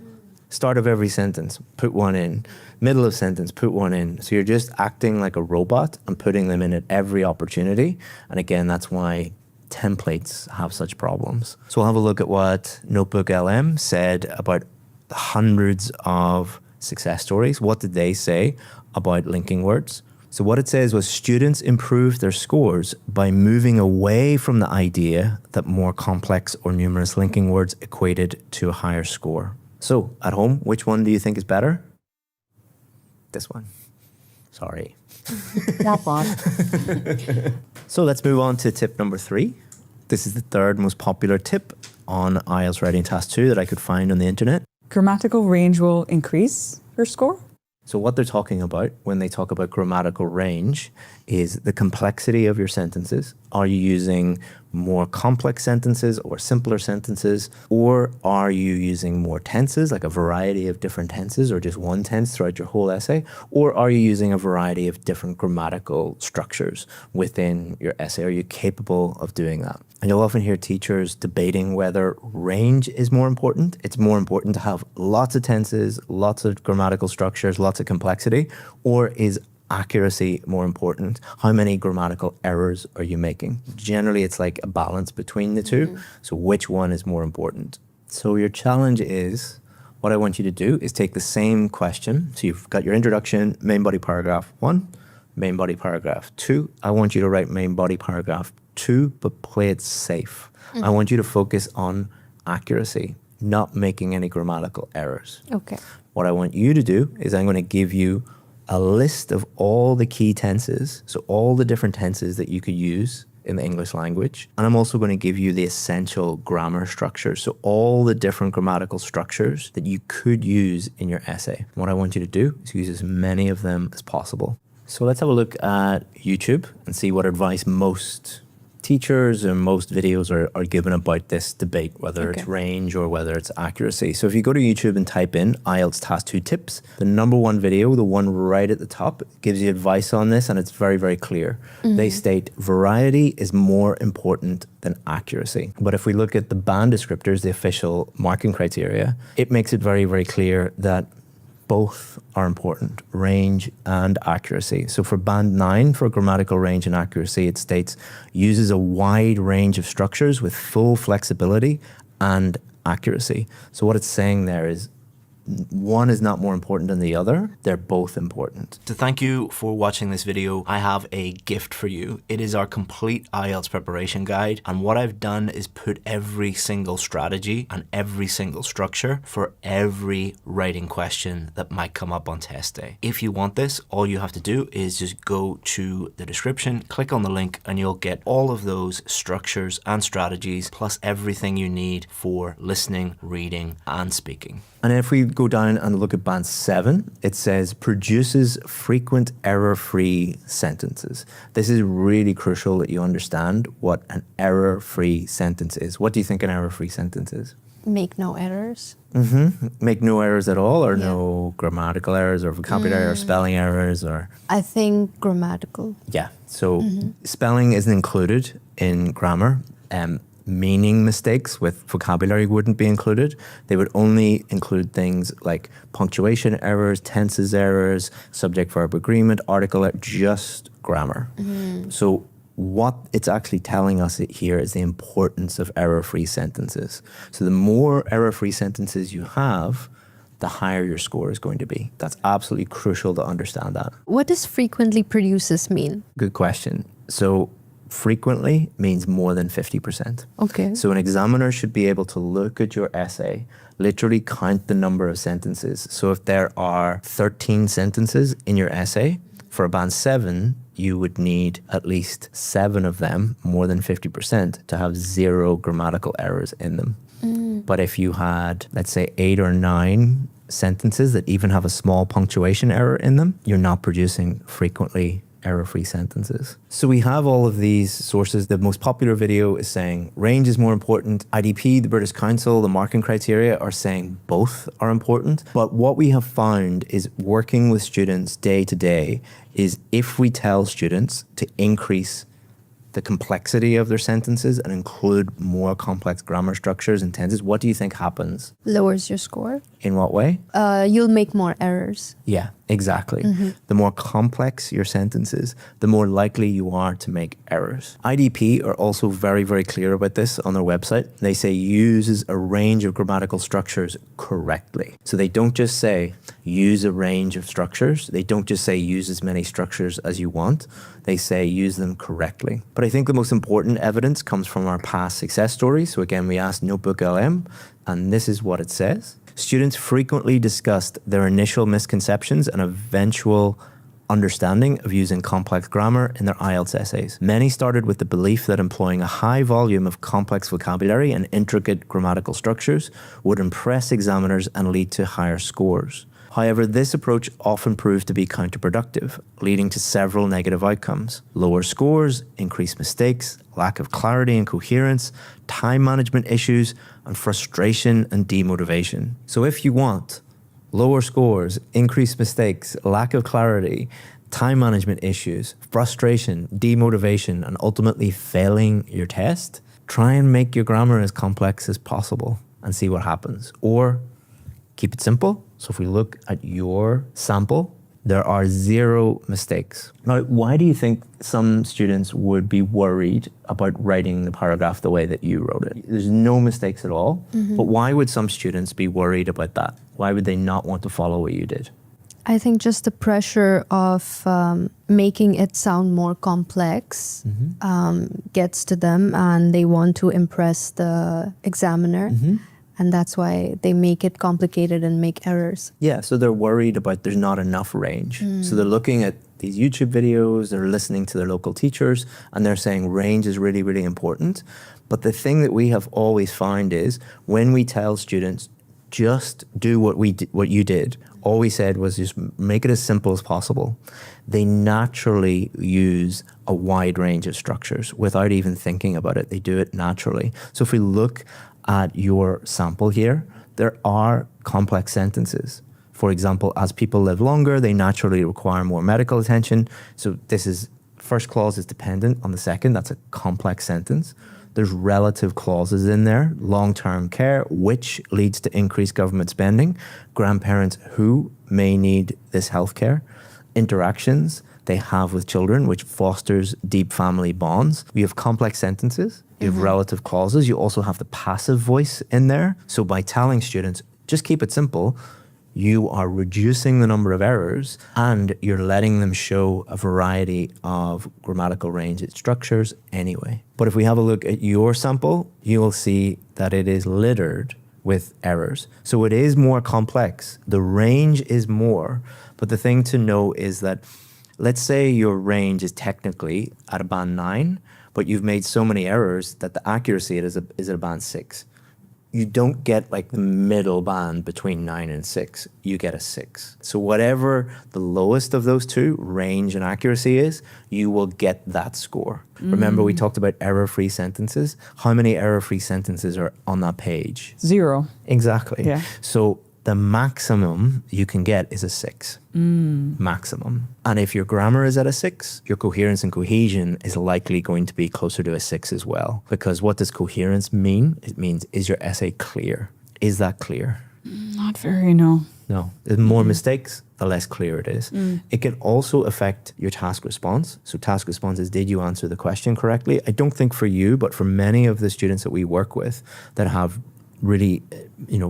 start of every sentence, put one in. Middle of sentence, put one in. So you're just acting like a robot and putting them in at every opportunity. And again, that's why templates have such problems. So we'll have a look at what Notebook LM said about the hundreds of success stories. What did they say about linking words? So what it says was students improved their scores by moving away from the idea that more complex or numerous linking words equated to a higher score. So at home, which one do you think is better? This one. Sorry. That one. So let's move on to tip number 3. This is the third most popular tip on IELTS Writing Task 2 that I could find on the internet. Grammatical range will increase your score? So what they're talking about when they talk about grammatical range is the complexity of your sentences. Are you using more complex sentences or simpler sentences? Or are you using more tenses, like a variety of different tenses, or just one tense throughout your whole essay? Or are you using a variety of different grammatical structures within your essay? Are you capable of doing that? And you'll often hear teachers debating whether range is more important. It's more important to have lots of tenses, lots of grammatical structures, lots of complexity, or is accuracy more important? How many grammatical errors are you making? Generally, it's like a balance between the two. So which one is more important? So your challenge is, what I want you to do is take the same question. So you've got your introduction, main body paragraph 1, main body paragraph 2. I want you to write main body paragraph 2, but play it safe. I want you to focus on accuracy, not making any grammatical errors. Okay. What I want you to do is I'm going to give you a list of all the key tenses, so all the different tenses that you could use in the English language. And I'm also going to give you the essential grammar structures, so all the different grammatical structures that you could use in your essay. What I want you to do is use as many of them as possible. So let's have a look at YouTube and see what advice most teachers and most videos are given about this debate, whether it's range or whether it's accuracy. So if you go to YouTube and type in IELTS Task 2 tips, the number one video, the one right at the top, gives you advice on this, and it's very, very clear. They state variety is more important than accuracy. But if we look at the band descriptors, the official marking criteria, it makes it very, very clear that both are important, range and accuracy. So for band 9, for grammatical range and accuracy, it states uses a wide range of structures with full flexibility and accuracy. So what it's saying there is one is not more important than the other. They're both important. To thank you for watching this video, I have a gift for you. It is our complete IELTS preparation guide. And what I've done is put every single strategy and every single structure for every writing question that might come up on test day. If you want this, all you have to do is just go to the description, click on the link, and you'll get all of those structures and strategies, plus everything you need for listening, reading, and speaking. And if we go down and look at band 7, it says produces frequent error-free sentences. This is really crucial that you understand what an error-free sentence is. What do you think an error-free sentence is? Make no errors. Make no errors at all, or no grammatical errors or vocabulary or spelling errors, or? I think grammatical. Yeah, so spelling isn't included in grammar. meaning mistakes with vocabulary wouldn't be included. They would only include things like punctuation errors, tenses errors, subject-verb agreement, article, just grammar. So what it's actually telling us here is the importance of error-free sentences. So the more error-free sentences you have, the higher your score is going to be. That's absolutely crucial to understand that. What does frequently produces mean? Good question. So frequently means more than 50%. Okay. So an examiner should be able to look at your essay, literally count the number of sentences. So if there are 13 sentences in your essay, for a band 7, you would need at least 7 of them, more than 50%, to have 0 grammatical errors in them. But if you had, let's say, 8 or 9 sentences that even have a small punctuation error in them, you're not producing frequently error-free sentences. So we have all of these sources. The most popular video is saying range is more important. IDP, the British Council, the marking criteria are saying both are important. But what we have found is working with students day to day is if we tell students to increase the complexity of their sentences and include more complex grammar structures and tenses, what do you think happens? Lowers your score. In what way? You'll make more errors. Yeah, exactly. The more complex your sentences, the more likely you are to make errors. IDP are also very, very clear about this on their website. They say uses a range of grammatical structures correctly. So they don't just say use a range of structures. They don't just say use as many structures as you want. They say use them correctly. But I think the most important evidence comes from our past success stories. So again, we asked Notebook LM, and this is what it says. Students frequently discussed their initial misconceptions and eventual understanding of using complex grammar in their IELTS essays. Many started with the belief that employing a high volume of complex vocabulary and intricate grammatical structures would impress examiners and lead to higher scores. However, this approach often proved to be counterproductive, leading to several negative outcomes: lower scores, increased mistakes, lack of clarity and coherence, time management issues, and frustration and demotivation. So if you want lower scores, increased mistakes, lack of clarity, time management issues, frustration, demotivation, and ultimately failing your test, try and make your grammar as complex as possible and see what happens. Or keep it simple. So if we look at your sample, there are 0 mistakes. Now, why do you think some students would be worried about writing the paragraph the way that you wrote it? There's no mistakes at all. But why would some students be worried about that? Why would they not want to follow what you did? I think just the pressure of making it sound more complex gets to them, and they want to impress the examiner. And that's why they make it complicated and make errors. Yeah, so they're worried about there's not enough range. So they're looking at these YouTube videos, they're listening to their local teachers, and they're saying range is really, really important. But the thing that we have always found is when we tell students, just do what you did, all we said was just make it as simple as possible. They naturally use a wide range of structures without even thinking about it. They do it naturally. So if we look at your sample here, there are complex sentences. For example, as people live longer, they naturally require more medical attention. So this is, first clause is dependent on the second. That's a complex sentence. There's relative clauses in there, long-term care, which leads to increased government spending, grandparents who may need this healthcare, interactions they have with children, which fosters deep family bonds. You have complex sentences, you have relative clauses, you also have the passive voice in there. So by telling students, just keep it simple, you are reducing the number of errors and you're letting them show a variety of grammatical range and structures anyway. But if we have a look at your sample, you will see that it is littered with errors. So it is more complex. The range is more, but the thing to know is that let's say your range is technically at a band 9, but you've made so many errors that the accuracy is at a band 6. You don't get like the middle band between 9 and 6. You get a 6. So whatever the lowest of those two, range and accuracy, is, you will get that score. Remember we talked about error-free sentences? How many error-free sentences are on that page? 0. Exactly. Yeah. So the maximum you can get is a 6. Maximum. And if your grammar is at a 6, your coherence and cohesion is likely going to be closer to a 6 as well. Because what does coherence mean? It means, is your essay clear? Is that clear? Not very, no. No. The more mistakes, the less clear it is. It can also affect your task response. So task response is, did you answer the question correctly? I don't think for you, but for many of the students that we work with that have really,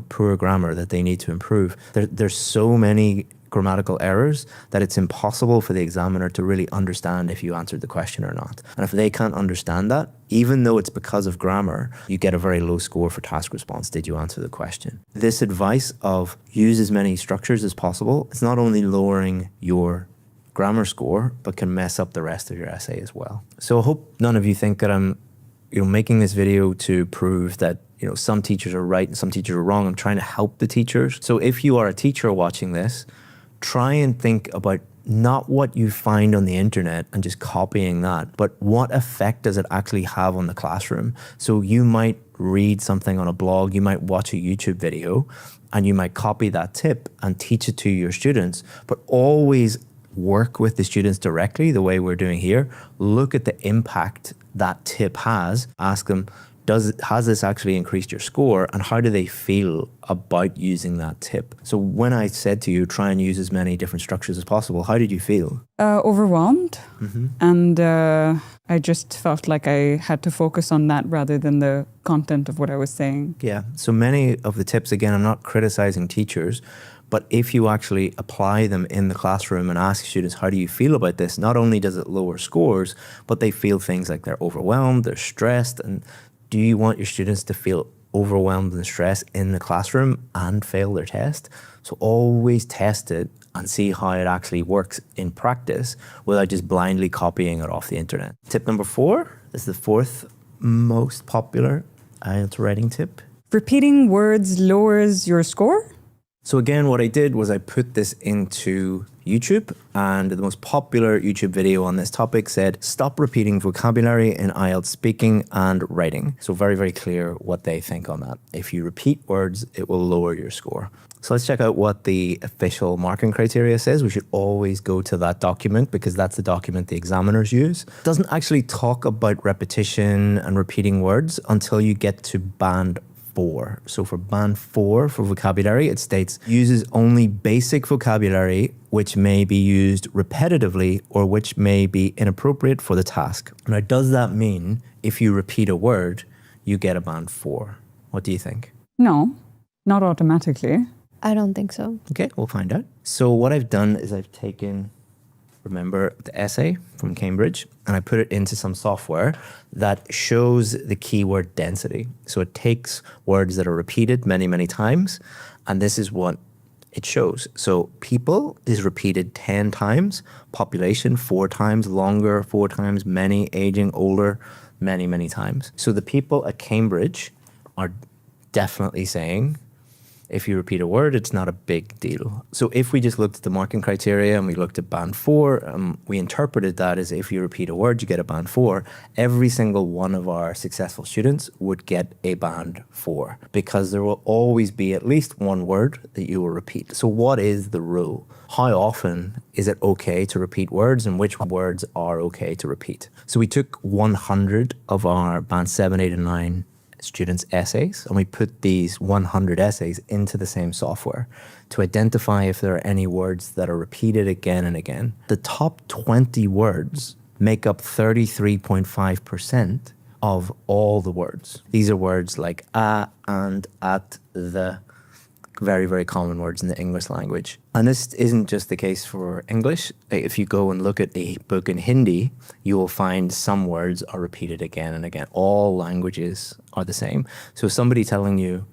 poor grammar that they need to improve, there's so many grammatical errors that it's impossible for the examiner to really understand if you answered the question or not. And if they can't understand that, even though it's because of grammar, you get a very low score for task response. Did you answer the question? This advice of use as many structures as possible, it's not only lowering your grammar score, but can mess up the rest of your essay as well. So I hope none of you think that I'm making this video to prove that some teachers are right and some teachers are wrong. I'm trying to help the teachers. So if you are a teacher watching this, try and think about not what you find on the internet and just copying that, but what effect does it actually have on the classroom? So you might read something on a blog, you might watch a YouTube video, and you might copy that tip and teach it to your students, but always work with the students directly the way we're doing here. Look at the impact that tip has. Ask them, has this actually increased your score, and how do they feel about using that tip? So when I said to you, try and use as many different structures as possible, how did you feel? Overwhelmed. And I just felt like I had to focus on that rather than the content of what I was saying. Yeah, so many of the tips, again, I'm not criticizing teachers, but if you actually apply them in the classroom and ask students, how do you feel about this? Not only does it lower scores, but they feel things like they're overwhelmed, they're stressed. And do you want your students to feel overwhelmed and stressed in the classroom and fail their test? So always test it and see how it actually works in practice without just blindly copying it off the internet. Tip number 4 is the 4th most popular IELTS writing tip. Repeating words lowers your score? So again, what I did was I put this into YouTube, and the most popular YouTube video on this topic said, stop repeating vocabulary in IELTS speaking and writing. So very, very clear what they think on that. If you repeat words, it will lower your score. So let's check out what the official marking criteria says. We should always go to that document because that's the document the examiners use. It doesn't actually talk about repetition and repeating words until you get to band 4. So for band 4 for vocabulary, it states uses only basic vocabulary which may be used repetitively or which may be inappropriate for the task. Now, does that mean if you repeat a word, you get a band 4? What do you think? No, not automatically. I don't think so. Okay, we'll find out. So what I've done is I've taken, remember, the essay from Cambridge, and I put it into some software that shows the keyword density. So it takes words that are repeated many, many times, and this is what it shows. So people is repeated 10 times, population 4 times, longer 4 times, many, aging, older, many, many times. So the people at Cambridge are definitely saying, if you repeat a word, it's not a big deal. So if we just looked at the marking criteria and we looked at band 4, we interpreted that as if you repeat a word, you get a band 4. Every single one of our successful students would get a band 4 because there will always be at least one word that you will repeat. So what is the rule? How often is it okay to repeat words and which words are okay to repeat? So we took 100 of our band 7, 8 and 9 students' essays, and we put these 100 essays into the same software to identify if there are any words that are repeated again and again. The top 20 words make up 33.5% of all the words. These are words like a, and, at, the, very, very common words in the English language. And this isn't just the case for English. If you go and look at a book in Hindi, you will find some words are repeated again and again. All languages are the same. So somebody telling you,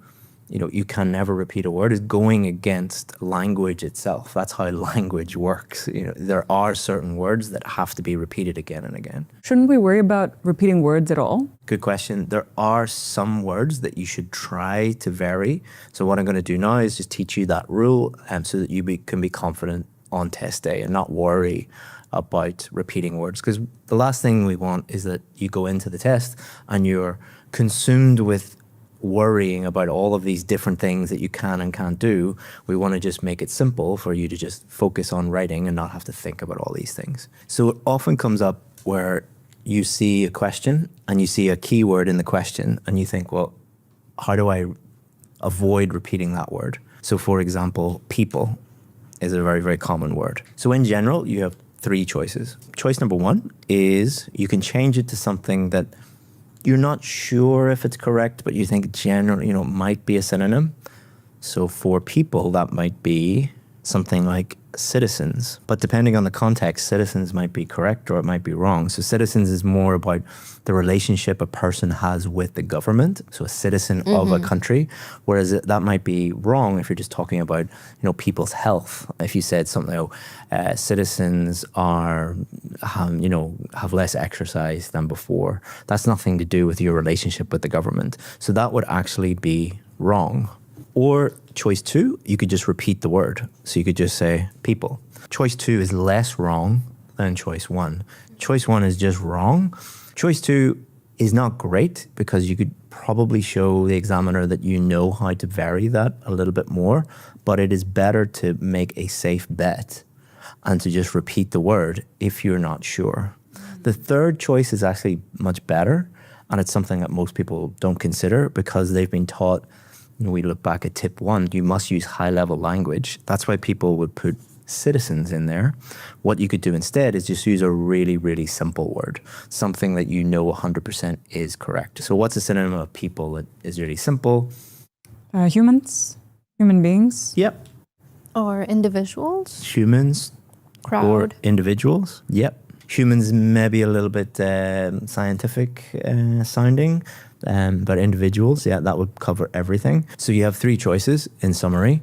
you can never repeat a word is going against language itself. That's how language works. There are certain words that have to be repeated again and again. Shouldn't we worry about repeating words at all? Good question. There are some words that you should try to vary. So what I'm going to do now is just teach you that rule so that you can be confident on test day and not worry about repeating words. Because the last thing we want is that you go into the test and you're consumed with worrying about all of these different things that you can and can't do. We want to just make it simple for you to just focus on writing and not have to think about all these things. So it often comes up where you see a question and you see a keyword in the question and you think, well, how do I avoid repeating that word? So for example, people is a very, very common word. So in general, you have 3 choices. Choice number 1 is you can change it to something that you're not sure if it's correct, but you think generally, might be a synonym. So for people, that might be something like citizens. But depending on the context, citizens might be correct or it might be wrong. So citizens is more about the relationship a person has with the government. So a citizen of a country, whereas that might be wrong if you're just talking about, people's health. If you said something, citizens have less exercise than before. That's nothing to do with your relationship with the government. So that would actually be wrong. Or choice 2, you could just repeat the word. So you could just say people. Choice 2 is less wrong than choice 1. Choice 1 is just wrong. Choice 2 is not great because you could probably show the examiner that you know how to vary that a little bit more, but it is better to make a safe bet and to just repeat the word if you're not sure. The third choice is actually much better, and it's something that most people don't consider because they've been taught, we look back at tip 1, you must use high-level language. That's why people would put citizens in there. What you could do instead is just use a really, really simple word, something that 100% is correct. So what's a synonym of people that is really simple? Humans, human beings. Yep. Or individuals. Humans. Crowd. Or individuals. Yep. Humans maybe a little bit scientific sounding, but individuals, that would cover everything. So you have 3 choices in summary.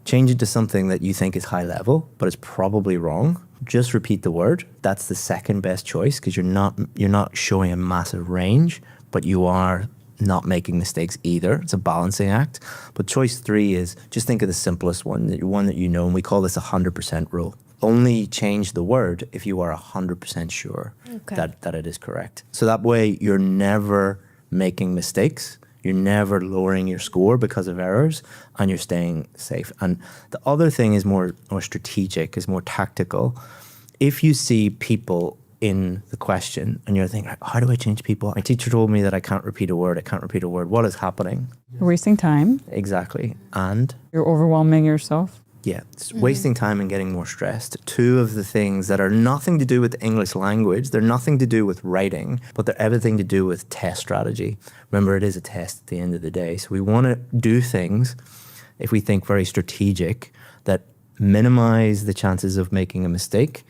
Change it to something that you think is high level, but it's probably wrong. Just repeat the word. That's the second best choice because you're not showing a massive range, but you are not making mistakes either. It's a balancing act. But choice 3 is just think of the simplest one, the one that and we call this a 100% rule. Only change the word if you are 100% sure that it is correct. So that way you're never making mistakes. You're never lowering your score because of errors, and you're staying safe. And the other thing is more strategic, is more tactical. If you see people in the question and you're thinking, how do I change people? My teacher told me that I can't repeat a word. What is happening? You're wasting time. Exactly. And? You're overwhelming yourself. Yeah, it's wasting time and getting more stressed. 2 of the things that are nothing to do with the English language, they're nothing to do with writing, but they're everything to do with test strategy. Remember, it is a test at the end of the day. So we want to do things, if we think very strategic, that minimize the chances of making a mistake,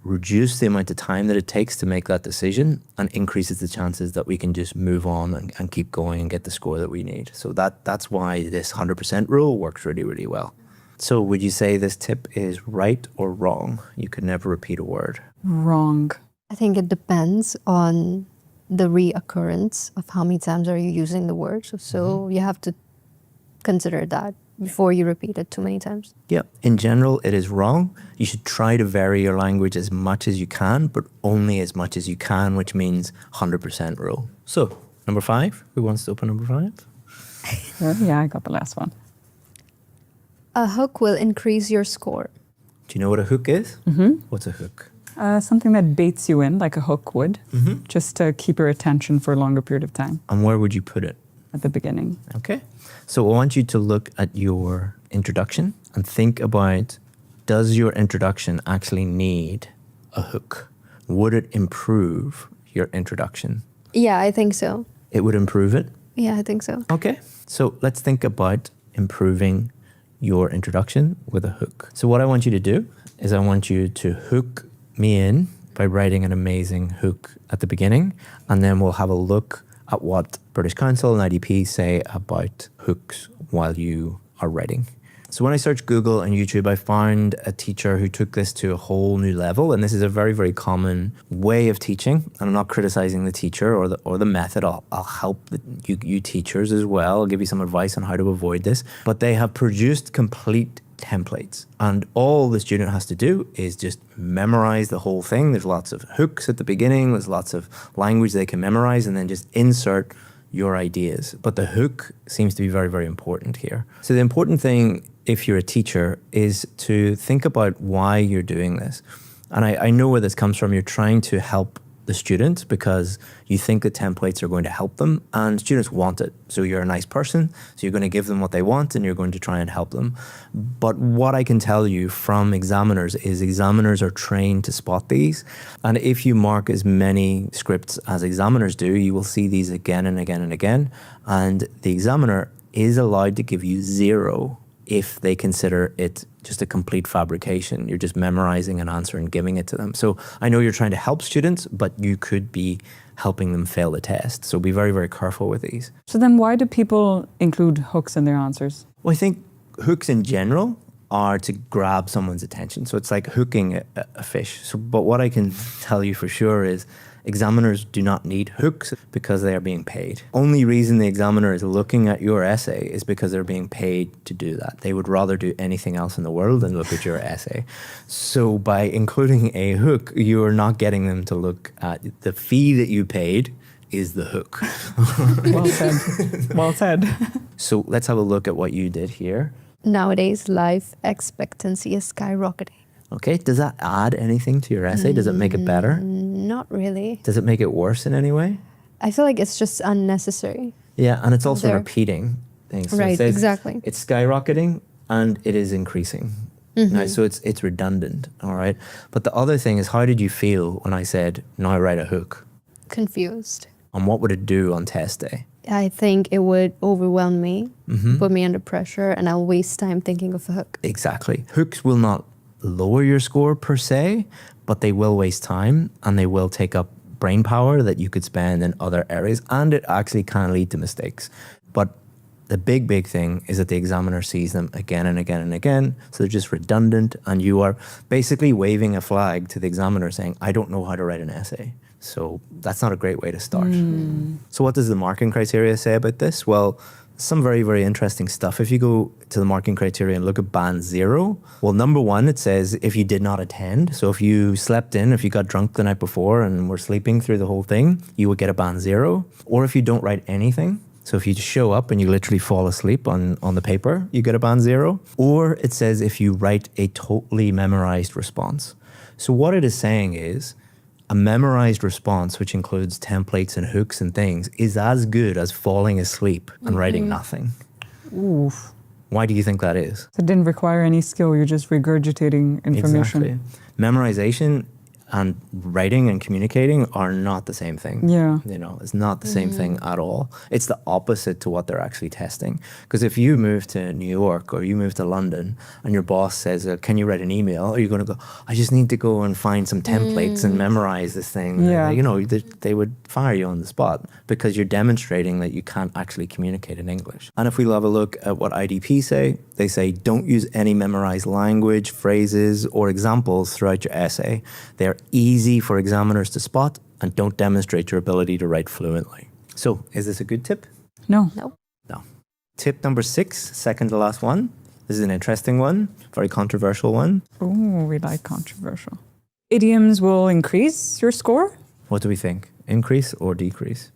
reduce the amount of time that it takes to make that decision, and increases the chances that we can just move on and keep going and get the score that we need. So that's why this 100% rule works really, really well. So would you say this tip is right or wrong? You could never repeat a word. Wrong. I think it depends on the reoccurrence of how many times are you using the word. So you have to consider that before you repeat it too many times. Yeah, in general, it is wrong. You should try to vary your language as much as you can, but only as much as you can, which means 100% rule. So, number 5, who wants to open number 5? Yeah, I got the last one. A hook will increase your score. Do you know what a hook is? What's a hook? Something that baits you in, like a hook would, just to keep your attention for a longer period of time. And where would you put it? At the beginning. Okay. So I want you to look at your introduction and think about, does your introduction actually need a hook? Would it improve your introduction? Yeah, I think so. It would improve it? Yeah, I think so. Okay. So let's think about improving your introduction with a hook. So what I want you to do is I want you to hook me in by writing an amazing hook at the beginning, and then we'll have a look at what British Council and IDP say about hooks while you are writing. So when I searched Google and YouTube, I found a teacher who took this to a whole new level, and this is a very, very common way of teaching. And I'm not criticizing the teacher or the method. I'll help you teachers as well. I'll give you some advice on how to avoid this. But they have produced complete templates, and all the student has to do is just memorize the whole thing. There's lots of hooks at the beginning. There's lots of language they can memorize, and then just insert your ideas. But the hook seems to be very, very important here. So the important thing, if you're a teacher, is to think about why you're doing this. And I know where this comes from. You're trying to help the students because you think the templates are going to help them, and students want it. So you're a nice person, so you're going to give them what they want and you're going to try and help them. But what I can tell you from examiners is examiners are trained to spot these. And if you mark as many scripts as examiners do, you will see these again and again and again. And the examiner is allowed to give you 0 if they consider it just a complete fabrication. You're just memorizing an answer and giving it to them. So I know you're trying to help students, but you could be helping them fail the test. So be very, very careful with these. So then why do people include hooks in their answers? Well, I think hooks in general are to grab someone's attention. So it's like hooking a fish. So, but what I can tell you for sure is examiners do not need hooks because they are being paid. Only reason the examiner is looking at your essay is because they're being paid to do that. They would rather do anything else in the world than look at your essay. So by including a hook, you're not getting them to look at the fee that you paid is the hook. Well said. Well said. So let's have a look at what you did here. Nowadays, life expectancy is skyrocketing. Okay, does that add anything to your essay? Does it make it better? Not really. Does it make it worse in any way? I feel like it's just unnecessary. Yeah, and it's also There. repeating things. So it Right, says exactly. It's skyrocketing and it is increasing. Right, so it's redundant, all right? But the other thing is, how did you feel when I said, now write a hook? Confused. And what would it do on test day? I think it would overwhelm me, put me under pressure, and I'll waste time thinking of a hook. Exactly. Hooks will not lower your score per se, but they will waste time and they will take up brain power that you could spend in other areas, and it actually can lead to mistakes. But the big thing is that the examiner sees them again and again and again, so they're just redundant, and you are basically waving a flag to the examiner saying, I don't know how to write an essay. So that's not a great way to start. So what does the marking criteria say about this? Well, some very, very interesting stuff. If you go to the marking criteria and look at band 0, well, number 1, it says if you did not attend. So if you slept in, if you got drunk the night before and were sleeping through the whole thing, you would get a band 0. Or if you don't write anything. So if you just show up and you literally fall asleep on the paper, you get a band 0. Or it says if you write a totally memorized response. So what it is saying is, a memorized response, which includes templates and hooks and things, is as good as falling asleep and writing nothing. Oof. Why do you think that is? So it didn't require any skill. You're just regurgitating information. Exactly. Memorization and writing and communicating are not the same thing. Yeah. You know, it's not the same thing at all. It's the opposite to what they're actually testing. Because if you move to New York or you move to London and your boss says, can you write an email? Are you going to go, I just need to go and find some templates and memorize this thing. Yeah. You know, they would fire you on the spot because you're demonstrating that you can't actually communicate in English. And if we have a look at what IDP say, they say, don't use any memorized language, phrases, or examples throughout your essay. They're easy for examiners to spot and don't demonstrate your ability to write fluently. So, is this a good tip? No. No. No. Tip number 6, second to last one. This is an interesting one, very controversial one. Oh, we like controversial. Idioms will increase your score? What do we think? Increase or decrease?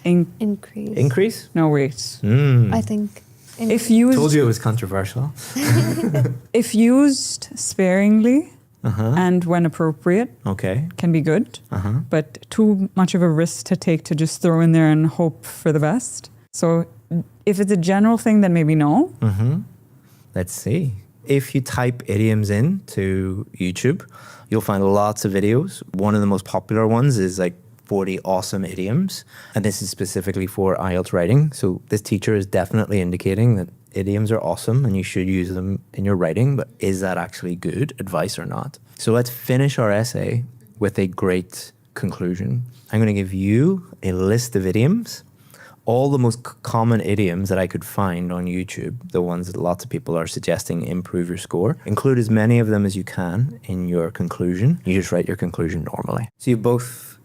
Increase. Increase? No, wait. I think. If used, Told you it was controversial. if used sparingly and when appropriate, Okay. can be good, but too much of a risk to take to just throw in there and hope for the best. So if it's a general thing, then maybe no. Let's see. If you type idioms into YouTube, you'll find lots of videos. One of the most popular ones is like 40 awesome idioms. And this is specifically for IELTS writing. So this teacher is definitely indicating that idioms are awesome and you should use them in your writing, but is that actually good advice or not? So let's finish our essay with a great conclusion. I'm going to give you a list of idioms, all the most common idioms that I could find on YouTube, the ones that lots of people are suggesting improve your score. Include as many of them as you can in your conclusion. You just write your conclusion normally. So you both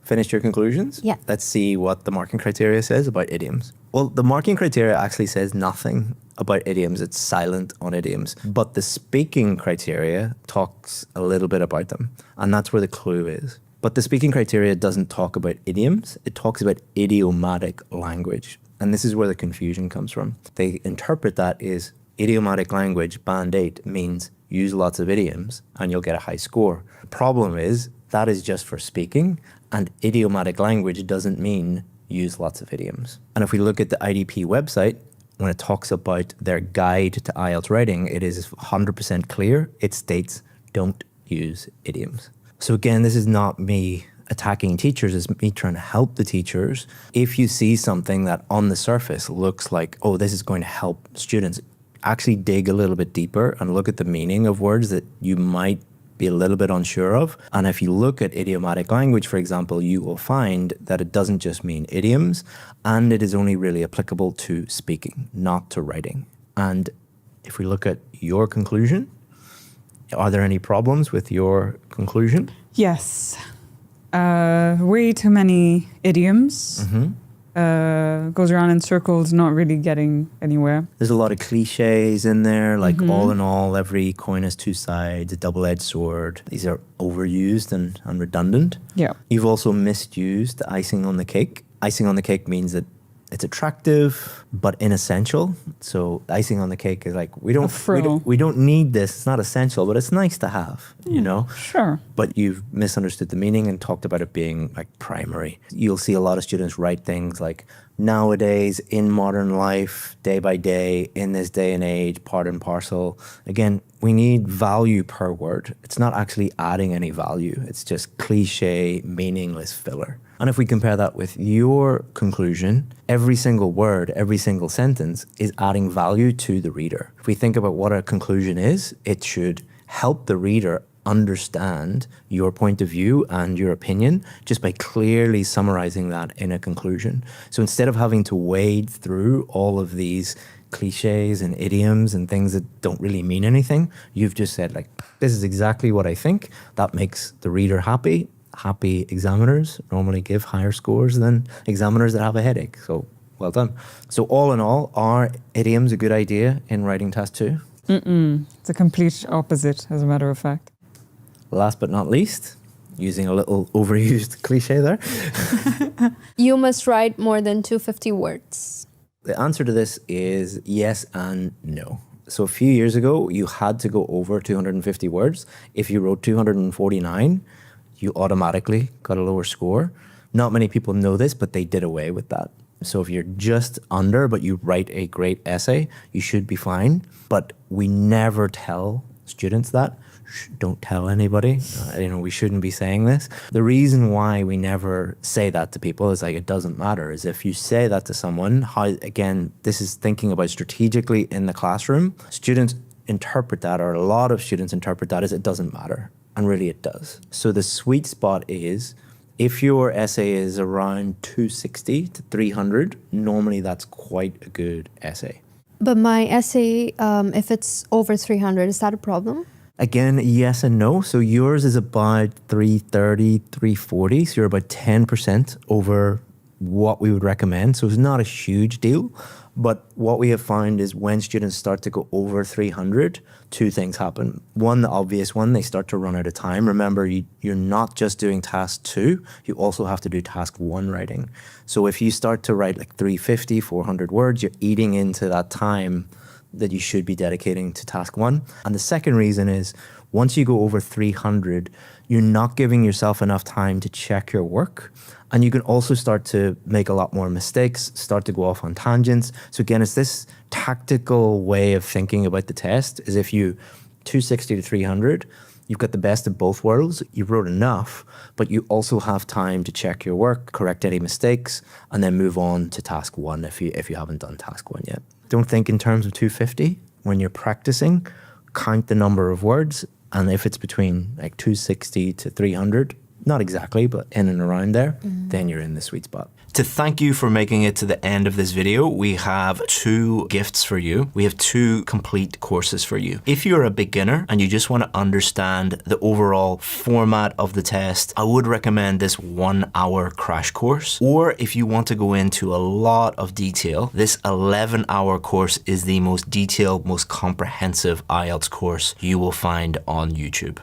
finished your conclusions? Yeah. Let's see what the marking criteria says about idioms. Well, the marking criteria actually says nothing about idioms. It's silent on idioms. But the speaking criteria talks a little bit about them. And that's where the clue is. But the speaking criteria doesn't talk about idioms. It talks about idiomatic language. And this is where the confusion comes from. They interpret that as idiomatic language, band 8, means use lots of idioms and you'll get a high score. The problem is that is just for speaking, and idiomatic language doesn't mean use lots of idioms. And if we look at the IDP website, when it talks about their guide to IELTS writing, it is 100% clear. It states don't use idioms. So again, this is not me attacking teachers, it's me trying to help the teachers. If you see something that on the surface looks like, oh, this is going to help students, actually dig a little bit deeper and look at the meaning of words that you might be a little bit unsure of. And if you look at idiomatic language, for example, you will find that it doesn't just mean idioms, and it is only really applicable to speaking, not to writing. And if we look at your conclusion, are there any problems with your conclusion? Yes. Way too many idioms. Goes around in circles, not really getting anywhere. There's a lot of cliches in there, like all in all, every coin has two sides, a double-edged sword. These are overused and redundant. Yeah. You've also misused the icing on the cake. Icing on the cake means that it's attractive but inessential. So icing on the cake is like we don't need this. It's not essential, but it's nice to have, you know? Sure. But you've misunderstood the meaning and talked about it being like primary. You'll see a lot of students write things like nowadays, in modern life, day by day, in this day and age, part and parcel. Again, we need value per word. It's not actually adding any value. It's just cliche, meaningless filler. And if we compare that with your conclusion, every single word, every single sentence is adding value to the reader. If we think about what a conclusion is, it should help the reader understand your point of view and your opinion just by clearly summarizing that in a conclusion. So instead of having to wade through all of these cliches and idioms and things that don't really mean anything, you've just said like, this is exactly what I think. That makes the reader happy. Happy examiners normally give higher scores than examiners that have a headache. So well done. So all in all, are idioms a good idea in writing task 2? It's a complete opposite, as a matter of fact. Last but not least, using a little overused cliche there. You must write more than 250 words. The answer to this is yes and no. So a few years ago, you had to go over 250 words. If you wrote 249, you automatically got a lower score. Not many people know this, but they did away with that. So if you're just under, but you write a great essay, you should be fine. But we never tell students that. Don't tell anybody. We shouldn't be saying this. The reason why we never say that to people is like it doesn't matter. Is if you say that to someone, again, this is thinking about strategically in the classroom. Students interpret that, or a lot of students interpret that as it doesn't matter. And really it does. So the sweet spot is if your essay is around 260 to 300, normally that's quite a good essay. But my essay, if it's over 300, is that a problem? Again, yes and no. So yours is about 330, 340. So you're about 10% over what we would recommend. So it's not a huge deal. But what we have found is when students start to go over 300, two things happen. One, the obvious one, they start to run out of time. Remember, you're not just doing task 2, you also have to do task 1 writing. So if you start to write like 350, 400 words, you're eating into that time that you should be dedicating to task 1. And the second reason is once you go over 300, you're not giving yourself enough time to check your work. And you can also start to make a lot more mistakes, start to go off on tangents. So again, it's this tactical way of thinking about the test is if you 260 to 300, you've got the best of both worlds. You wrote enough, but you also have time to check your work, correct any mistakes, and then move on to task 1 if you haven't done task 1 yet. Don't think in terms of 250. When you're practicing, count the number of words. And if it's between like 260 to 300, not exactly, but in and around there, then you're in the sweet spot. To thank you for making it to the end of this video, we have 2 gifts for you. We have 2 complete courses for you. If you're a beginner and you just want to understand the overall format of the test, I would recommend this 1-hour crash course. Or if you want to go into a lot of detail, this 11-hour course is the most detailed, most comprehensive IELTS course you will find on YouTube.